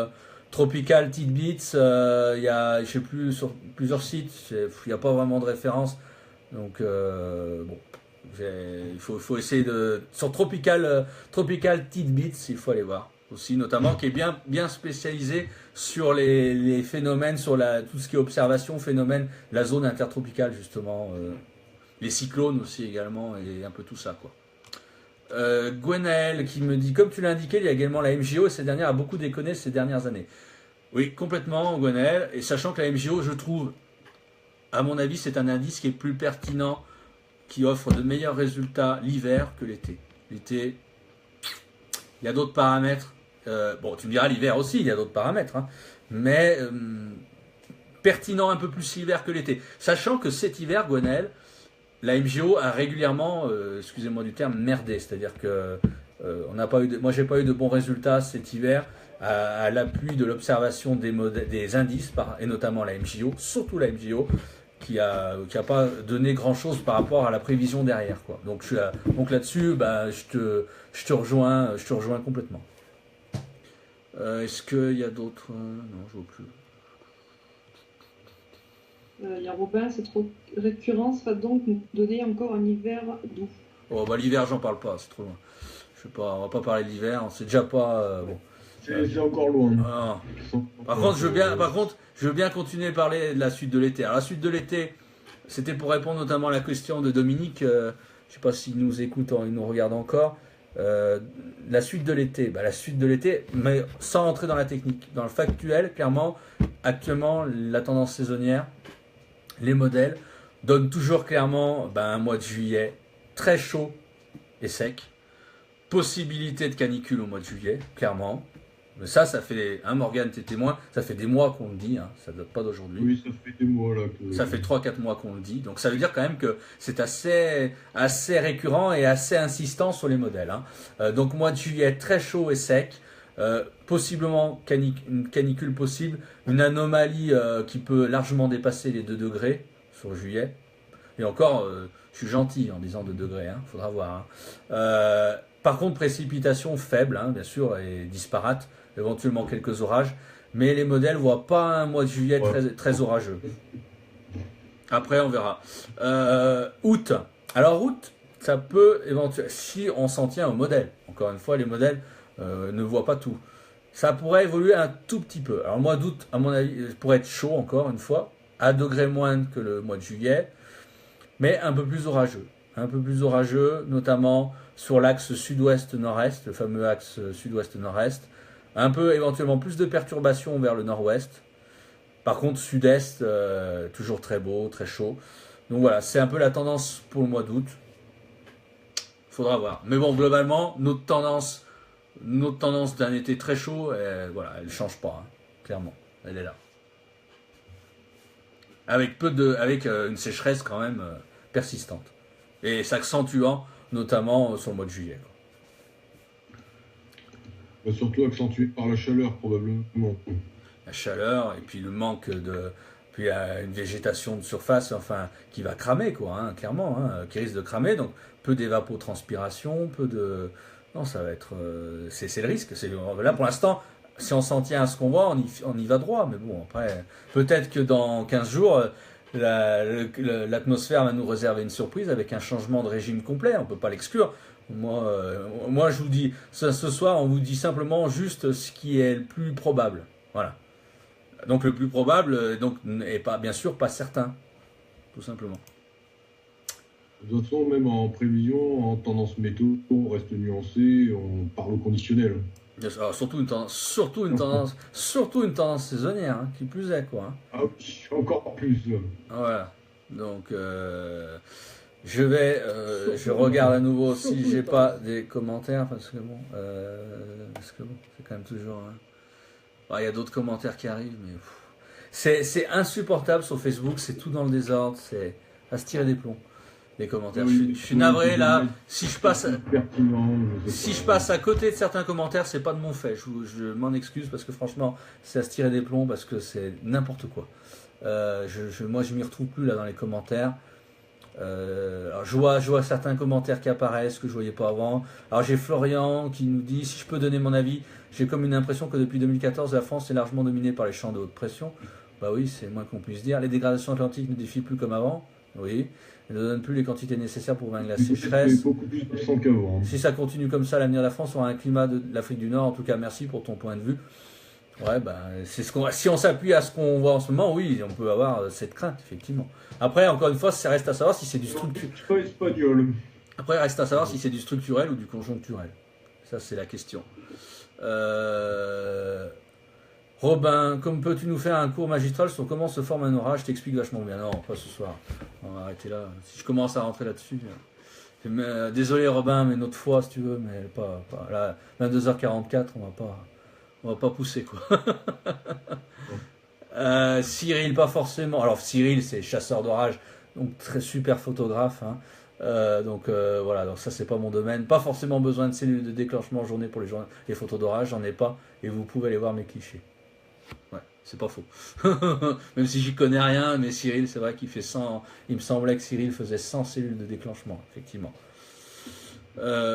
Tropical Tidbits. Il y a, je sais plus, sur plusieurs sites. Il n'y a pas vraiment de référence. Donc bon, il faut essayer sur Tropical Tidbits. Il faut aller voir aussi, notamment qui est bien spécialisé sur les phénomènes, sur tout ce qui est observation, phénomènes, la zone intertropicale justement, les cyclones aussi également et un peu tout ça quoi. Gwenaël qui me dit, comme tu l'as indiqué, il y a également la MJO et cette dernière a beaucoup déconné ces dernières années. Oui, complètement Gwenaël, et sachant que la MJO, je trouve, à mon avis, c'est un indice qui est plus pertinent, qui offre de meilleurs résultats l'hiver que l'été. L'été, il y a d'autres paramètres. Bon, tu me diras l'hiver aussi, il y a d'autres paramètres, hein, mais pertinent un peu plus l'hiver que l'été. Sachant que cet hiver, Gwenaël, la MJO a régulièrement, excusez-moi du terme, merdé. C'est-à-dire que moi, j'ai pas eu de bons résultats cet hiver à l'appui de l'observation des indices, et notamment la MJO, surtout la MJO, qui a pas donné grand-chose par rapport à la prévision derrière, quoi. Donc là-dessus, bah, je te rejoins complètement. Est-ce qu'il y a d'autres non, je vois plus. Il y a Robin, cette récurrence va donc nous donner encore un hiver doux. Oh, bah, l'hiver, j'en parle pas, c'est trop loin. Je sais pas, on va pas parler de l'hiver, c'est déjà pas bon. C'est encore loin. Ah. Par contre, je veux bien continuer à parler de la suite de l'été. Alors, la suite de l'été, c'était pour répondre notamment à la question de Dominique. Je sais pas s'il nous écoute, il nous regarde encore. La suite de l'été, mais sans rentrer dans la technique, dans le factuel, clairement, actuellement, la tendance saisonnière, les modèles donnent toujours clairement un mois de juillet très chaud et sec, possibilité de canicule au mois de juillet, clairement. Mais ça fait, Morgane, t'es témoin, ça fait des mois qu'on le dit, hein, ça date pas d'aujourd'hui. Oui, ça fait des mois là. Ça fait 3-4 mois qu'on le dit, donc ça veut dire quand même que c'est assez récurrent et assez insistant sur les modèles. Hein. Donc mois de juillet très chaud et sec, possiblement une canicule possible, une anomalie qui peut largement dépasser les 2 degrés sur juillet. Et encore, je suis gentil en disant 2 degrés, hein, faudra voir. Hein. Par contre, précipitations faibles, hein, bien sûr, et disparates, éventuellement quelques orages, mais les modèles ne voient pas un mois de juillet très orageux. Après, on verra. Août. Alors, août, ça peut éventuellement, si on s'en tient au modèle. Encore une fois, les modèles ne voient pas tout. Ça pourrait évoluer un tout petit peu. Alors, le mois d'août, à mon avis, pourrait être chaud, encore une fois, à degré moins que le mois de juillet, mais un peu plus orageux. Un peu plus orageux, notamment sur l'axe sud-ouest-nord-est, le fameux axe sud-ouest-nord-est. Un peu éventuellement plus de perturbations vers le nord-ouest. Par contre, sud-est, toujours très beau, très chaud. Donc voilà, c'est un peu la tendance pour le mois d'août. Faudra voir. Mais bon, globalement, notre tendance d'un été très chaud, elle ne change pas, hein, clairement. Elle est là. Avec une sécheresse quand même persistante. Et s'accentuant, notamment sur le mois de juillet. Surtout accentué par la chaleur, probablement. La chaleur, et puis le manque de... Puis il y a une végétation de surface, enfin, qui va cramer, quoi, hein, clairement, hein, qui risque de cramer. Donc, peu d'évapotranspiration, peu de... Non, ça va être... c'est le risque. Là, pour l'instant, si on s'en tient à ce qu'on voit, on y va droit. Mais bon, après, peut-être que dans 15 jours... l'atmosphère va nous réserver une surprise avec un changement de régime complet, on ne peut pas l'exclure. Moi, je vous dis, ce soir, on vous dit simplement juste ce qui est le plus probable. Voilà. Donc le plus probable, et pas, bien sûr, pas certain, tout simplement. De toute façon, même en prévision, en tendance météo, on reste nuancé, on parle au conditionnel. Alors, surtout une tendance saisonnière, hein, qui plus est, quoi. Hein. Ah oui, encore plus. Voilà. Donc Je regarde à nouveau si j'ai pas des commentaires, parce que bon, c'est quand même toujours. Il y a d'autres commentaires qui arrivent, mais c'est insupportable sur Facebook, c'est tout dans le désordre, c'est à se tirer des plombs. Les commentaires. Je suis navré là. Si je passe à côté de certains commentaires, c'est pas de mon fait. Je m'en excuse parce que franchement, c'est à se tirer des plombs parce que c'est n'importe quoi. Moi, je m'y retrouve plus là dans les commentaires. Alors je vois certains commentaires qui apparaissent que je voyais pas avant. Alors j'ai Florian qui nous dit si je peux donner mon avis, j'ai comme une impression que depuis 2014 la France est largement dominée par les champs de haute pression. Bah oui, c'est moins qu'on puisse dire. Les dégradations atlantiques ne défient plus comme avant. Oui. Elles ne donnent plus les quantités nécessaires pour vaincre la sécheresse. Beaucoup plus de sang qu'avant. Si ça continue comme ça, l'avenir de la France aura un climat de l'Afrique du Nord. En tout cas, merci pour ton point de vue. Ouais, c'est si on s'appuie à ce qu'on voit en ce moment, oui, on peut avoir cette crainte, effectivement. Après, encore une fois, ça reste à savoir si c'est du structurel. Après, reste à savoir si c'est du structurel ou du conjoncturel. Ça, c'est la question. Robin, comme peux-tu nous faire un cours magistral sur comment se forme un orage? Je t'explique vachement bien. Non, pas ce soir. On va arrêter là. Si je commence à rentrer là-dessus. Désolé Robin, mais une autre fois si tu veux, mais pas là. 22h44, on va pas pousser quoi. Cyril, pas forcément. Alors Cyril, c'est chasseur d'orage, donc très super photographe. Hein. Voilà, donc ça c'est pas mon domaine. Pas forcément besoin de cellules de déclenchement en journée pour les photos d'orage, j'en ai pas. Et vous pouvez aller voir mes clichés. Ouais, c'est pas faux. Même si j'y connais rien, mais Cyril, c'est vrai qu'il fait 100. Il me semblait que Cyril faisait 100 cellules de déclenchement, effectivement.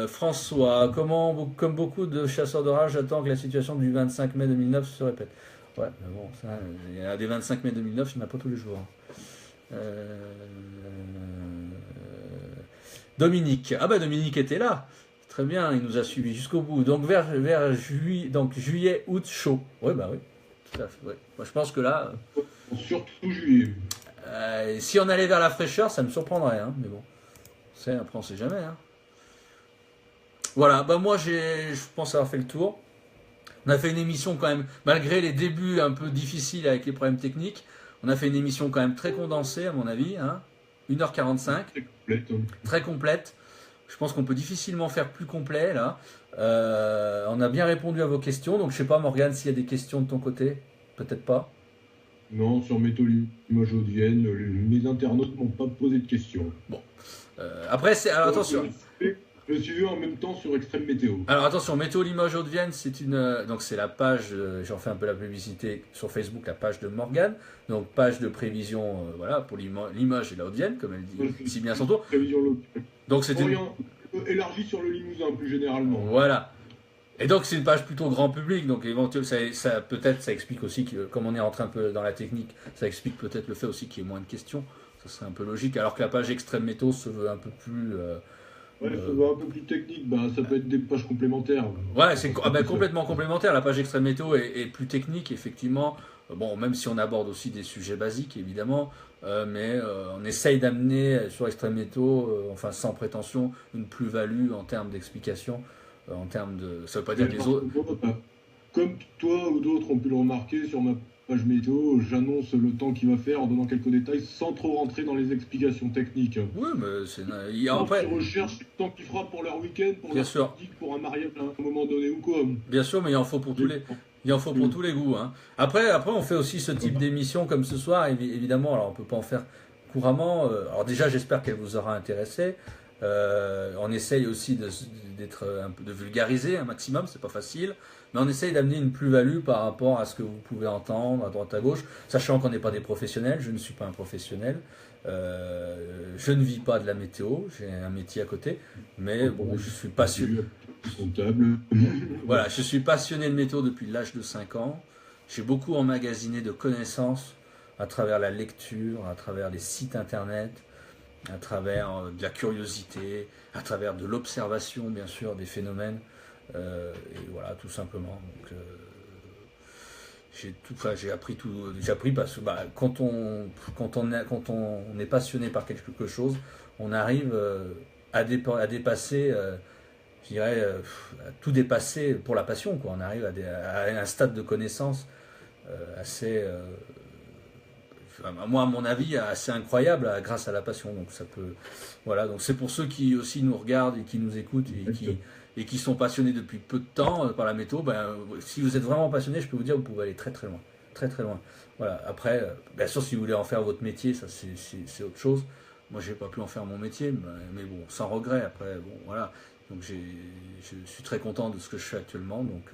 François, comme beaucoup de chasseurs d'orage, j'attends que la situation du 25 mai 2009 se répète. Ouais, mais bon, ça, il y a des 25 mai 2009, il n'y en a pas tous les jours. Dominique. Ah bah Dominique était là. Très bien, il nous a suivis jusqu'au bout. Donc vers juillet, août, chaud. Ouais, bah oui. Tout à fait. Ouais. Moi, je pense que là. Surtout juillet. Si on allait vers la fraîcheur, ça me surprendrait, hein, mais bon. Après, on sait jamais. Hein. Voilà, bah moi je pense avoir fait le tour. On a fait une émission quand même, malgré les débuts un peu difficiles avec les problèmes techniques, on a fait une émission quand même très condensée à mon avis, hein, 1h45, très complète. Je pense qu'on peut difficilement faire plus complet là. On a bien répondu à vos questions, donc je sais pas Morgane s'il y a des questions de ton côté, peut-être pas. Non, sur Météo Limoges Haute-Vienne, les internautes n'ont pas posé de questions. Bon. Après, alors attention. Je suis vu en même temps sur Extrême Météo. Alors attention, Météo Limoges Haute-Vienne, c'est la page, j'en fais un peu la publicité sur Facebook, la page de Morgane, donc page de prévision, voilà, pour Limoges et la Haute-Vienne, comme elle dit si bien son tour. Prévision locale. Donc c'est élargie sur le Limousin plus généralement. Voilà. Et donc c'est une page plutôt grand public, donc éventuellement peut-être ça explique aussi que comme on est rentré un peu dans la technique, ça explique peut-être le fait aussi qu'il y ait moins de questions. Ça serait un peu logique, alors que la page Extrême Météo se veut un peu plus. Ouais, ça va un peu plus technique, ça peut être des pages complémentaires. Ouais, c'est complètement complémentaire. La page Extrême Météo est plus technique, effectivement. Bon, même si on aborde aussi des sujets basiques, évidemment, mais on essaye d'amener sur Extrême Météo, enfin sans prétention, une plus-value en termes d'explication, en termes de. Ça veut pas dire que les autres. Comme toi ou d'autres ont pu le remarquer sur ma page météo, j'annonce le temps qu'il va faire en donnant quelques détails sans trop rentrer dans les explications techniques. Oui, mais c'est. Après, ils recherchent le temps qu'il fera pour leur week-end, pour leur pratique, pour un mariage à un moment donné ou quoi. Bien sûr, mais il en faut pour tous les. Il en faut pour tous les goûts. Hein. Après, on fait aussi ce type d'émission comme ce soir, évidemment. Alors, on peut pas en faire couramment. Alors déjà, j'espère qu'elle vous aura intéressé. On essaye aussi d'être un peu de vulgariser un maximum, c'est pas facile, mais on essaye d'amener une plus-value par rapport à ce que vous pouvez entendre à droite à gauche, sachant qu'on n'est pas des professionnels. Je ne suis pas un professionnel. Je ne vis pas de la météo, j'ai un métier à côté, mais bon, je suis passionné. Comptable. Voilà, je suis passionné de météo depuis l'âge de 5 ans. J'ai beaucoup emmagasiné de connaissances à travers la lecture, à travers les sites internet, à travers de la curiosité, à travers de l'observation, bien sûr, des phénomènes. Et voilà, tout simplement. Donc, j'ai appris tout. J'ai appris parce que quand on est passionné par quelque chose, on arrive à dépasser, je dirais, à tout dépasser pour la passion, quoi. On arrive à un stade de connaissance assez. moi, à mon avis, assez incroyable grâce à la passion. Donc ça peut, voilà. Donc c'est pour ceux qui aussi nous regardent et qui nous écoutent et qui sont passionnés depuis peu de temps par la météo. Ben, si vous êtes vraiment passionné, je peux vous dire, vous pouvez aller très très loin, très très loin. Voilà. Après, bien sûr, si vous voulez en faire votre métier, ça c'est autre chose. Moi, j'ai pas pu en faire mon métier, mais bon, sans regret. Après, bon, voilà. Donc je suis très content de ce que je fais actuellement. Donc,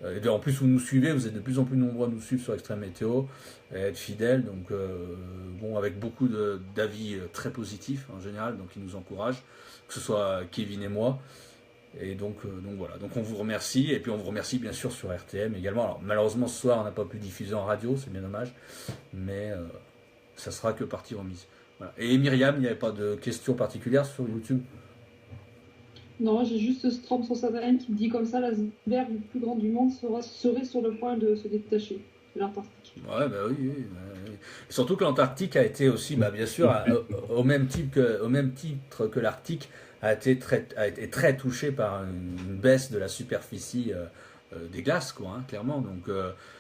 et en plus, vous nous suivez, vous êtes de plus en plus nombreux à nous suivre sur Extrême Météo, et à être fidèles. Donc, bon, avec beaucoup d'avis très positifs en général, donc ils nous encouragent, que ce soit Kevin et moi. Et donc voilà. Donc on vous remercie, et puis on vous remercie bien sûr sur RTM également. Alors malheureusement ce soir on n'a pas pu diffuser en radio, c'est bien dommage, mais ça sera que partie remise. Voilà. Et Myriam, il n'y avait pas de questions particulières sur YouTube? Non, j'ai juste Strom 151 qui me dit comme ça, l'iceberg le plus grand du monde serait sur le point de se détacher de l'Antarctique. Ouais, bah oui, oui, bah oui. Surtout que l'Antarctique a été aussi, bah, bien sûr, au même titre que l'Arctique, a été très touché par une baisse de la superficie des glaces, quoi, hein, clairement. Donc,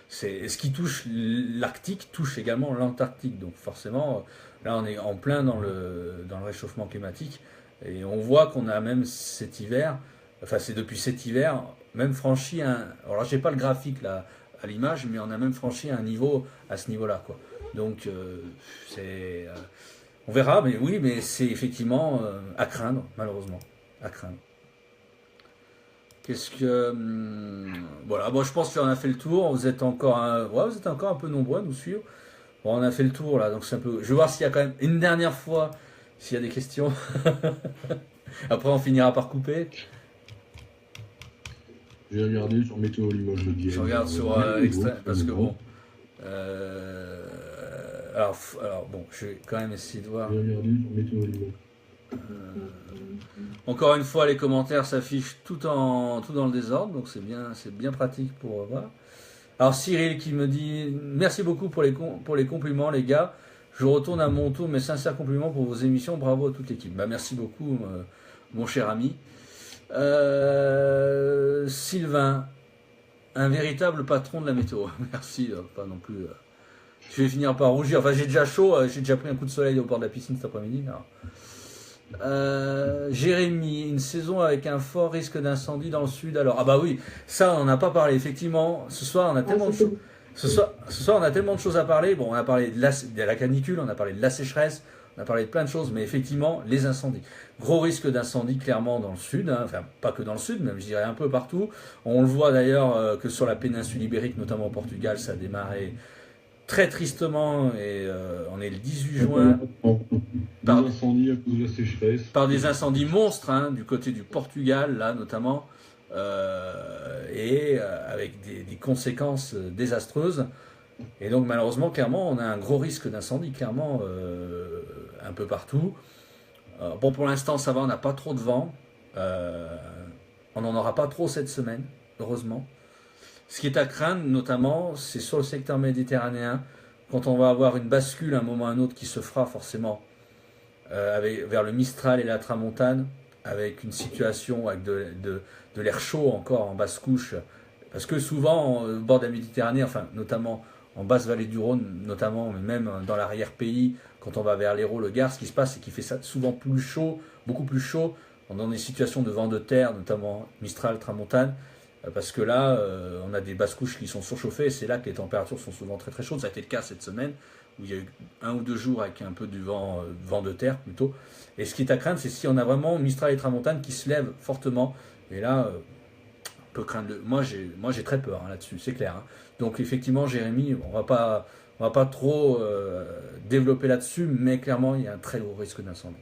ce qui touche l'Arctique touche également l'Antarctique. Donc, forcément, là, on est en plein dans le réchauffement climatique. Et on voit qu'on a même cet hiver, enfin, c'est depuis cet hiver, même franchi un. Alors là, j'ai pas le graphique là à l'image, mais on a même franchi un niveau à ce niveau-là, quoi. Donc, on verra, mais oui, mais c'est effectivement à craindre, malheureusement, à craindre. Qu'est-ce que voilà, bon, je pense qu'on a fait le tour. Vous êtes encore un peu nombreux à nous suivre. Bon, on a fait le tour là, donc c'est un peu. Je vais voir s'il y a quand même une dernière fois s'il y a des questions. Après, on finira par couper. J'ai regardé sur Météo Limoges le billet. Je regarde sur Extrême, parce que bon. Alors bon, je vais quand même essayer de voir. J'ai regardé sur Météo Limoges. Encore une fois, les commentaires s'affichent tout dans le désordre, donc c'est bien pratique pour voir. Alors Cyril qui me dit merci beaucoup pour les compliments les gars. Je retourne à mon tour mes sincères compliments pour vos émissions, bravo à toute l'équipe. Bah merci beaucoup mon cher ami. Sylvain, un véritable patron de la météo. Merci, pas non plus. Je vais finir par rougir. Enfin, j'ai déjà chaud, j'ai déjà pris un coup de soleil au bord de la piscine cet après-midi. Jérémy, une saison avec un fort risque d'incendie dans le sud. Alors, ah bah oui, ça on n'en a pas parlé. Effectivement, ce soir on a tellement de choses. Ce soir on a tellement de choses à parler. Bon, on a parlé de la canicule, on a parlé de la sécheresse, on a parlé de plein de choses, mais effectivement, les incendies. Gros risque d'incendie clairement dans le sud, hein. Enfin pas que dans le sud, même je dirais un peu partout. On le voit d'ailleurs que sur la péninsule ibérique, notamment au Portugal, ça a démarré très tristement et on est le 18 juin Par des incendies à cause de la sécheresse. Par des incendies monstres, hein, du côté du Portugal, là notamment, et avec des conséquences désastreuses. Et donc malheureusement, clairement, on a un gros risque d'incendie, clairement, un peu partout. Bon, pour l'instant, ça va, on n'a pas trop de vent. On n'en aura pas trop cette semaine, heureusement. Ce qui est à craindre, notamment, c'est sur le secteur méditerranéen, quand on va avoir une bascule à un moment ou à un autre qui se fera forcément vers le Mistral et la Tramontane, avec une situation avec de l'air chaud encore en basse couche. Parce que souvent, au bord de la Méditerranée, enfin, notamment en basse vallée du Rhône, notamment, mais même dans l'arrière-pays, quand on va vers l'Hérault, le Gard, ce qui se passe, c'est qu'il fait ça souvent plus chaud, beaucoup plus chaud, dans des situations de vent de terre, notamment Mistral, Tramontane, parce que là, on a des basses couches qui sont surchauffées, et c'est là que les températures sont souvent très très chaudes. Ça a été le cas cette semaine, où il y a eu 1 ou 2 jours avec un peu du vent de terre plutôt. Et ce qui est à craindre, c'est si on a vraiment Mistral et Tramontane qui se lèvent fortement, et là, on peut craindre. Moi, j'ai très peur là-dessus, c'est clair. Hein. Donc effectivement, Jérémy, on va pas trop développer là-dessus, mais clairement, il y a un très gros risque d'incendie.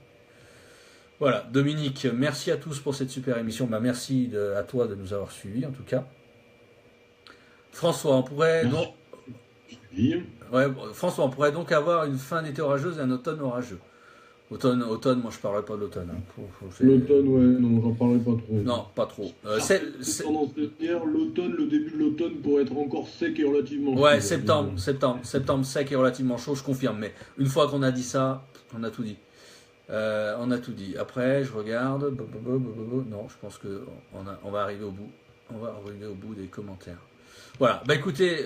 Voilà, Dominique, merci à tous pour cette super émission. Bah, merci à toi de nous avoir suivis, en tout cas. François, on pourrait François, on pourrait donc avoir une fin d'été orageuse et un automne orageux. Automne, moi je parlerai pas de l'automne. Hein. L'automne, ouais, non, j'en parlerai pas trop. Non, pas trop. Tendance de dire, l'automne, le début de l'automne pourrait être encore sec et relativement chaud. Ouais, septembre sec et relativement chaud, je confirme. Mais une fois qu'on a dit ça, on a tout dit. On a tout dit. Après, je regarde. Non, je pense que on va arriver au bout. On va arriver au bout des commentaires. Voilà. Bah écoutez,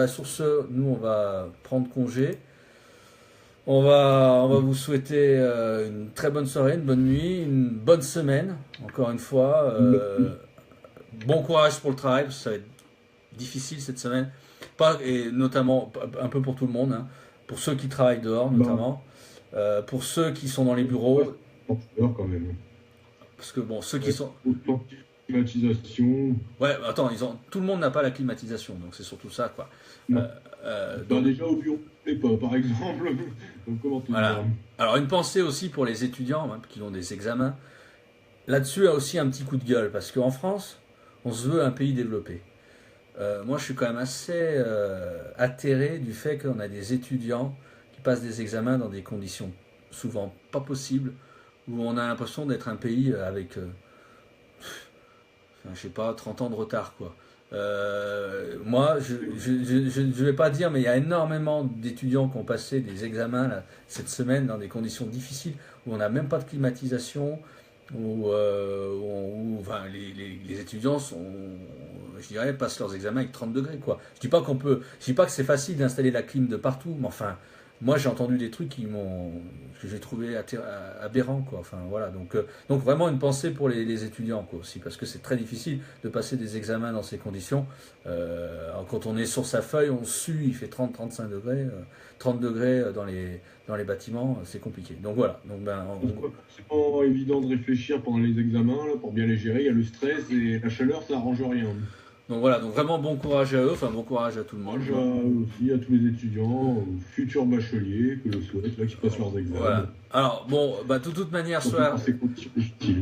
sur ce, nous on va prendre congé. On va vous souhaiter une très bonne soirée, une bonne nuit, une bonne semaine, encore une fois. Bon courage pour le travail, parce que ça va être difficile cette semaine. Et notamment, un peu pour tout le monde, hein. Pour ceux qui travaillent dehors, notamment. Pour ceux qui sont dans les bureaux. Dehors quand même. Parce que bon, ceux qui sont. Climatisation. Ouais, attends, tout le monde n'a pas la climatisation, donc c'est surtout ça, quoi. Donc déjà au bureau, pas, par exemple. Donc comment tu voilà. Alors une pensée aussi pour les étudiants hein, qui ont des examens. Là-dessus, a aussi un petit coup de gueule, parce qu'en France, on se veut un pays développé. Moi, je suis quand même assez atterré du fait qu'on a des étudiants qui passent des examens dans des conditions souvent pas possibles, où on a l'impression d'être un pays avec, je sais pas, 30 ans de retard, quoi. Moi, je vais pas dire, mais il y a énormément d'étudiants qui ont passé des examens là, cette semaine dans des conditions difficiles, où on n'a même pas de climatisation, où enfin, les étudiants je dirais, passent leurs examens avec 30 degrés, quoi. Je dis pas que c'est facile d'installer la clim de partout, mais enfin, moi j'ai entendu des trucs que j'ai trouvé aberrants, quoi. Enfin voilà, donc vraiment une pensée pour les étudiants, quoi, aussi, parce que c'est très difficile de passer des examens dans ces conditions. Quand on est sur sa feuille, on sue, il fait 30-35 degrés, 30 degrés dans les bâtiments, c'est compliqué. Donc voilà. C'est pas évident de réfléchir pendant les examens là, pour bien les gérer. Il y a le stress et la chaleur, ça arrange rien. Donc voilà, donc vraiment bon courage à eux, enfin bon courage à tout le monde. Aussi à tous les étudiants, aux futurs bacheliers que je souhaite, là, qui passent leurs examens. Voilà. Alors bon, de toute manière,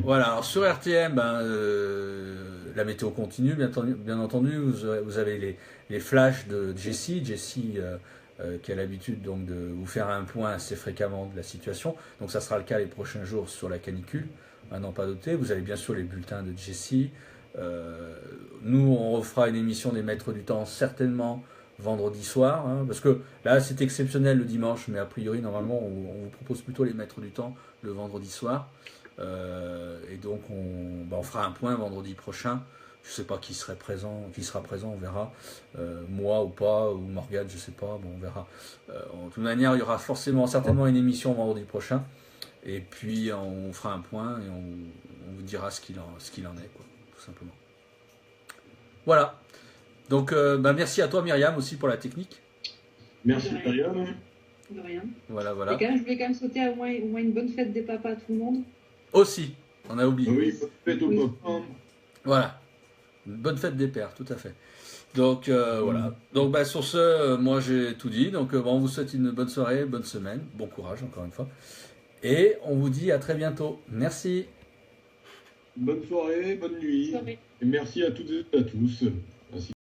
alors, sur RTM, la météo continue, bien entendu. Vous avez les flashs de Jessie qui a l'habitude donc de vous faire un point assez fréquemment de la situation. Donc ça sera le cas les prochains jours sur la canicule, à n'en pas douter. Vous avez bien sûr les bulletins de Jessie. Nous, on refera une émission des maîtres du temps certainement vendredi soir, hein, parce que là c'est exceptionnel le dimanche, mais a priori normalement on vous propose plutôt les maîtres du temps le vendredi soir, et donc on fera un point vendredi prochain. Je sais pas qui sera présent, on verra, moi ou pas, ou Morgane, je sais pas, bon on verra. En toute manière, il y aura certainement une émission vendredi prochain, et puis on fera un point et on vous dira ce qu'il en est, quoi, tout simplement. Voilà. Donc, merci à toi, Myriam, aussi pour la technique. Merci, Myriam. De rien. Voilà. Je voulais quand même souhaiter au moins une bonne fête des papas à tout le monde. Aussi, on a oublié. Oui, bonne fête aux papas. Voilà. Une bonne fête des pères, tout à fait. Donc, voilà. Donc, sur ce, moi, j'ai tout dit. Donc, on vous souhaite une bonne soirée, bonne semaine. Bon courage, encore une fois. Et on vous dit à très bientôt. Merci. Bonne soirée, bonne nuit. Et merci à toutes et à tous.